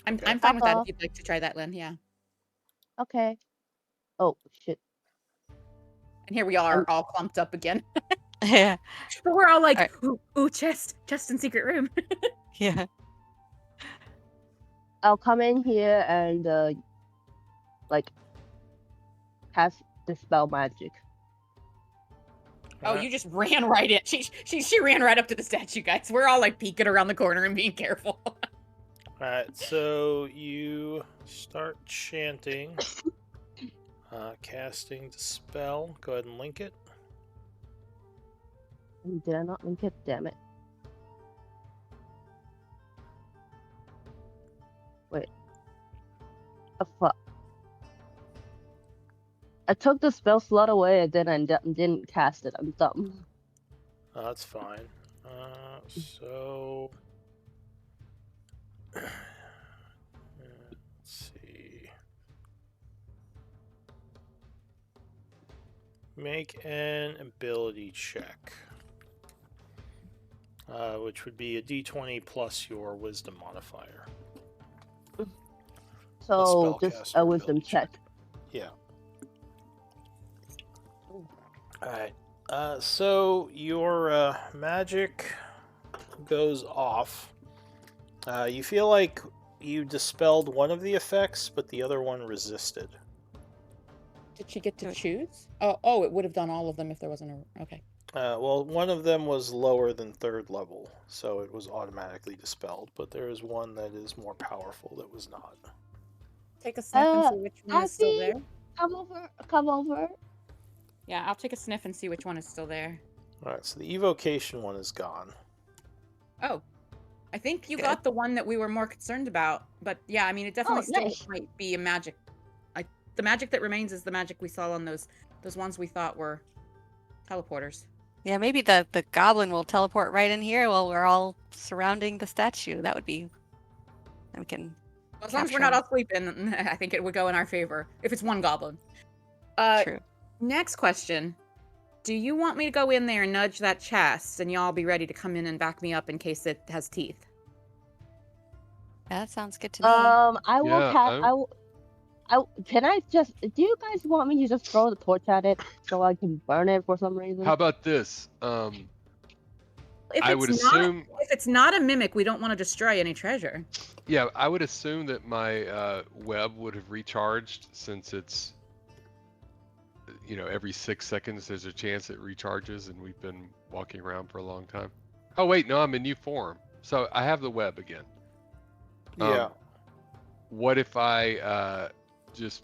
I'm Okay. I'm fine with that Papa. if you'd like to try that, Lynn. Yeah. Okay. Oh, shit. And here we are, all clumped up again. Yeah, But we're all like, Alright. ooh, chest in secret room. yeah. I'll come in here and, like, cast Dispel Magic. Oh, Alright. you just ran right in. She ran right up to the statue, guys. We're all like peeking around the corner and being careful. Alright, so you start chanting, casting Dispel. Go ahead and link it. Did I not link it? Damn it. Wait. Oh, fuck. I took the spell slot away and then I didn't cast it. I'm dumb. That's fine. So... let's see. Make an ability check. Which would be a d20 plus your wisdom modifier. So, just spellcaster a wisdom ability check. Yeah. Alright. So your magic goes off. You feel like you dispelled one of the effects, but the other one resisted. Did she get to choose? Oh, it would have done all of them if there wasn't a. Okay. Well, one of them was lower than 3rd level, so it was automatically dispelled, but there is one that is more powerful that was not. Take a sniff and see which one is still Abby? there. Come over. Yeah, I'll take a sniff and see which one is still there. Alright, so the evocation one is gone. Oh, I think you Good. got the one that we were more concerned about. But yeah, I mean, it definitely still nice. might be a magic. The magic that remains is the magic we saw on those ones we thought were teleporters. Yeah, maybe the goblin will teleport right in here while we're all surrounding the statue. That would be. And we can. As long as we're Capture not all sleeping, I think it would go in our favor if it's one goblin. True. Next question. Do you want me to go in there and nudge that chest and y'all be ready to come in and back me up in case it has teeth? Yeah, that sounds good to me. I will Yeah, have. Can I just? Do you guys want me to just throw the torch at it so I can burn it for some reason? How about this? If I it's would not, assume. if it's not a mimic, we don't want to destroy any treasure. Yeah, I would assume that my web would have recharged since it's, every 6 seconds there's a chance it recharges, and we've been walking around for a long time. Oh wait, no, I'm in new form, so I have the web again. Yeah. What if I just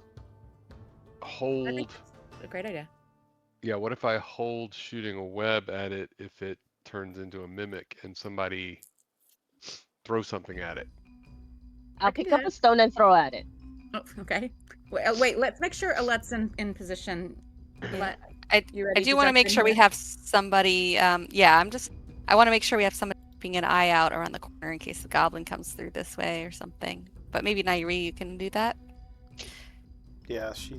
hold? I think that's a great idea. Yeah, what if I hold shooting a web at it if it turns into a mimic and somebody throws something at it? I'll can pick do up that. a stone and throw at it. Oh, okay. Wait, let's make sure Alette's in position. Alette, you I ready do want to jump make in sure we here? have somebody. I want to make sure we have somebody keeping an eye out around the corner in case the goblin comes through this way or something. But maybe Nairi, you can do that. Yeah, she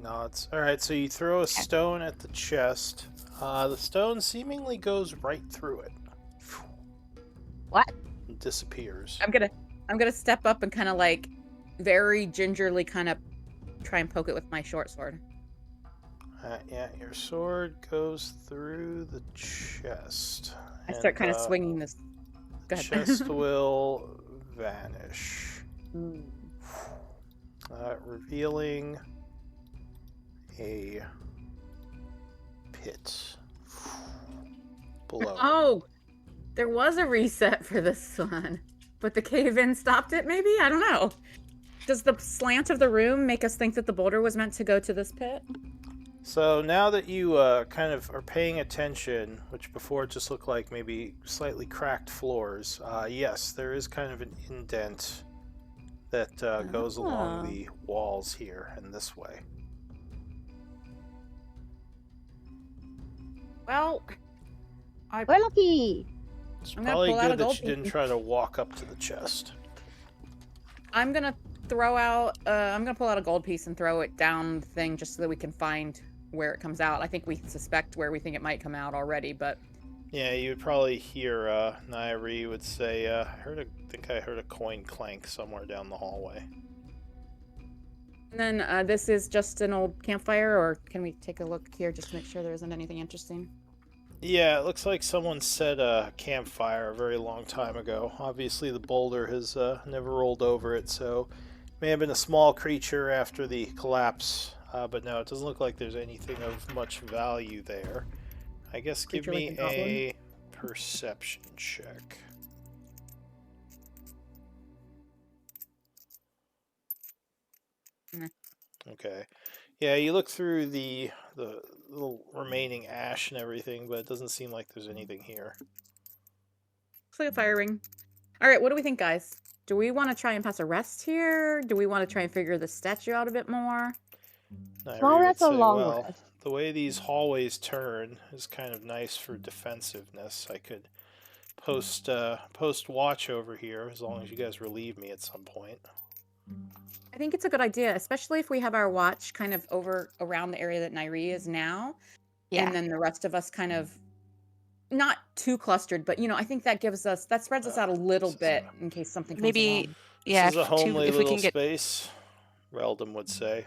nods. Alright, so you throw a stone at the chest. The stone seemingly goes right through it. What? It disappears. I'm gonna step up and kind of like very gingerly kind of try and poke it with my short sword. Yeah, your sword goes through the chest. I start and, kind of swinging this. Go The ahead. chest will vanish, Mm. revealing a pit. below. Oh, there was a reset for this one, but the cave-in stopped it, maybe? I don't know. Does the slant of the room make us think that the boulder was meant to go to this pit? So now that you kind of are paying attention, which before it just looked like maybe slightly cracked floors, yes, there is kind of an indent that goes along Oh. the walls here and this way. Well, We're lucky. It's I'm gonna probably pull out a good that gold you didn't piece. try to walk up to the chest. I'm gonna throw out. I'm gonna pull out a gold piece and throw it down the thing just so that we can find where it comes out. I think we suspect where we think it might come out already, but Yeah, you would probably hear Nairi would say, I think I heard a coin clank somewhere down the hallway. and then this is just an old campfire, or can we take a look here just to make sure there isn't anything interesting? Yeah, it looks like someone set a campfire a very long time ago. Obviously, the boulder has never rolled over it, so it may have been a small creature after the collapse. But no, it doesn't look like there's anything of much value there. I guess give Creature like me a goblin? a perception check. Mm. Okay. Yeah, you look through the little remaining ash and everything, but it doesn't seem like there's anything here. Looks like a fire ring. All right, what do we think, guys? Do we want to try and pass a rest here? Do we want to try and figure the statue out a bit more? Nairi Small would rest or say, long well, rest? the way these hallways turn is kind of nice for defensiveness. I could post watch over here as long as you guys relieve me at some point. I think it's a good idea, especially if we have our watch kind of over around the area that Nairi is now. Yeah. And then the rest of us kind of not too clustered, but I think that spreads us out a little bit in case something comes Maybe, along. yeah, This is a homely if we little can get space, Reldam would say.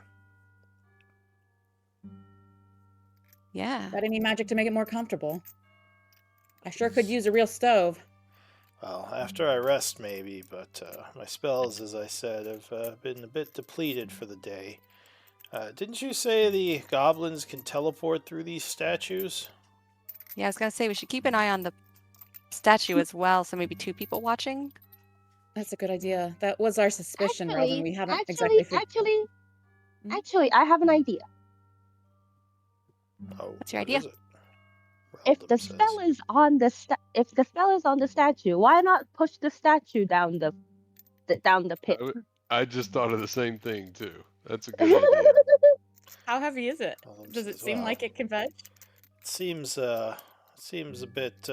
yeah. Got any magic to make it more comfortable? I sure could use a real stove. Well, after I rest, maybe, but my spells, as I said, have been a bit depleted for the day. Didn't you say the goblins can teleport through these statues? Yeah, I was gonna say we should keep an eye on the statue as well, so maybe 2 people watching. That's a good idea. That was our suspicion, Robin. We haven't actually, exactly figured. actually, I have an idea. Oh, What's your what idea? is it? If Reldam the says. spell is on the if the spell is on the statue, why not push the statue down the pit? I just thought of the same thing too. That's a good idea. How heavy is it? Reldam Does it says, seem well, like it can fetch? It seems a bit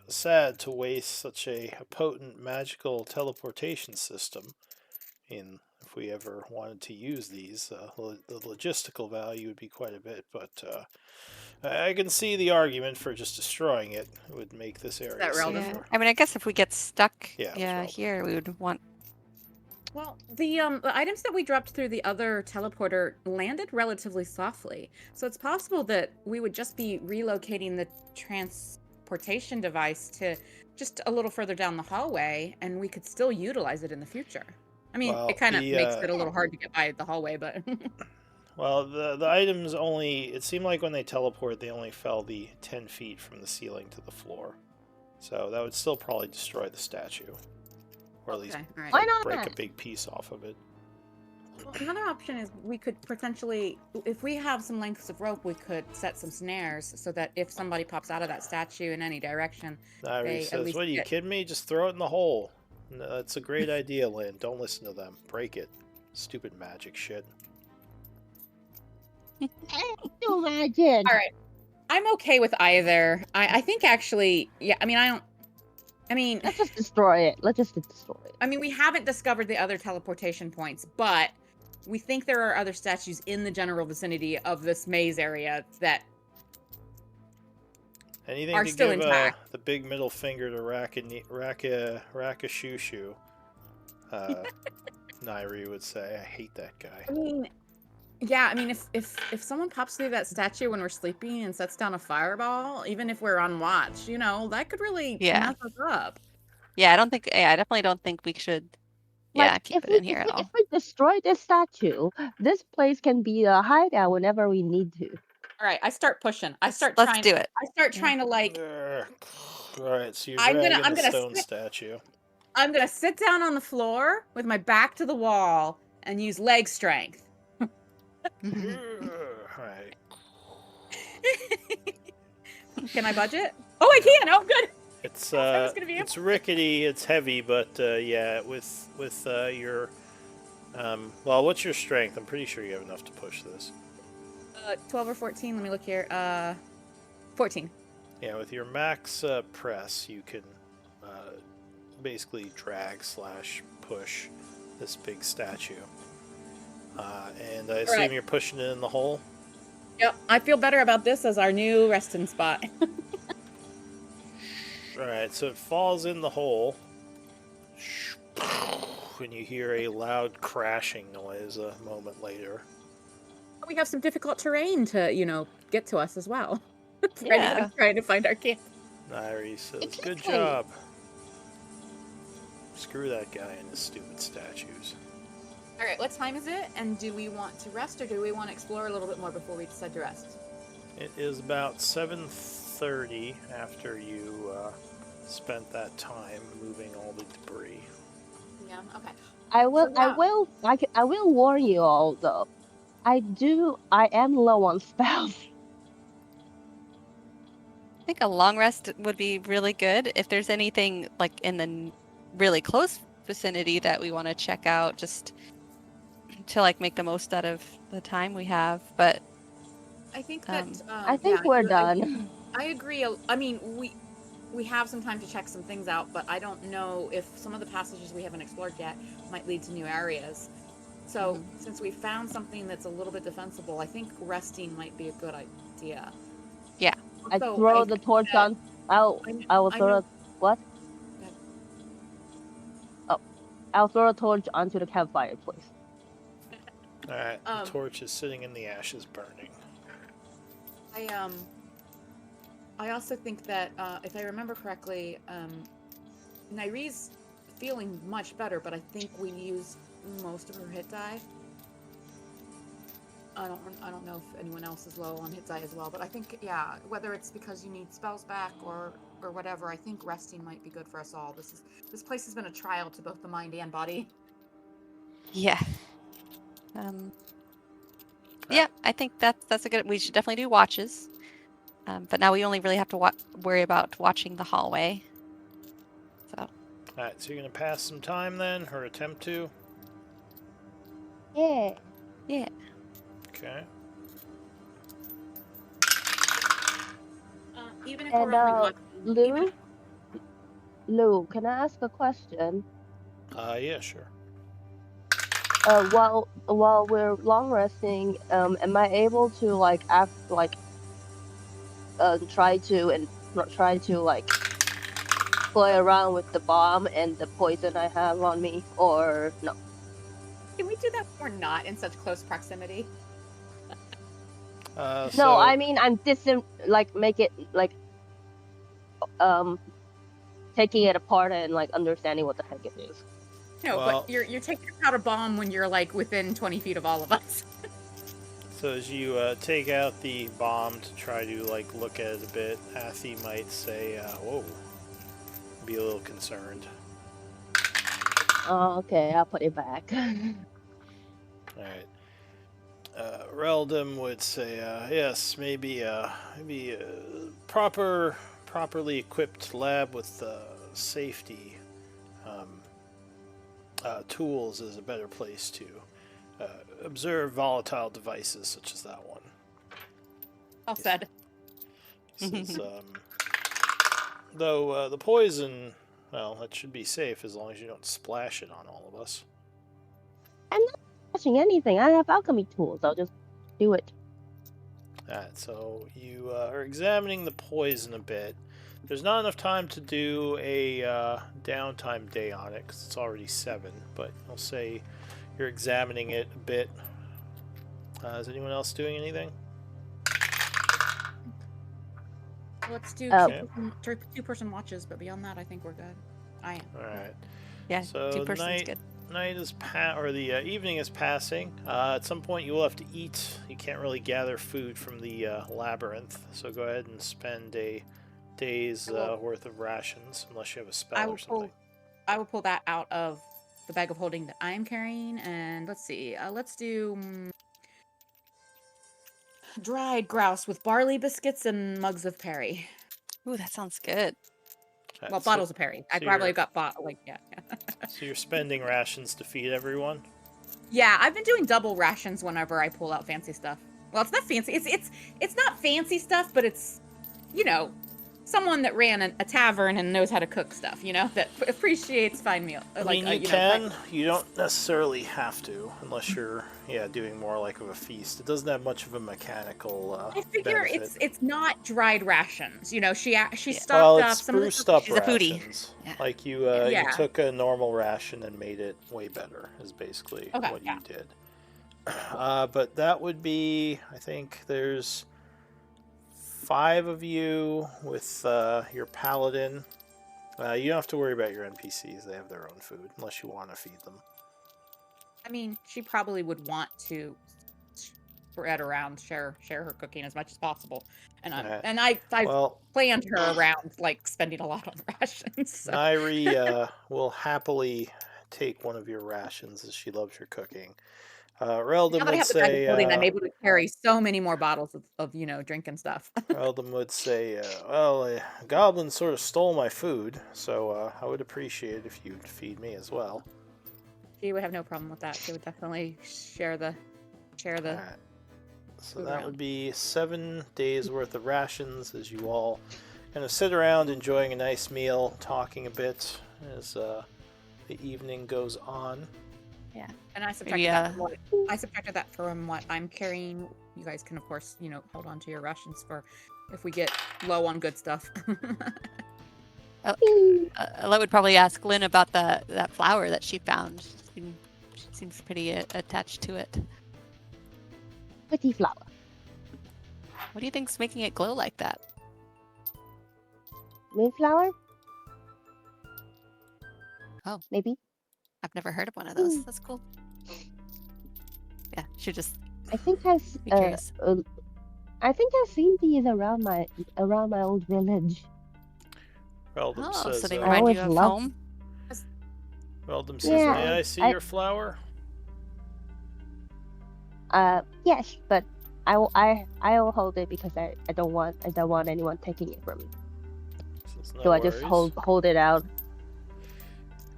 sad to waste such a potent magical teleportation system. If we ever wanted to use these, the logistical value would be quite a bit, but I can see the argument for just destroying it. It would make this area that Reldam? Yeah. safer. I mean, I guess if we get stuck Yeah, it was Reldam. here, we would want Well, the items that we dropped through the other teleporter landed relatively softly, so it's possible that we would just be relocating the transportation device to just a little further down the hallway, and we could still utilize it in the future. I mean, Well, it kind of the, makes it a little hard to get by the hallway, but Well, the items only, it seemed like when they teleport, they only fell the 10 feet from the ceiling to the floor. So that would still probably destroy the statue. Or at least okay, all right. Why not? break a big piece off of it. Well, another option is we could potentially, if we have some lengths of rope, we could set some snares so that if somebody pops out of that statue in any direction, Nairi They at says, least what, are you get- kidding me? Just throw it in the hole. No, that's a great idea, Lynn. Don't listen to them. Break it. Stupid magic shit. Do magic. All right. I'm okay with either. I think actually, yeah. I mean, Let's just destroy it. Let's just destroy it. I mean, we haven't discovered the other teleportation points, but we think there are other statues in the general vicinity of this maze area that Anything Are to still give intact. the big middle finger to Rakashushu. Nairi would say, I hate that guy. I mean, yeah, I mean, if someone pops through that statue when we're sleeping and sets down a fireball, even if we're on watch, that could really Yeah. mess us up. Yeah, I definitely don't think we should keep it in here at all. If we destroy this statue, this place can be a hideout whenever we need to. All right, I start pushing. I start Let's trying. do it. I start Yeah. trying to like. Alright, so you're I'm dragging the gonna stone sit. statue. I'm gonna sit down on the floor with my back to the wall and use leg strength. Alright. Can I budget? Oh, I can. Oh, good. It's I was gonna be able. it's rickety, it's heavy, but yeah, with your well, what's your strength? I'm pretty sure you have enough to push this. 12 or 14. Let me look here. 14. Yeah, with your max press, you can basically drag slash push this big statue. And I assume Right. you're pushing it in the hole. Yep. I feel better about this as our new resting spot. Alright, so it falls in the hole. When you hear a loud crashing noise a moment later. We have some difficult terrain to, get to us as well. Yeah. Trying to find our camp. Nairi says, Exactly. good job. Screw that guy and his stupid statues. All right, what time is it? And do we want to rest or do we want to explore a little bit more before we decide to rest? It is about 7:30 after you spent that time moving all the debris. Yeah, okay. I will. So now- I will warn you all though. I am low on spells. I think a long rest would be really good. If there's anything like in the really close vicinity that we want to check out, just to like make the most out of the time we have. But I think that I think we're done. I agree. I mean, we have some time to check some things out, but I don't know if some of the passages we haven't explored yet might lead to new areas. So since we found something that's a little bit defensible, I think resting might be a good idea. Yeah. I Also, throw I the think torch that- on. I will I throw know- a, what? Yeah. Oh, I'll throw a torch onto the campfire, please. Alright, the torch is sitting in the ashes burning. I also think that if I remember correctly, Nairi's feeling much better, but I think we used most of her hit die. I don't know if anyone else is low on hit die as well, but I think whether it's because you need spells back or whatever, I think resting might be good for us all. This place has been a trial to both the mind and body. yeah. Yeah, I think that's a good. We should definitely do watches. But now we only really have to worry about watching the hallway. So. Alright, so you're going to pass some time then, or attempt to? Yeah. Yeah. Okay. Even if And we're only watching, Lou, can I ask a question? Yeah, sure. While we're long resting, am I able to try to like play around with the bomb and the poison I have on me, or no? can we do that when we're not in such close proximity? No, I mean I'm make it taking it apart and like understanding what the heck it is. No, Well- but you're taking out a bomb when you're like within 20 feet of all of us. So as you take out the bomb to try to like look at it a bit, Athy might say, "Whoa," be a little concerned. Oh, okay, I'll put it back. All right. Reldum would say, "Yes, maybe properly equipped lab with safety tools is a better place to observe volatile devices such as that one." All said. He says, though the poison, well, that should be safe as long as you don't splash it on all of us. I'm not touching anything. I have alchemy tools. I'll just do it. Alright, so you are examining the poison a bit. There's not enough time to do a downtime day on it because it's already 7, but I'll say you're examining it a bit. Is anyone else doing anything? Let's do Okay. two-person watches, but beyond that, I think we're good. I am. Alright. Yeah. So 2 persons night good. night is the evening is passing. At some point, you will have to eat. You can't really gather food from the labyrinth, so go ahead and spend a day's worth of rations, unless you have a spell or something. I will pull that out of the bag of holding that I'm carrying, and let's see. Let's do dried grouse with barley biscuits and mugs of Perry. Ooh, that sounds good. Well, bottles of Perry. I probably got yeah. So you're spending rations to feed everyone? Yeah, I've been doing double rations whenever I pull out fancy stuff. Well, it's not fancy. It's not fancy stuff, but it's, you know, someone that ran a tavern and knows how to cook stuff, you know, that appreciates fine meal. I mean, you can. You don't necessarily have to, unless you're, doing more like of a feast. It doesn't have much of a mechanical I figure benefit. it's not dried rations. You know, she stocked Well, up it's some of the spruced up She's a foodie. rations. Yeah. Like you took a normal ration and made it way better. Is basically what you did. But that would be, I think there's 5 of you with your paladin. You don't have to worry about your NPCs. They have their own food, unless you want to feed them. I mean, she probably would want to spread around, share her cooking as much as possible. And I planned her around like spending a lot on rations. So. Nairi will happily take one of your rations as she loves your cooking. Reldam would say, I'm able to carry so many more bottles of drinking stuff. Reldam would say, a goblin sort of stole my food, so I would appreciate it if you'd feed me as well. She would have no problem with that. She would definitely share the. Right. So that would be 7 days worth of rations as you all kind of sit around enjoying a nice meal, talking a bit as the evening goes on. Yeah. And I subtracted that from what I'm carrying. You guys can, of course, hold on to your rations for if we get low on good stuff. I would probably ask Lynn about that flower that she found. She seems pretty attached to it. Pretty flower. What do you think's making it glow like that? Moonflower? Oh. Maybe. I've never heard of one of those. That's cool. Yeah, should just. I think be curious. I think I've seen these around my old village. Reldam says, so they remind you of home? Reldam says, may I see your flower? Yes, but I will hold it because I don't want anyone taking it from me. So I just hold it out.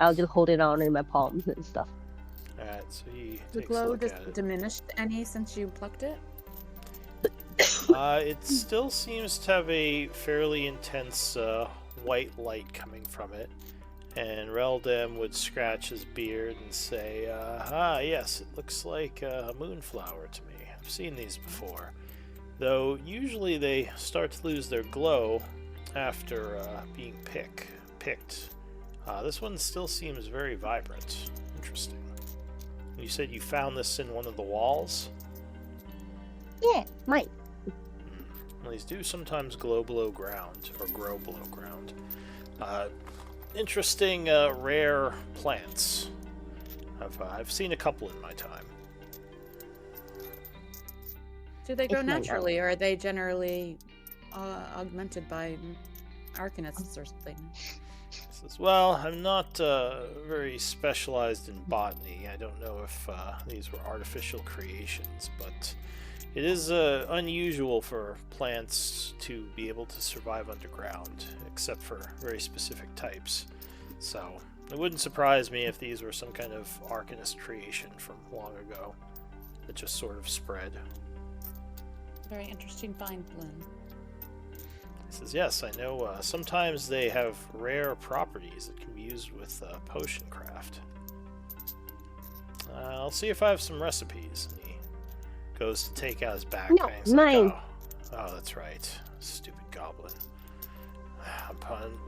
I'll just hold it on in my palms and stuff. Alright, so he the takes a glow look just at it. diminished any since you plucked it? It still seems to have a fairly intense white light coming from it. And Reldam would scratch his beard and say, yes, it looks like a moonflower to me. I've seen these before. Though usually they start to lose their glow after being picked. This one still seems very vibrant. Interesting. You said you found this in one of the walls? Yeah, mine. Well, these do sometimes glow below ground, or grow below ground. Interesting, rare plants. I've seen a couple in my time. Do they grow naturally, or are they generally augmented by arcanists or something? Says, well, I'm not very specialized in botany. I don't know if these were artificial creations, but it is unusual for plants to be able to survive underground, except for very specific types. So it wouldn't surprise me if these were some kind of arcanist creation from long ago that just sort of spread. Very interesting find, Lynn. He says, yes, I know sometimes they have rare properties that can be used with potion craft. I'll see if I have some recipes. And he goes to take out his backpack. No, He's mine. like, oh, that's right. Stupid goblin.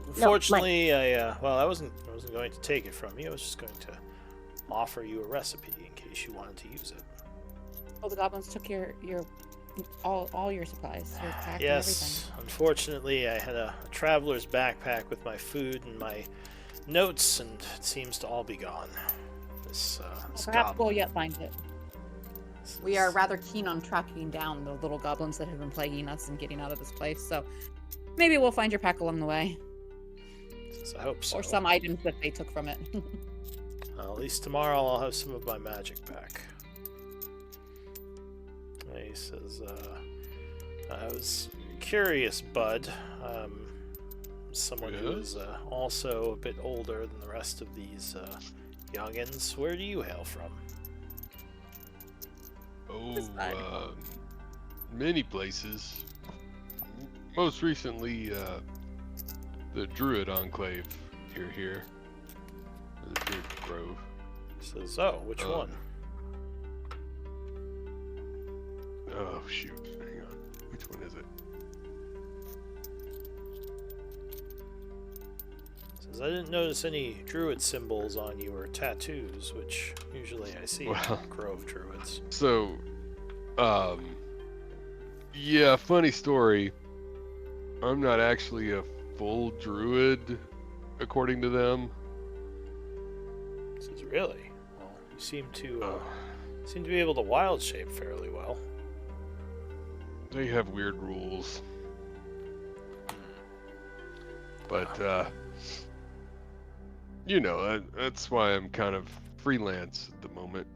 Unfortunately, I wasn't going to take it from you. I was just going to offer you a recipe in case you wanted to use it. Oh, the goblins took your all your supplies, your pack Yes, and unfortunately, I had a traveler's backpack with my food and my notes, and it seems to all be gone. this Perhaps goblin. we'll yet find it. We This- are rather keen on tracking down the little goblins that have been plaguing us and getting out of this place, so maybe we'll find your pack along the way. I hope so. Or some items that they took from it. At least tomorrow I'll have some of my magic back. And he says, I was curious, bud. Someone who is also a bit older than the rest of these youngins. Where do you hail from? Oh, many places. Most recently, the Druid Enclave here. The Druid Grove. He says, oh, which one? Oh, shoot. Hang on. Which one is it? Says, I didn't notice any druid symbols on you or tattoos, which usually I see in Grove druids. So, yeah, funny story. I'm not actually a full druid, according to them. Says, really? Well, you seem to be able to wild shape fairly well. They have weird rules. But, you know, that's why I'm kind of freelance at the moment.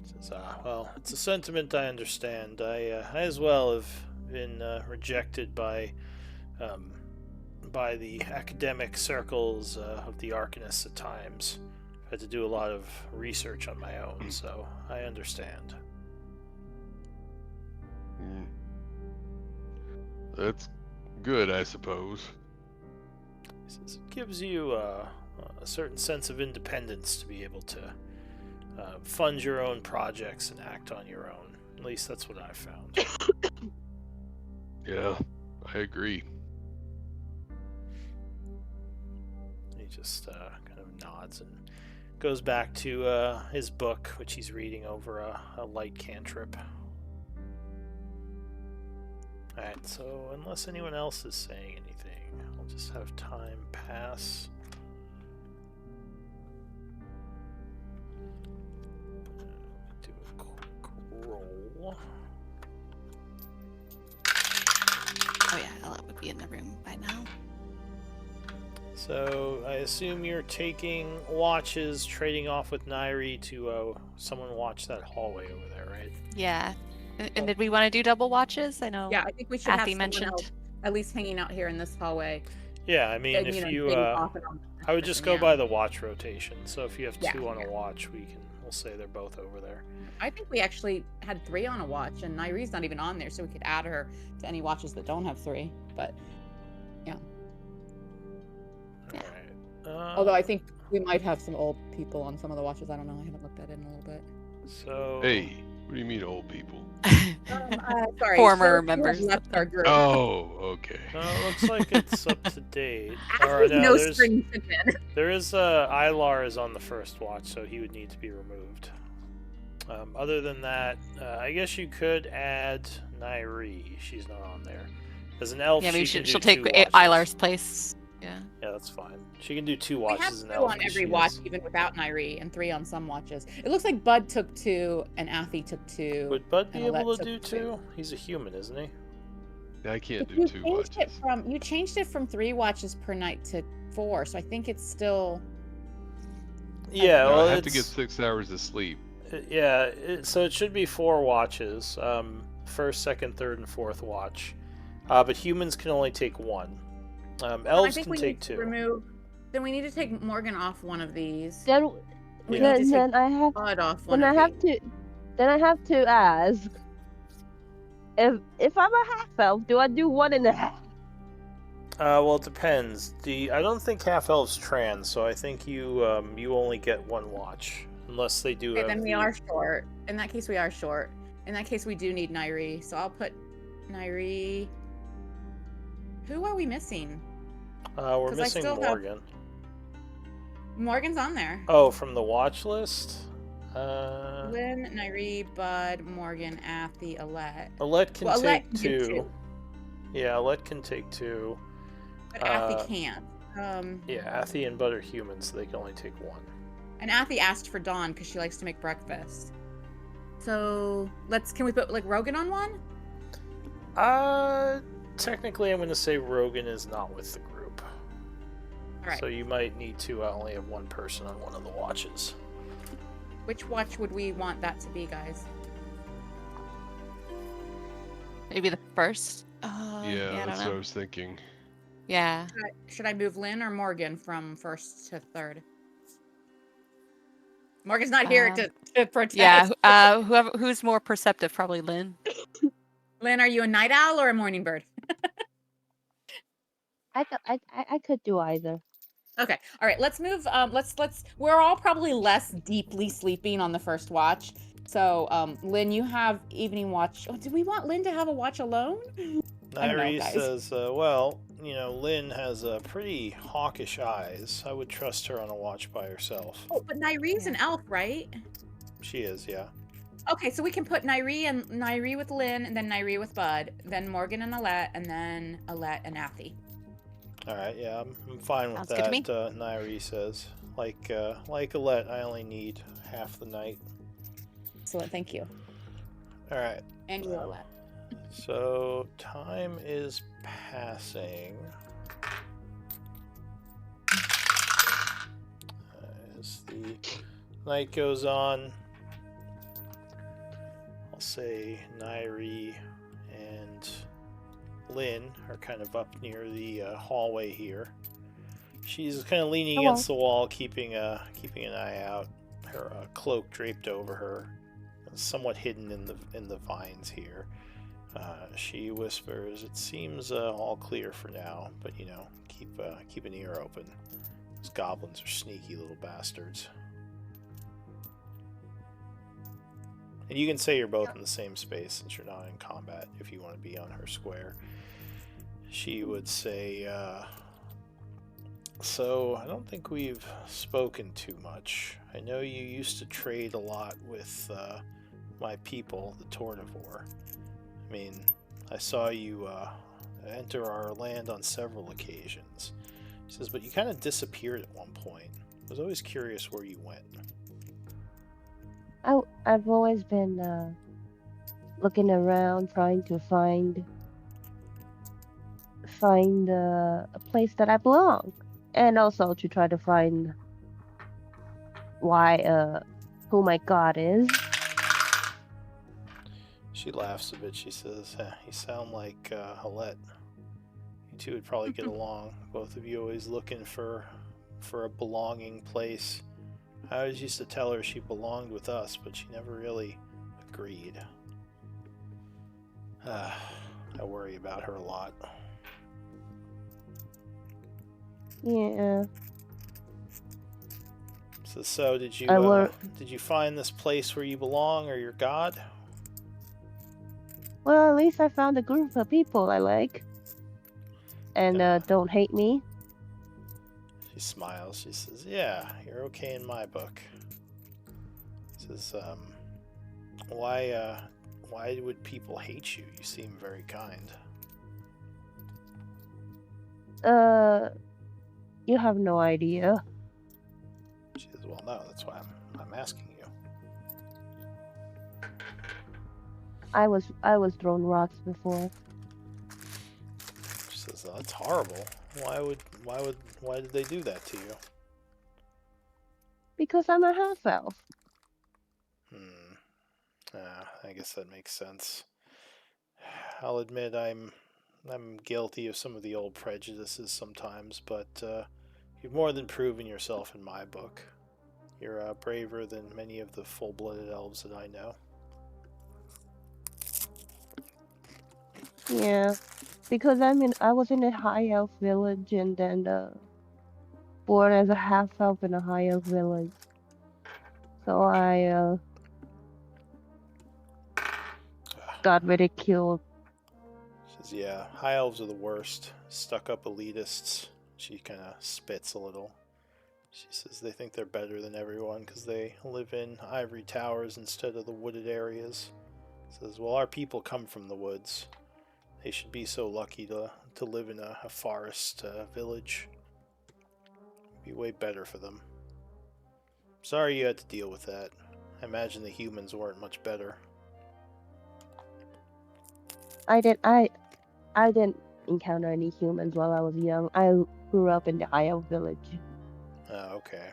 Says, well, it's a sentiment I understand. I as well have been rejected by the academic circles of the Arcanists at times. I've had to do a lot of research on my own, so I understand. That's good, I suppose. He says, it gives you a certain sense of independence to be able to fund your own projects and act on your own. At least that's what I found. Yeah, I agree. He just kind of nods and goes back to his book, which he's reading over a light cantrip. Alright, so unless anyone else is saying anything, I'll just have time pass. Do a quick roll. Oh yeah, Ella would be in the room by now. So I assume you're taking watches, trading off with Nairi to someone watch that hallway over there, right? Yeah. And did we want to do double watches? I know. Yeah, I think we should have Athy someone mentioned. else at least hanging out here in this hallway. Yeah, I mean, And, if know, you, things off and on I would just go yeah. by the watch rotation. So if you have Yeah, two on yeah. a watch, we'll say they're both over there. I think we actually had 3 on a watch, and Nairi's not even on there, so we could add her to any watches that don't have 3. But yeah. Yeah. Alright. Although I think we might have some old people on some of the watches. I don't know. I haven't looked at it in a little bit. So Hey, what do you mean old people? Sorry, Former Phil members has left our group. Oh, okay. no, it looks like it's up to date. Actually, no, no there's- strings attached. There is Ilar is on the first watch, so he would need to be removed. Other than that, I guess you could add Nairi. She's not on there. As an elf, Yeah, maybe she can she'll do take 2 watches. Ilar's place. Yeah. Yeah, that's fine. She can do 2 We watches have as an 2 elf. on 'cause every she watch, is- even without Nairi, and 3 on some watches. It looks like Bud took 2, and Athy took 2. Would Bud be and able Alette to do took 2? He's a human, isn't he? I can't But do you 2 changed it watches. you changed it from 3 watches per night to 4, so I think it's still. Yeah, No, well, I have to get it's- 6 hours of sleep. So it should be 4 watches. First, second, third, and fourth watch. But humans can only take 1. I Elves think can we take need 2. to remove. Then we need to take Morgan off one of these. Then, We Yeah. need to then take I have Bud off one then of I have these. to then I have to ask if I'm a half elf, do I do 1.5? Well, it depends. I don't think half elves trans, so I think you only get 1 watch unless they do. Okay, have then we the- are short. In that case, we are short. In that case, we do need Nairi. So I'll put Nairi. Who are we missing? We're 'cause I missing still have- Morgan. Morgan's on there. Oh, from the watch list. Lynn, Nairi, Bud, Morgan, Athy, Alette. Alette can Well, Alette take can do 2. 2. Yeah, Alette can take 2. But Athy can't. Yeah, Athy and Bud are humans, so they can only take 1. And Athy asked for Dawn because she likes to make breakfast. So can we put like Rogan on one? Technically, I'm going to say Rogan is not with the group. All right. So you might need to only have one person on one of the watches. Which watch would we want that to be, guys? Maybe the first. Yeah, I don't that's know. what I was thinking. Yeah. Should I move Lynn or Morgan from first to third? Morgan's not here to protest. Yeah. Who's more perceptive? Probably Lynn. Lynn, are you a night owl or a morning bird? I could do either. Okay. All right. Let's move. Let's. We're all probably less deeply sleeping on the first watch. So, Lynn, you have evening watch. Oh, do we want Lynn to have a watch alone? I don't know, Nairi guys. says, well, Lynn has pretty hawkish eyes. I would trust her on a watch by herself. Oh, but Nairi's an elf, right? She is, yeah. Okay, so we can put Nairi with Lynn, and then Nairi with Bud, then Morgan and Alette, and then Alette and Athy. All right, yeah, I'm fine with Sounds good to me. that. Nairi says, like Alette, I only need half the night. Excellent, thank you. All right. And you, Alette. So time is passing. As the night goes on, I'll say Nairi and Lynn are kind of up near the hallway here. She's kind of leaning against the wall, keeping an eye out. Her cloak draped over her, somewhat hidden in the vines here. She whispers, "It seems all clear for now, but keep an ear open. Those goblins are sneaky little bastards." And you can say you're both in the same space since you're not in combat if you want to be on her square. She would say, so I don't think we've spoken too much. I know you used to trade a lot with my people, the Tornivore. I mean, I saw you enter our land on several occasions. She says, but you kind of disappeared at one point. I was always curious where you went. I've always been looking around, trying to find a place that I belong, and also to try to find who my god is. She laughs a bit. She says, you sound like Alette. You two would probably get along. Both of you always looking for a belonging place. I always used to tell her she belonged with us, but she never really agreed. I worry about her a lot. Yeah. So did you find this place where you belong, or your god? Well, at least I found a group of people I like, and don't hate me. She smiles. She says, "Yeah, you're okay in my book." She says, "Why would people hate you? You seem very kind." You have no idea. She says, "Well, no, that's why I'm asking you." I was thrown rocks before. She says, oh, "That's horrible. Why did they do that to you?" Because I'm a half elf. I guess that makes sense. I'll admit I'm guilty of some of the old prejudices sometimes, but you've more than proven yourself in my book. You're braver than many of the full-blooded elves that I know. Yeah, because I was in a high elf village and then born as a half elf in a high elf village. So I got ridiculed. She says, "Yeah, high elves are the worst. Stuck-up elitists." She kind of spits a little. She says they think they're better than everyone because they live in ivory towers instead of the wooded areas. Says, well, our people come from the woods. They should be so lucky to live in a forest village. It'd be way better for them. sorry you had to deal with that. I imagine the humans weren't much better. I didn't encounter any humans while I was young. I grew up in the Io village. Oh, okay.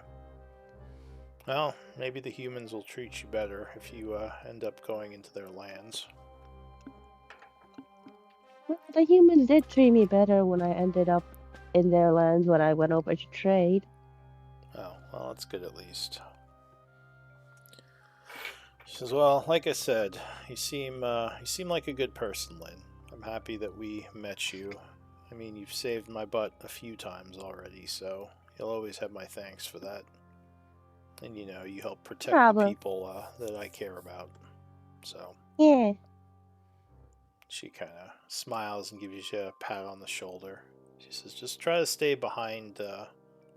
Well, maybe the humans will treat you better if you end up going into their lands. Well, the humans did treat me better when I ended up in their lands when I went over to trade. Oh, well, that's good at least. She says, "Well, like I said, you seem like a good person, Lynn. I'm happy that we met you. I mean, you've saved my butt a few times already, so you'll always have my thanks for that. And you know, you help protect the Problem. people that I care about. So." Yeah. She kind of smiles and gives you a pat on the shoulder. She says, "Just try to stay behind the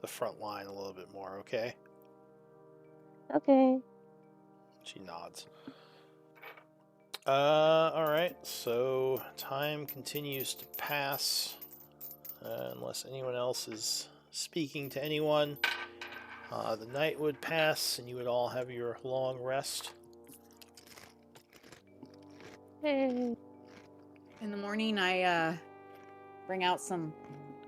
front line a little bit more, okay?" Okay. She nods. Alright, so time continues to pass. Unless anyone else is speaking to anyone. The night would pass and you would all have your long rest. Hey. In the morning, I bring out some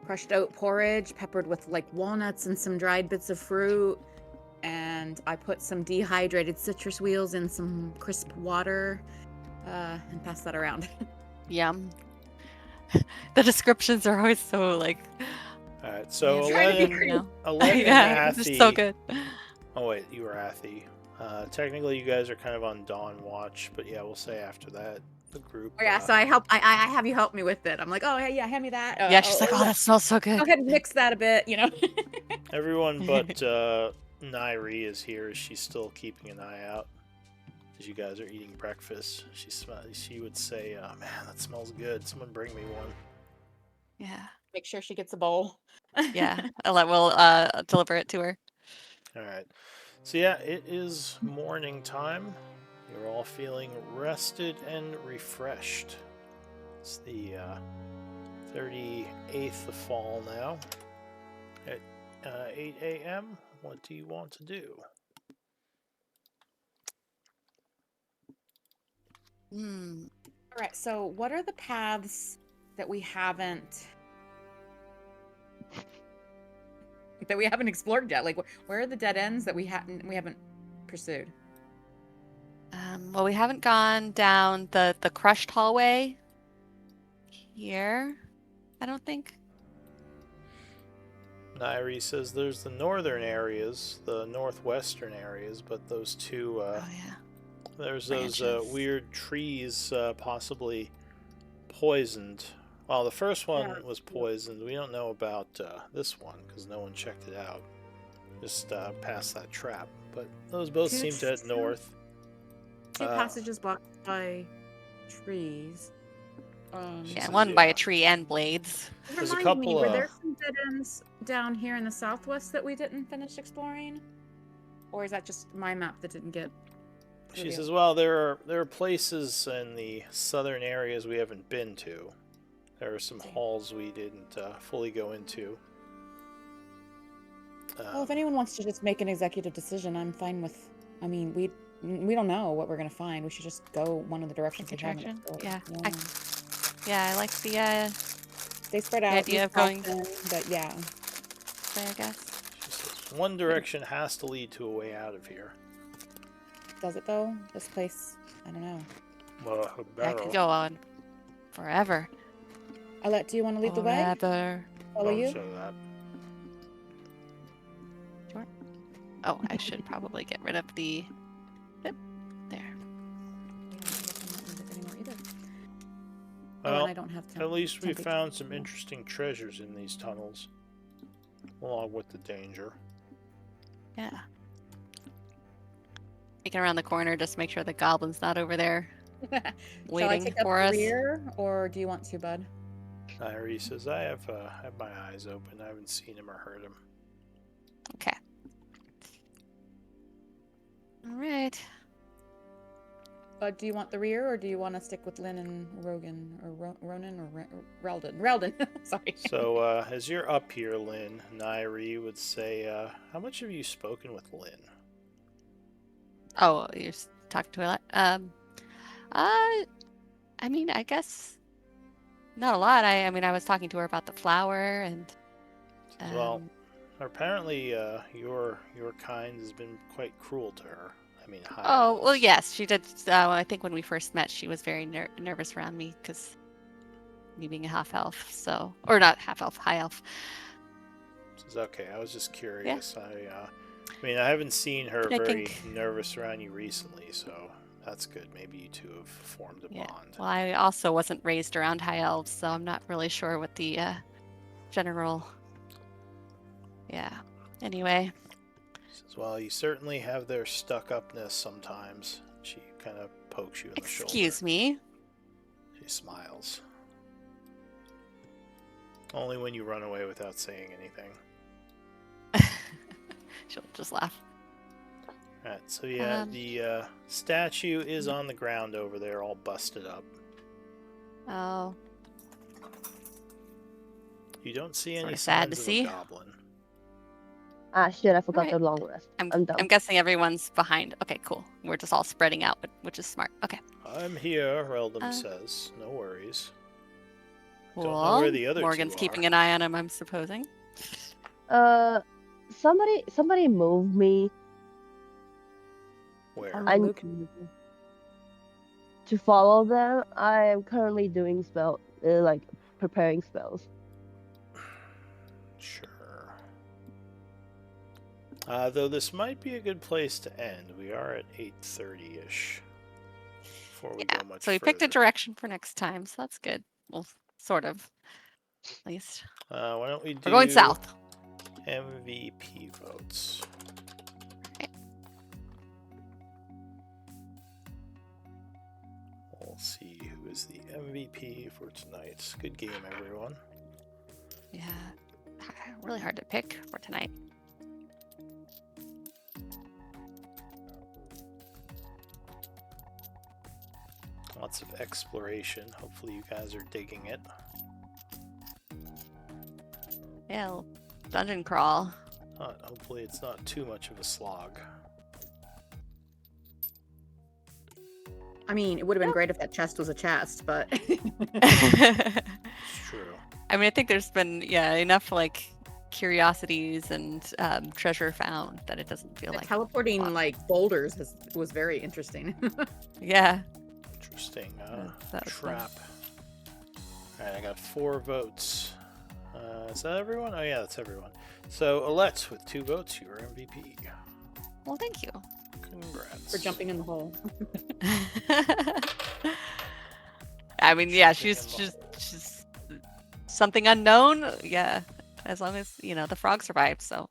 crushed oat porridge peppered with like walnuts and some dried bits of fruit. And I put some dehydrated citrus wheels in some crisp water and pass that around. Yum. The descriptions are always so like. Alright, so Yeah, trying to be Elen, you know. Elen Yeah, and it's Athy. so good. Oh wait, you were Athy. Technically, you guys are kind of on dawn watch, but yeah, we'll say after that, the group. Oh, yeah, so I have you help me with it. I'm like, oh, hey, yeah, hand me that. Yeah, she's like, oh, that smells so good. Go ahead and mix that a bit, you know. Everyone but Nairi is here. She's still keeping an eye out as you guys are eating breakfast. She would say, "Man, that smells good. Someone bring me one." Yeah. Make sure she gets a bowl. Yeah. We'll deliver it to her. All right. So yeah, it is morning time. You're all feeling rested and refreshed. It's the 38th of fall now. At 8 a.m., what do you want to do? Hmm. All right, so what are the paths that we haven't explored yet? Like, where are the dead ends that we haven't pursued? Well, we haven't gone down the crushed hallway here, I don't think. Nairi says there's the northern areas, the northwestern areas, but those two, Oh yeah. there's those Branches. weird trees possibly poisoned. Well, the first one Yeah. was poisoned. We don't know about this one because no one checked it out. Just past that trap. But those both seem to head north. Two passages blocked by trees. She Yeah, says, one by yeah. a tree and blades. There's a Remind me, couple were of- there some dead ends down here in the southwest that we didn't finish exploring? Or is that just my map that didn't get She revealed? says, well, there are places in the southern areas we haven't been to. There are some halls we didn't fully go into. Well, if anyone wants to just make an executive decision, I'm fine with. I mean, we don't know what we're gonna find. We should just go one of the directions we haven't Direction? explored. Yeah. Yeah, I like the They spread out. idea use of going- caution, but yeah. way, I guess. She says, one direction has to lead to a way out of here. Does it though? This place, I don't know. Well, That could go on forever. Alette, do you want to lead the way? Forever. Follow you? Show that. Sure. Oh, I should probably get rid of the. Yep, there. Oh, Well, and I don't have at least we temperature. found some interesting treasures in these tunnels, along with the danger. Yeah. Taking around the corner, just make sure the goblin's not over there Shall I waiting take up for the us. rear, or do you want to, bud? Nairi says, I have my eyes open. I haven't seen him or heard him. Okay. All right. Bud, do you want the rear, or do you want to stick with Lynn and Rogan, or Ronan, or Reldon? Reldon, sorry. So, as you're up here, Lynn, Nairi would say, how much have you spoken with Lynn? Oh, you're talking to her. I mean, I guess not a lot. I mean, I was talking to her about the flower and. Well, apparently, your kind has been quite cruel to her. I mean, high Oh, well, elves. yes, she did. I think when we first met, she was very nervous around me because me being a half elf. So, or not half elf, high elf. It's okay. I was just curious. I mean, I haven't seen her But I very think- nervous around you recently, so that's good. Maybe you two have formed a Yeah. bond. Well, I also wasn't raised around high elves, so I'm not really sure what the general. Yeah. Anyway. Says, well, you certainly have their stuck-upness sometimes. She kind of pokes you in the shoulder. Excuse me. She smiles. Only when you run away without saying anything. She'll just laugh. Alright, so yeah, the statue is on the ground over there, all busted up. Oh. You don't see any Sorta sad to signs of see. a goblin. Ah, shit, I forgot Alright. the long rest. I'm done. I'm guessing everyone's behind. Okay, cool. We're just all spreading out, which is smart. Okay. I'm here, Reldam says. No worries. Cool. Don't know where the other Morgan's two keeping are. an eye on him, I'm supposing. Somebody move me. Where? Oh, I Luke. to follow them. I am currently doing like preparing spells. Sure. Though this might be a good place to end. We are at 8:30-ish. Before we Yeah. go much So we picked a further. direction for next time, so that's good. Well, sort of. At least. Why don't we do We're going south. MVP votes? Okay. We'll see who is the MVP for tonight. Good game, everyone. Yeah. Really hard to pick for tonight. Lots of exploration. Hopefully you guys are digging it. Yeah. Dungeon crawl. Hopefully it's not too much of a slog. I mean, it would have been great if that chest was a chest, but It's true. I mean, I think there's been enough like curiosities and treasure found that it doesn't feel like teleporting lost. like boulders was very interesting. Yeah. Interesting. That was fun. Trap. Alright, I got 4 votes. Is that everyone? Oh yeah, that's everyone. So, Alette, with 2 votes, you are MVP. Well, thank you. Congrats. For jumping in the hole. I mean, yeah, Jumping she's in the she's something unknown. Yeah, as long as the frog survived. So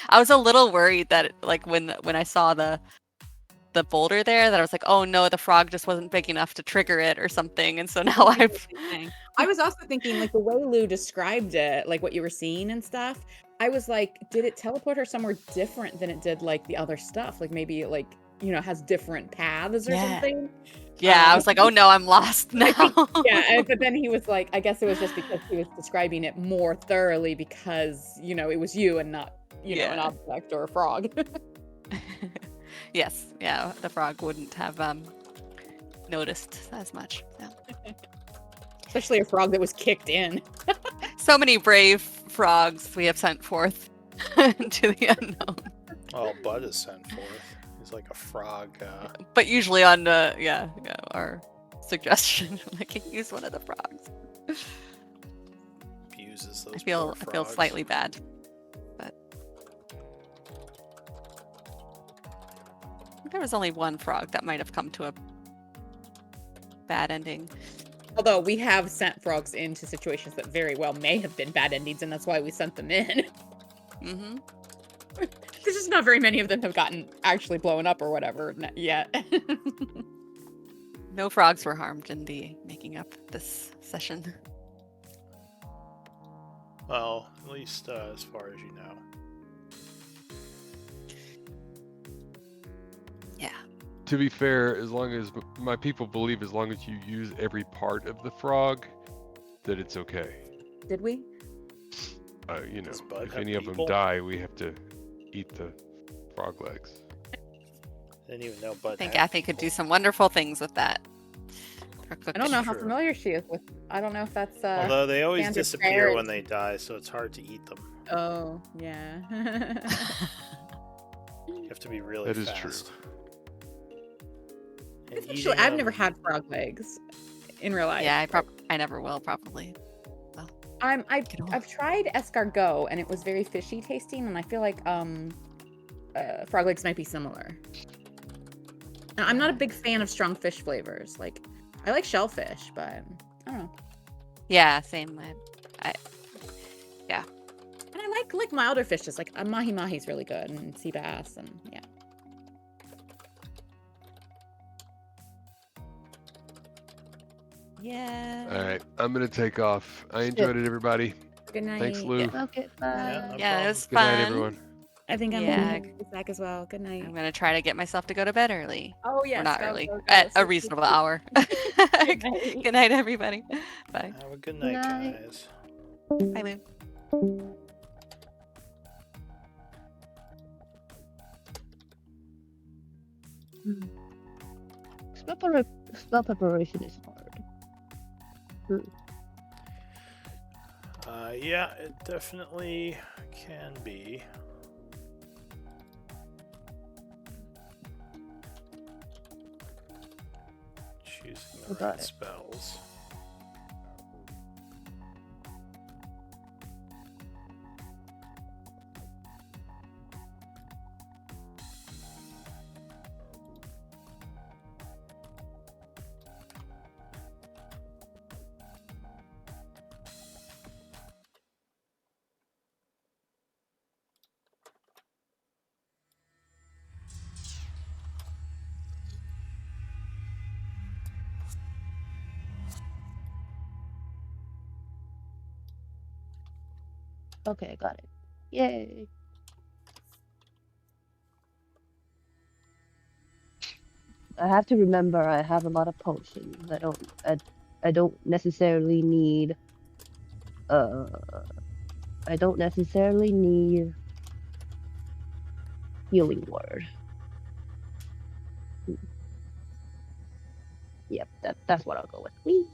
I was a little worried that like when I saw the boulder there, that I was like, oh no, the frog just wasn't big enough to trigger it or something. And so now I was also thinking like the way Lou described it, like what you were seeing and stuff. I was like, did it teleport her somewhere different than it did like the other stuff? Like maybe it like has different paths or something. Yeah, I was like, oh no, I'm lost now. But then he was like, I guess it was just because he was describing it more thoroughly because it was you and not an object or a frog. Yes, yeah, the frog wouldn't have noticed as much. Yeah. Especially a frog that was kicked in. So many brave frogs we have sent forth into the unknown. Well, Bud is sent forth. He's like a frog. But usually on our suggestion, like use one of the frogs. Abuses those I feel poor frogs. slightly bad, but I think there was only one frog that might have come to a bad ending. Although we have sent frogs into situations that very well may have been bad endings, and that's why we sent them in. Mm-hmm. There's just not very many of them have gotten actually blown up or whatever yet. No frogs were harmed in the making up this session. Well, at least as far as you know. Yeah. To be fair, as long as my people believe, as long as you use every part of the frog, that it's okay. Did we? Does Bud if have any of people? them die, we have to eat the frog legs. Didn't even know Bud I think had Athy could do people. some wonderful things with that. For I don't know cooking. how True. familiar she is with. I don't know if that's Although they always standard disappear fare when is- they die, so it's hard to eat them. Oh, yeah. You have to be really That is fast. true. And Actually, eating I've never them- had frog legs in real life. Yeah, I never will probably. I've tried escargot and it was very fishy tasting, and I feel like frog legs might be similar. Now, I'm not a big fan of strong fish flavors. Like, I like shellfish, but I don't know. Yeah, same. And I like milder fishes. Like mahi mahi's really good, and sea bass, and yeah. Yeah. All right, I'm gonna take off. I enjoyed it, everybody. Good night. Thanks, Lou. Okay, bye. Yeah, no Yeah, it problem. was Good fun. night, everyone. I think I'm Yeah. going to back as well. Good night. I'm gonna try to get myself to go to bed early. Oh Or yes, not go, early. go, go. At a Sleep, reasonable sleep, hour. sleep. Good night. Good night, everybody. Bye. Have a good night, Night. guys. Bye, Lou. Spell preparation is hard. Yeah, it definitely can be. Choosing the Got right it. spells. Okay, got it. Yay. I have to remember I have a lot of potions. I don't necessarily need I don't necessarily need healing word. Yep, that's what I'll go with. Whee!